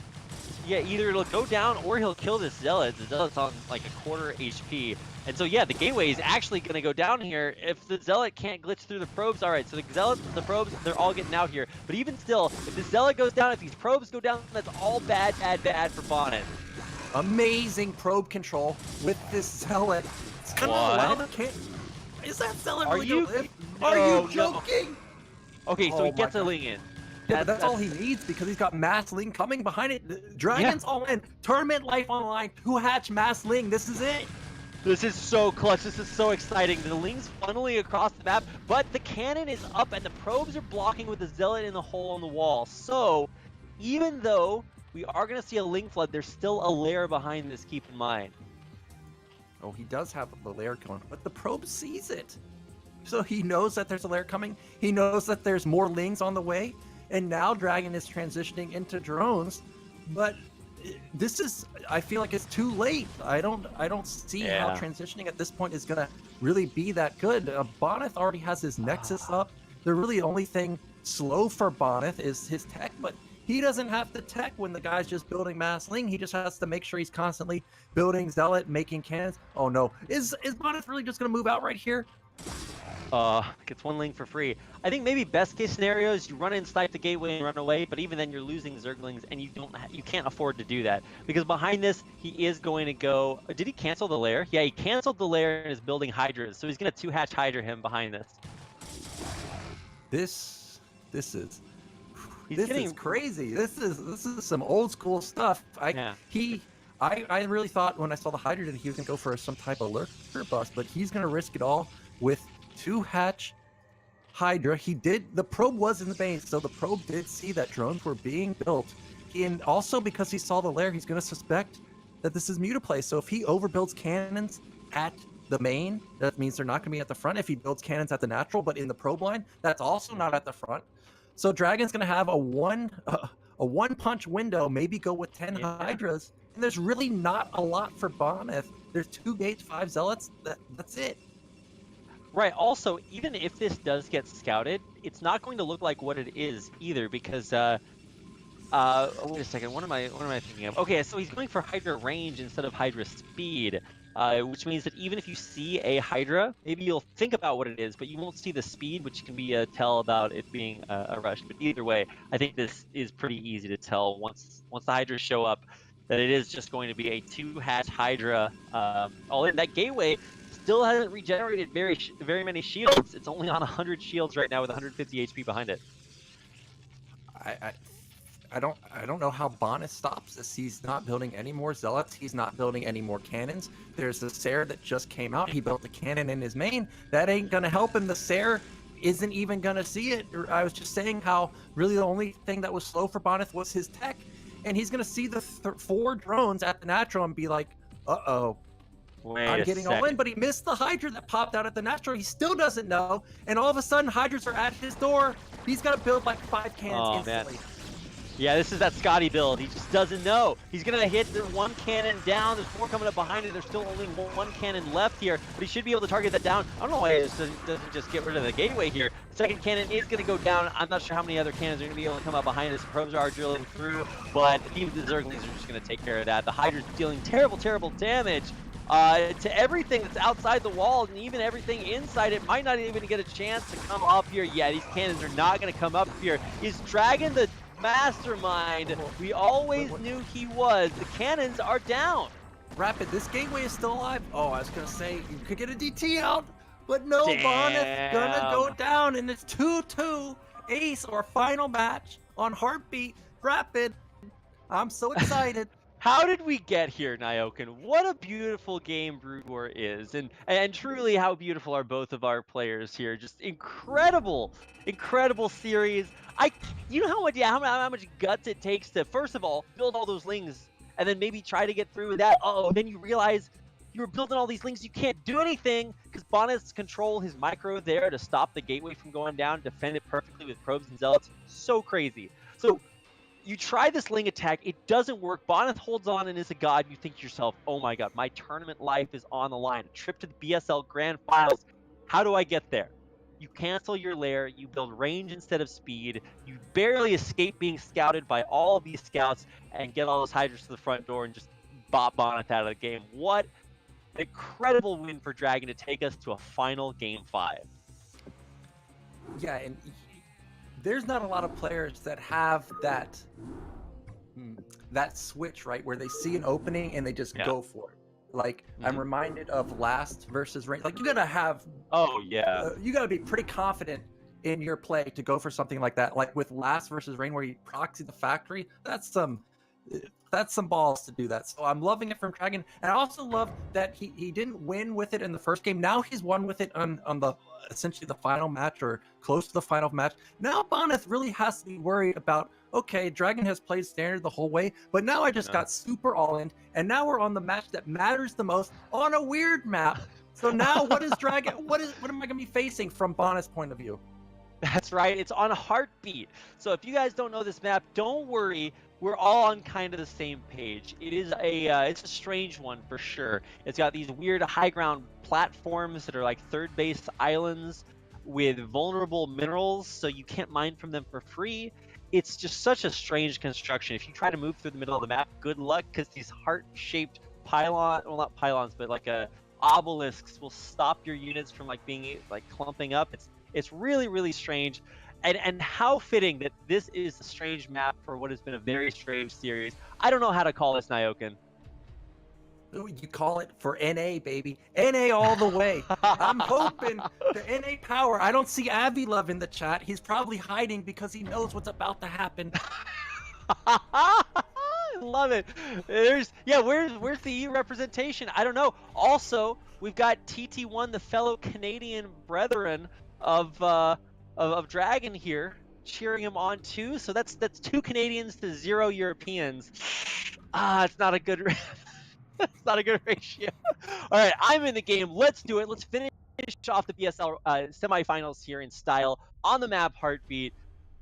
Yeah, either it'll go down or he'll kill this Zealot. The Zealot's on like a quarter HP. And so yeah, the gateway is actually going to go down here. If the Zealot can't glitch through the probes, all right, so the Zealot, the probes, they're all getting out here. But even still, if the Zealot goes down, if these probes go down, that's all bad, bad, bad for Bonyth. Amazing probe control with this Zealot. It's going to allow the Is that Zealot really going to live? No, Are you joking? No. Okay, so he gets a ling in. Yeah, but that's all he needs because he's got Mass Ling coming behind it. DragOn's all in. Tournament life on the line. 2hatch Mass Ling. This is it. This is so clutch. This is so exciting. The Ling's funneling across the map, but the cannon is up and the probes are blocking with the Zealot in the hole in the wall. So even though we are going to see a Ling flood, there's still a lair behind this, keep in mind. Oh, he does have the lair going, but the probe sees it. So he knows that there's a lair coming. He knows that there's more Lings on the way. And now DragOn is transitioning into drones, but this is, I feel like it's too late. I don't see how transitioning at this point is gonna really be that good. Bonyth already has his Nexus up. The really only thing slow for Bonyth is his tech, but he doesn't have the tech when the guy's just building Mass Ling. He just has to make sure he's constantly building Zealot, making cannons. Oh no, is Bonyth really just gonna move out right here? Gets 1 Ling for free. I think maybe best case scenario is you run in, snipe the gateway and run away, but even then you're losing Zerglings and you can't afford to do that. Because behind this, he is going to go, did he cancel the lair? Yeah, he canceled the lair and is building Hydras, so he's going to 2hatch Hydra him behind this. This is crazy. This is some old school stuff. I really thought when I saw the Hydra that he was going to go for some type of lurker bust, but he's going to risk it all with 2hatch Hydra. The probe was in the base, so the probe did see that drones were being built. And also because he saw the lair, he's going to suspect that this is Mutaplay. So if he overbuilds cannons at the main, that means they're not going to be at the front. If he builds cannons at the natural, but in the probe line, that's also not at the front. So Dragon's going to have a one punch window, maybe go with 10 Hydras. And there's really not a lot for Bonyth. There's 2 gates, 5 zealots. That's it. Right. Also, even if this does get scouted, it's not going to look like what it is either, because wait a second. What am I thinking of? Okay, so he's going for Hydra range instead of Hydra speed, which means that even if you see a Hydra, maybe you'll think about what it is, but you won't see the speed, which can be a tell about it being a rush. But either way, I think this is pretty easy to tell once the Hydras show up that it is just going to be a 2-hatch Hydra. All in. That gateway still hasn't regenerated very many shields. It's only on 100 shields right now with 150 HP behind it. I don't know how Bonyth stops this. He's not building any more zealots. He's not building any more cannons. There's the Sair that just came out. He built a cannon in his main. That ain't gonna help him. The Sair isn't even gonna see it. I was just saying how really the only thing that was slow for Bonyth was his tech, and he's gonna see the 4 drones at the natural and be like, uh-oh. I'm getting all in, but he missed the Hydra that popped out at the natural. He still doesn't know, and all of a sudden Hydras are at his door. He's got to build like 5 cannons instantly. Man. Yeah, this is that Scotty build. He just doesn't know. He's going to hit the 1 cannon down. There's 4 coming up behind it. There's still only 1 cannon left here, but he should be able to target that down. I don't know why he doesn't just get rid of the gateway here. The 2nd cannon is going to go down. I'm not sure how many other cannons are going to be able to come up behind us. The probes are drilling through, but even the Zerglings are just going to take care of that. The Hydra's dealing terrible, terrible damage to everything that's outside the wall, and even everything inside it might not even get a chance to come up here. Yeah, these cannons are not going to come up here. Is Dragon the mastermind we always knew he was? The cannons are down. Rapid, this gateway is still alive. Oh, I was going to say, you could get a DT out, but no, Bonyth gonna go down, and it's 2-2. Ace, or final match on Heartbeat. Rapid, I'm so excited. How did we get here, Nyoken? What a beautiful game Brood War is, and truly how beautiful are both of our players here. Just incredible series. You know how much guts it takes to, first of all, build all those lings, and then maybe try to get through with that. Then you realize you were building all these lings, you can't do anything because Bonyth's control his micro there to stop the gateway from going down, defend it perfectly with probes and zealots. So crazy. So you try this Ling attack, it doesn't work. Bonyth holds on and is a god. You think to yourself, oh my god, my tournament life is on the line. A trip to the BSL Grand Finals. How do I get there? You cancel your lair, you build range instead of speed, you barely escape being scouted by all of these scouts, and get all those Hydras to the front door and just bop Bonyth out of the game. What an incredible win for Dragon to take us to a final Game 5. Yeah, and there's not a lot of players that have that switch, right, where they see an opening and they just go for it. Like, I'm reminded of Last versus Rain. Like, you gotta have you gotta be pretty confident in your play to go for something like that. Like with Last versus Rain, where you proxy the factory, that's some balls to do that. So I'm loving it from Dragon, and I also love that he didn't win with it in the first game. Now he's won with it on the essentially the final match, or close to the final match. Now Bonyth really has to be worried about, okay, Dragon has played standard the whole way, but now I just got super all in, and now we're on the match that matters the most on a weird map. So now what is Dragon? What am I gonna be facing from Bonyth's point of view? That's right. It's on Heartbeat. So if you guys don't know this map, don't worry. We're all on kind of the same page. It is it's a strange one for sure. It's got these weird high ground platforms that are like third base islands with vulnerable minerals, so you can't mine from them for free. It's just such a strange construction. If you try to move through the middle of the map, good luck, because these heart-shaped not pylons, but like obelisks will stop your units from like being like clumping up. It's really, really strange. And how fitting that this is a strange map for what has been a very strange series. I don't know how to call this, Nyoken. You call it for NA, baby. NA all the way. I'm hoping the NA power. I don't see Avilov in the chat. He's probably hiding because he knows what's about to happen. I love it. Where's the E representation? I don't know. Also, we've got TT1, the fellow Canadian brethren of Dragon here. cheering him on too. So that's 2 Canadians to 0 Europeans. It's not a good it's not a good ratio. All right, I'm in the game. Let's do it. Let's finish off the BSL semifinals here in style on the map Heartbeat.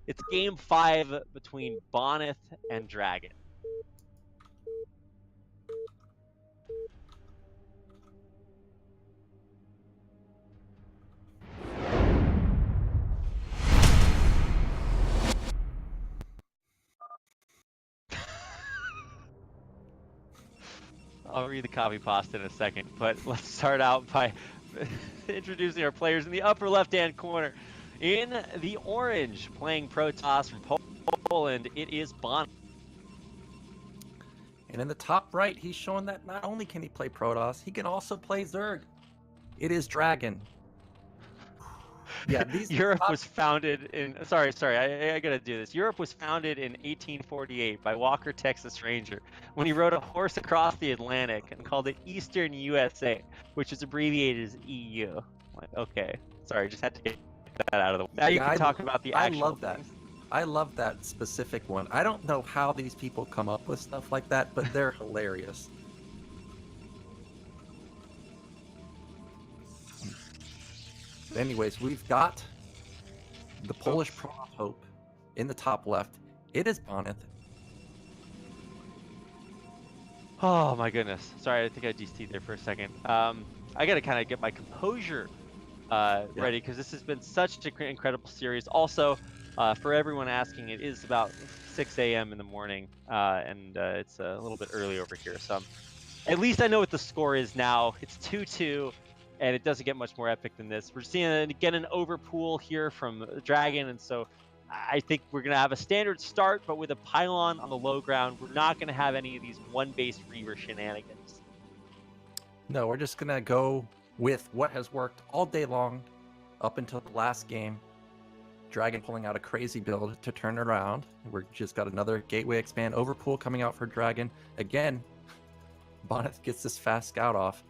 It's game 5 between Bonyth and DragOn. I'll read the copy pasta in a second, but let's start out by introducing our players in the upper left-hand corner. In the orange, playing trutaCz from Poland, it is Bonyth. And in the top right, he's showing that not only can he play trutaCz, he can also play Zerg. It is DragOn. Yeah, Europe was founded in. Sorry, I gotta do this. Europe was founded in 1848 by Walker, Texas Ranger, when he rode a horse across the Atlantic and called it Eastern USA, which is abbreviated as EU. Like, okay, sorry, just had to get that out of the way. Now you can talk about the actual. I love that. I love that specific one. I don't know how these people come up with stuff like that, but they're hilarious. Anyways, we've got the Polish Hope in the top left. It is Bonyth. Oh my goodness. Sorry, I think I DC'd there for a second. I gotta kind of get my composure ready, because this has been such an incredible series. Also, for everyone asking, it is about 6 a.m. in the morning, and it's a little bit early over here. So at least I know what the score is now. It's 2-2. And it doesn't get much more epic than this. We're seeing again an overpool here from DragOn, and so I think we're gonna have a standard start, but with a pylon on the low ground. We're not gonna have any of these one-base Reaver shenanigans. No, we're just gonna go with what has worked all day long up until the last game. DragOn pulling out a crazy build to turn it around. We're just got another Gateway Expand overpool coming out for DragOn. Again, Bonyth gets this fast scout off.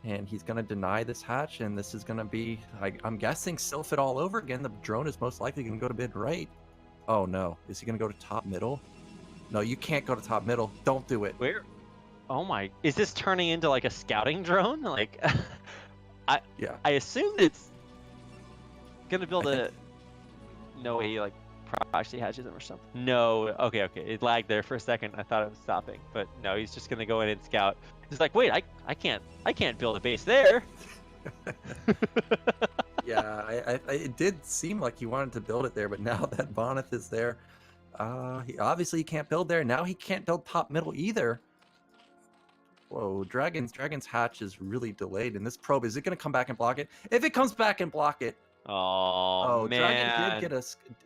And he's going to deny this hatch, and this is going to be, I'm guessing, Sylphid all over again. The drone is most likely going to go to mid right. Oh no, is he going to go to top middle? No, you can't go to top middle. Don't do it. Where? Oh my, is this turning into like a scouting drone? Like, I assumed it's going to build no way, like, actually hatches him or something. No, okay, it lagged there for a second. I thought it was stopping, but no, he's just going to go in and scout. He's like, wait, I can't build a base there. Yeah, it did seem like he wanted to build it there, but now that Bonyth is there, he can't build there. Now he can't build top middle either. Whoa, DragOn's hatch is really delayed, and this probe, is it going to come back and block it? If it comes back and block it, oh man,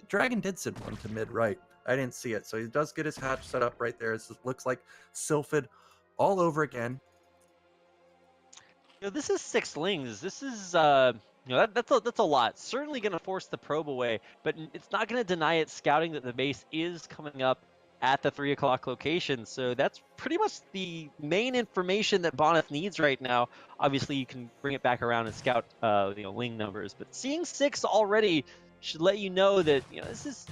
DragOn did send one to mid right. I didn't see it, so he does get his hatch set up right there. It looks like Sylphid all over again. This is 6 lings. This is that's a lot. Certainly going to force the probe away, but it's not going to deny it scouting that the base is coming up at the 3 o'clock location. So that's pretty much the main information that Bonyth needs right now. Obviously, you can bring it back around and scout ling numbers, but seeing 6 already should let you know that this is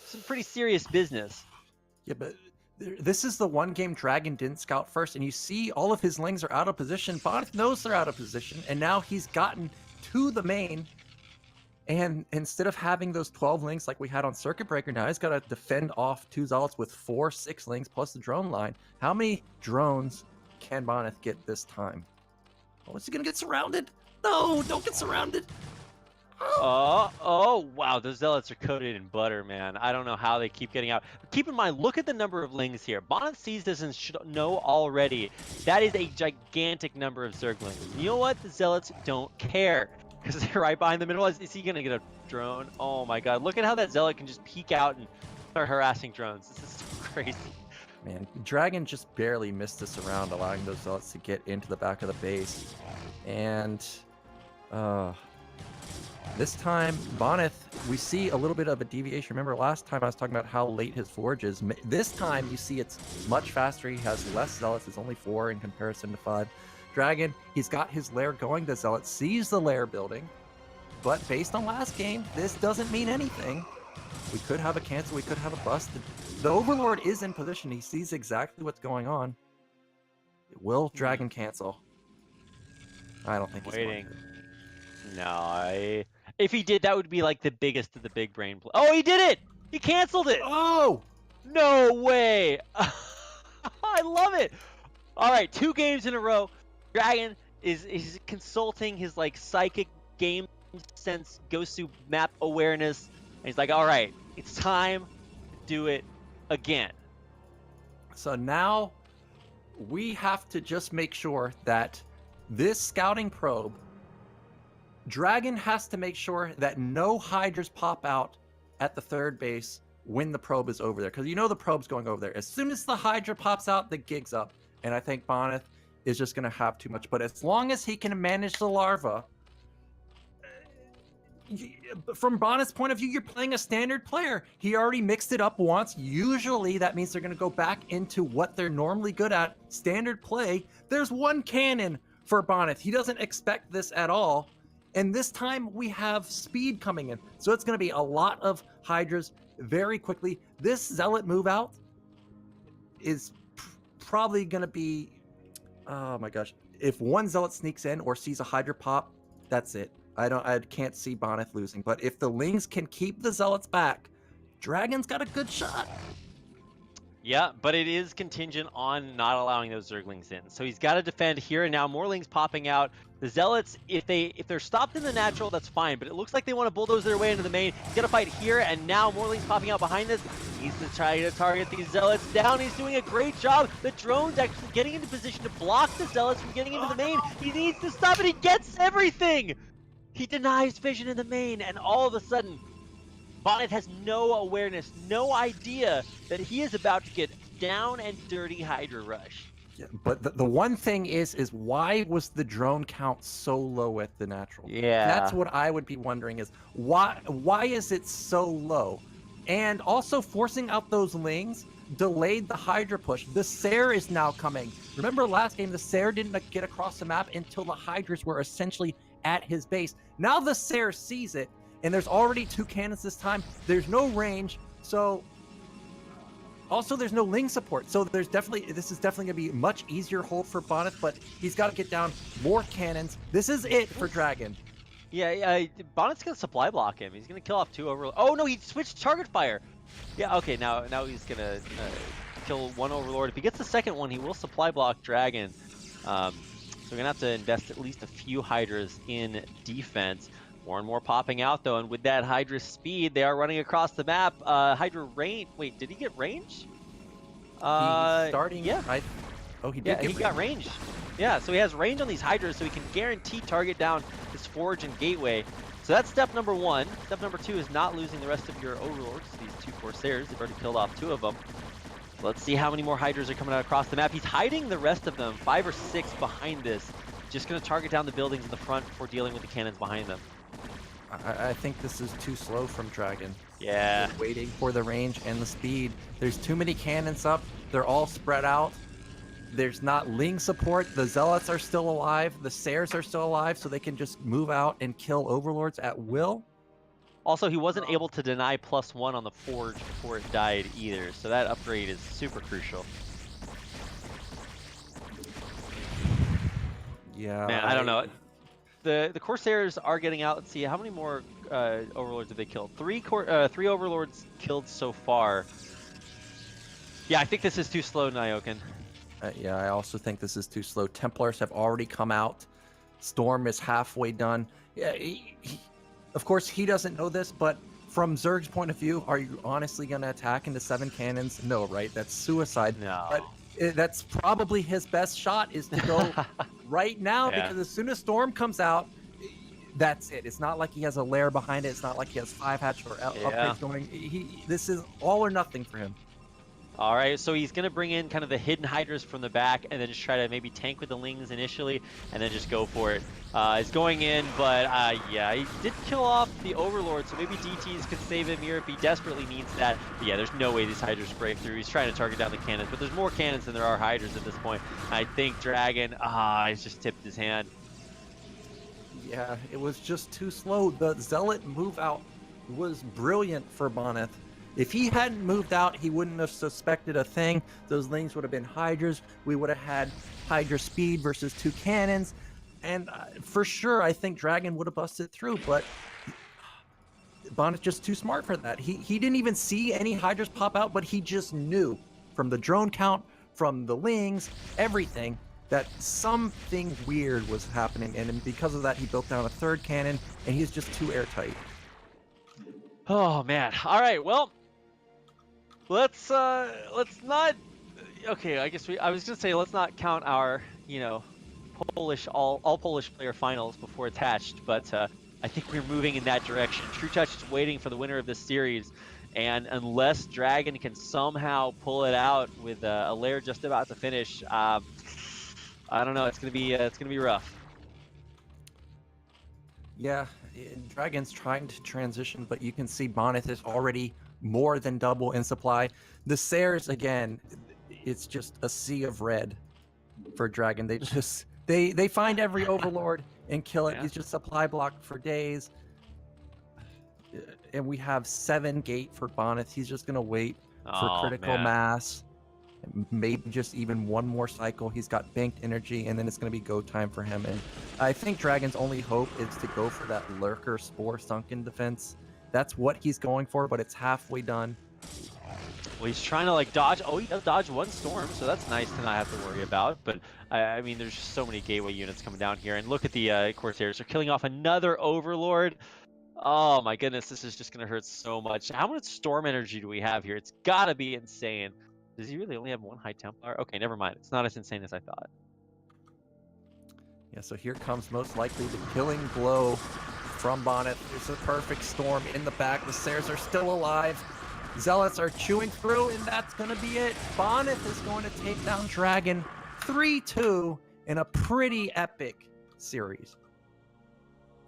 some pretty serious business. Yeah, but this is the one game DragOn didn't scout first, and you see all of his lings are out of position. Bonyth knows they're out of position, and now he's gotten to the main. And instead of having those 12 lings like we had on Circuit Breaker, now he's got to defend off 2 Zealots with 4-6 lings plus the drone line. How many drones can Bonyth get this time? Oh, is he going to get surrounded? No, don't get surrounded. Oh, wow. Those Zealots are coated in butter, man. I don't know how they keep getting out. Keep in mind, look at the number of lings here. Bonyth sees this and should know already. That is a gigantic number of Zerg lings. You know what? The Zealots don't care, because they're right behind the middle. Is he going to get a drone? Oh my god. Look at how that Zealot can just peek out and start harassing drones. This is so crazy. Man, DragOn just barely missed this around, allowing those Zealots to get into the back of the base. And this time, Bonyth, we see a little bit of a deviation. Remember last time I was talking about how late his forge is. This time you see it's much faster. He has less Zealots. It's only 4 in comparison to 5. DragOn, he's got his lair going. The Zealot sees the lair building. But based on last game, this doesn't mean anything. We could have a cancel. We could have a bust. The Overlord is in position. He sees exactly what's going on. Will Dragon cancel? I don't think he's Waiting. going to. No, if he did, that would be like the biggest of the big brain. Oh, he did it! He canceled it! Oh! No way! I love it! All right, 2 games in a row. Dragon is consulting his like psychic game sense, Gosu map awareness, and he's like, all right, it's time to do it again. So now we have to just make sure that this scouting probe, Dragon has to make sure that no Hydras pop out at the third base when the probe is over there. Because you know the probe's going over there. As soon as the Hydra pops out, the gig's up. And I think Bonyth is just going to have too much. But as long as he can manage the larva, from Bonyth's point of view, you're playing a standard player. He already mixed it up once. Usually that means they're going to go back into what they're normally good at, standard play. There's 1 cannon for Bonyth. He doesn't expect this at all. And this time we have speed coming in. So it's going to be a lot of Hydras very quickly. This Zealot move out is probably going to be, oh my gosh. If 1 Zealot sneaks in or sees a Hydra pop, that's it. I can't see Bonyth losing. But if the Lings can keep the Zealots back, Dragon's got a good shot. Yeah, but it is contingent on not allowing those Zerglings in. So he's got to defend here and now. More Lings popping out. The Zealots, if they're stopped in the natural, that's fine. But it looks like they want to bulldoze their way into the main. He's got to fight here and now. More Lings popping out behind this. He's trying to target these Zealots down. He's doing a great job. The drone's actually getting into position to block the Zealots from getting into the main. He needs to stop it. He gets everything. He denies vision in the main, and all of a sudden, Bonyth has no awareness, no idea that he is about to get down and dirty Hydra Rush. Yeah, but the one thing is why was the drone count so low at the natural? Yeah. That's what I would be wondering is why is it so low? And also forcing out those Lings delayed the Hydra push. The Sare is now coming. Remember last game, the Sare didn't get across the map until the Hydras were essentially at his base. Now the Sare sees it, and there's already 2 cannons this time. There's no range, so also there's no Ling support. So this is definitely gonna be a much easier hold for Bonyth, but he's got to get down more cannons. This is it for Dragon. Yeah, Bonyth's gonna supply block him. He's gonna kill off 2 overlords. Oh no, he switched target fire. Yeah, okay, now he's gonna kill 1 overlord. If he gets the second one, he will supply block Dragon. So we're going to have to invest at least a few Hydras in defense. More and more popping out, though, and with that Hydra speed, they are running across the map. Hydra range. Wait, did he get range? He's starting. Yeah. Oh, he did. Yeah, he got range. Yeah, so he has range on these Hydras, so he can guarantee target down his Forge and Gateway. So that's step number 1. Step number 2 is not losing the rest of your Overlords. These 2 Corsairs, they've already killed off 2 of them. Let's see how many more Hydras are coming out across the map. He's hiding the rest of them, 5 or 6 behind this. Just going to target down the buildings in the front before dealing with the cannons behind them. I think this is too slow from Dragon. Yeah. They're waiting for the range and the speed. There's too many cannons up. They're all spread out. There's not Ling support. The Zealots are still alive. The Sares are still alive, so they can just move out and kill Overlords at will. Also, he wasn't able to deny +1 on the Forge before it died either, so that upgrade is super crucial. Yeah. Man, I don't know. The Corsairs are getting out. Let's see, how many more Overlords have they killed? 3 Overlords killed so far. Yeah, I think this is too slow, Nyoken. Yeah, I also think this is too slow. Templars have already come out. Storm is halfway done. Yeah, of course, he doesn't know this, but from Zerg's point of view, are you honestly going to attack into 7 cannons? No, right? That's suicide. No. But that's probably his best shot is to go right now, because as soon as Storm comes out, that's it. It's not like he has a lair behind it. It's not like he has 5 hatch or upgrades going. This is all or nothing for him. All right, so he's going to bring in kind of the hidden Hydras from the back and then just try to maybe tank with the Lings initially and then just go for it. He's going in, but yeah, he did kill off the Overlord, so maybe DTs could save him here if he desperately needs that. But yeah, there's no way these Hydras break through. He's trying to target down the cannons, but there's more cannons than there are Hydras at this point. I think Dragon, he's just tipped his hand. Yeah, it was just too slow. The Zealot move out was brilliant for Bonyth. If he hadn't moved out, he wouldn't have suspected a thing. Those lings would have been Hydras. We would have had Hydra speed versus 2 cannons. And for sure, I think DragOn would have busted through, but Bonyth just too smart for that. He didn't even see any Hydras pop out, but he just knew from the drone count, from the lings, everything, that something weird was happening. And because of that, he built down a 3rd cannon, and he's just too airtight. Oh man. All right. Well, let's not. Okay, I guess I was gonna say let's not count our Polish all Polish player finals before attached, but I think we're moving in that direction. trutaCz is waiting for the winner of this series, and unless DragOn can somehow pull it out with a layer just about to finish, I don't know. It's gonna be rough. Yeah, DragOn's trying to transition, but you can see Bonyth is already more than double in supply. The Sayers, again, it's just a sea of red for DragOn. They find every Overlord and kill it. Yeah. He's just supply blocked for days. And we have 7 gate for Bonyth. He's just gonna wait for critical mass. Maybe just even one more cycle. He's got banked energy, and then it's going to be go time for him. And I think DragOn's only hope is to go for that Lurker Spore Sunken defense. That's what he's going for, but it's halfway done. Well, he's trying to like dodge. Oh, he does dodge 1 storm, so that's nice to not have to worry about. But I mean, there's just so many gateway units coming down here. And look at the Corsairs. They're killing off another Overlord. Oh my goodness, this is just going to hurt so much. How much storm energy do we have here? It's got to be insane. Does he really only have 1 High Templar? Okay, never mind. It's not as insane as I thought. Yeah, so here comes most likely the killing blow from Bonyth. It's a perfect storm in the back. The Sayers are still alive. Zealots are chewing through, and that's going to be it. Bonyth is going to take down DragOn 3-2 in a pretty epic series.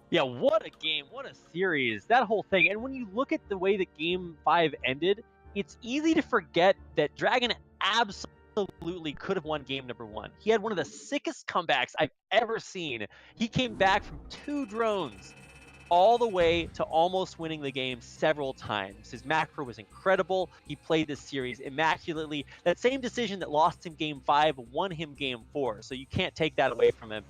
Yeah, what a game. What a series. That whole thing. And when you look at the way that Game 5 ended, it's easy to forget that DragOn absolutely could have won game number 1. He had one of the sickest comebacks I've ever seen. He came back from 2 drones all the way to almost winning the game several times. His macro was incredible. He played this series immaculately. That same decision that lost him game 5 won him game 4, so you can't take that away from him.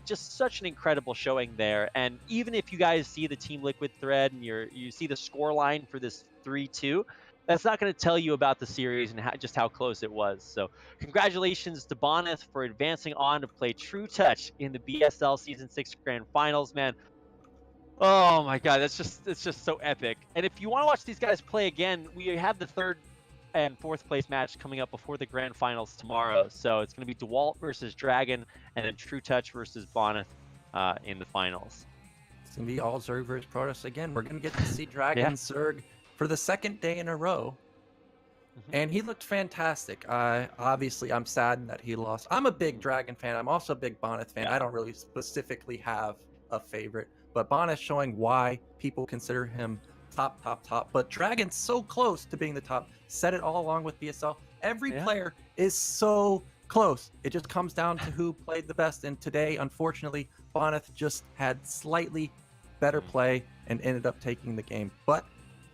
Just such an incredible showing there. And even if you guys see the Team Liquid thread and you see the score line for this 3-2, that's not going to tell you about the series and just how close it was. So congratulations to Bonyth for advancing on to play trutaCz in the BSL Season 6 Grand Finals, man. Oh my God, it's just so epic. And if you want to watch these guys play again, we have the 3rd and 4th place match coming up before the Grand Finals tomorrow. So it's going to be Dewalt versus DragOn, and then trutaCz versus Bonyth in the finals. It's going to be all Zerg versus Protoss again. We're going to get to see DragOn Zerg for the 2nd day in a row. And he looked fantastic. Obviously, I'm sad that he lost. I'm a big DragOn fan. I'm also a big Bonyth fan. I don't really specifically have a favorite, but Bonyth showing why people consider him top. But DragOn's so close to being the top. Said it all along with BSL. Every player is so close. It just comes down to who played the best. And today, unfortunately, Bonyth just had slightly better play and ended up taking the game. But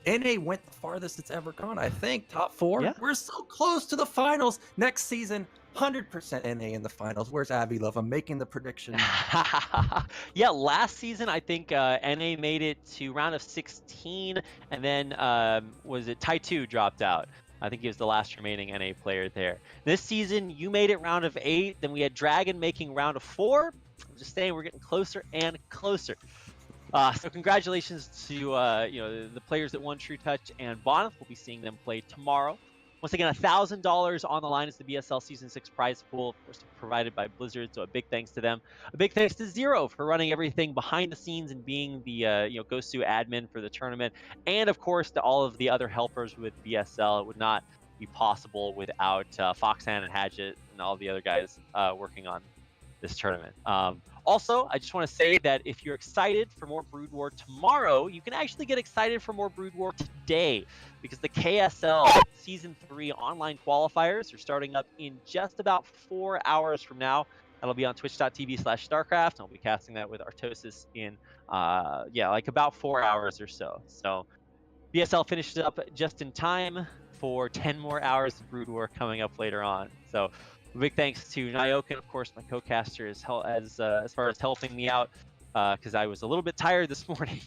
NA went the farthest it's ever gone, I think. Top 4. Yeah. We're so close to the finals. Next season, 100% NA in the finals. Where's Abby Love? I'm making the prediction. Yeah, last season, I think NA made it to round of 16, and then was it Tai2 dropped out. I think he was the last remaining NA player there. This season, you made it round of 8. Then we had DragOn making round of 4. I'm just saying we're getting closer and closer. So congratulations to the players that won trutaCz and Bonyth. We'll be seeing them play tomorrow. Once again, $1,000 on the line is the BSL Season 6 prize pool, of course, provided by Blizzard. So a big thanks to them. A big thanks to Zero for running everything behind the scenes and being the GoSu admin for the tournament, and of course to all of the other helpers with BSL. It would not be possible without Foxhan and Hadget and all the other guys working on this tournament. Also, I just want to say that if you're excited for more Brood War tomorrow, you can actually get excited for more Brood War today, because the KSL Season 3 online qualifiers are starting up in just about 4 hours from now. That'll be on twitch.tv/StarCraft. I'll be casting that with trutaCz in, like about 4 hours or so. So BSL finished up just in time for 10 more hours of Brood War coming up later on. So big thanks to Nyoken, of course, my co-caster, as far as helping me out, because I was a little bit tired this morning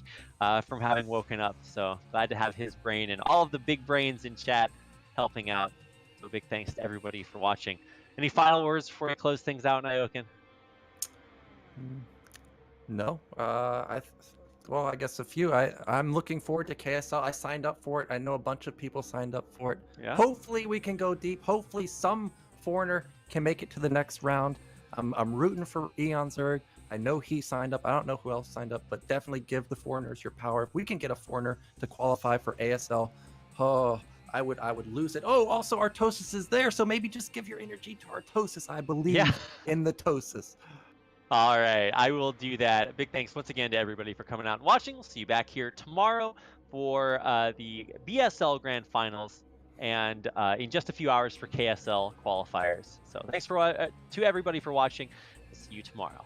from having woken up. So glad to have his brain and all of the big brains in chat helping out. So big thanks to everybody for watching. Any final words before we close things out, Nyoken? No. Well, I guess a few. I'm looking forward to KSL. I signed up for it. I know a bunch of people signed up for it. Yeah. Hopefully we can go deep. Hopefully some foreigner can make it to the next round. I'm rooting for Eon Zerg. I know he signed up. I don't know who else signed up, but definitely give the foreigners your power. If we can get a foreigner to qualify for ASL, I would lose it. Oh, also trutaCz is there, so maybe just give your energy to trutaCz. I believe in the trutaCz. All right, I will do that. Big thanks once again to everybody for coming out and watching. We'll see you back here tomorrow for the BSL Grand Finals, and in just a few hours for KSL qualifiers. So thanks to everybody for watching. See you tomorrow.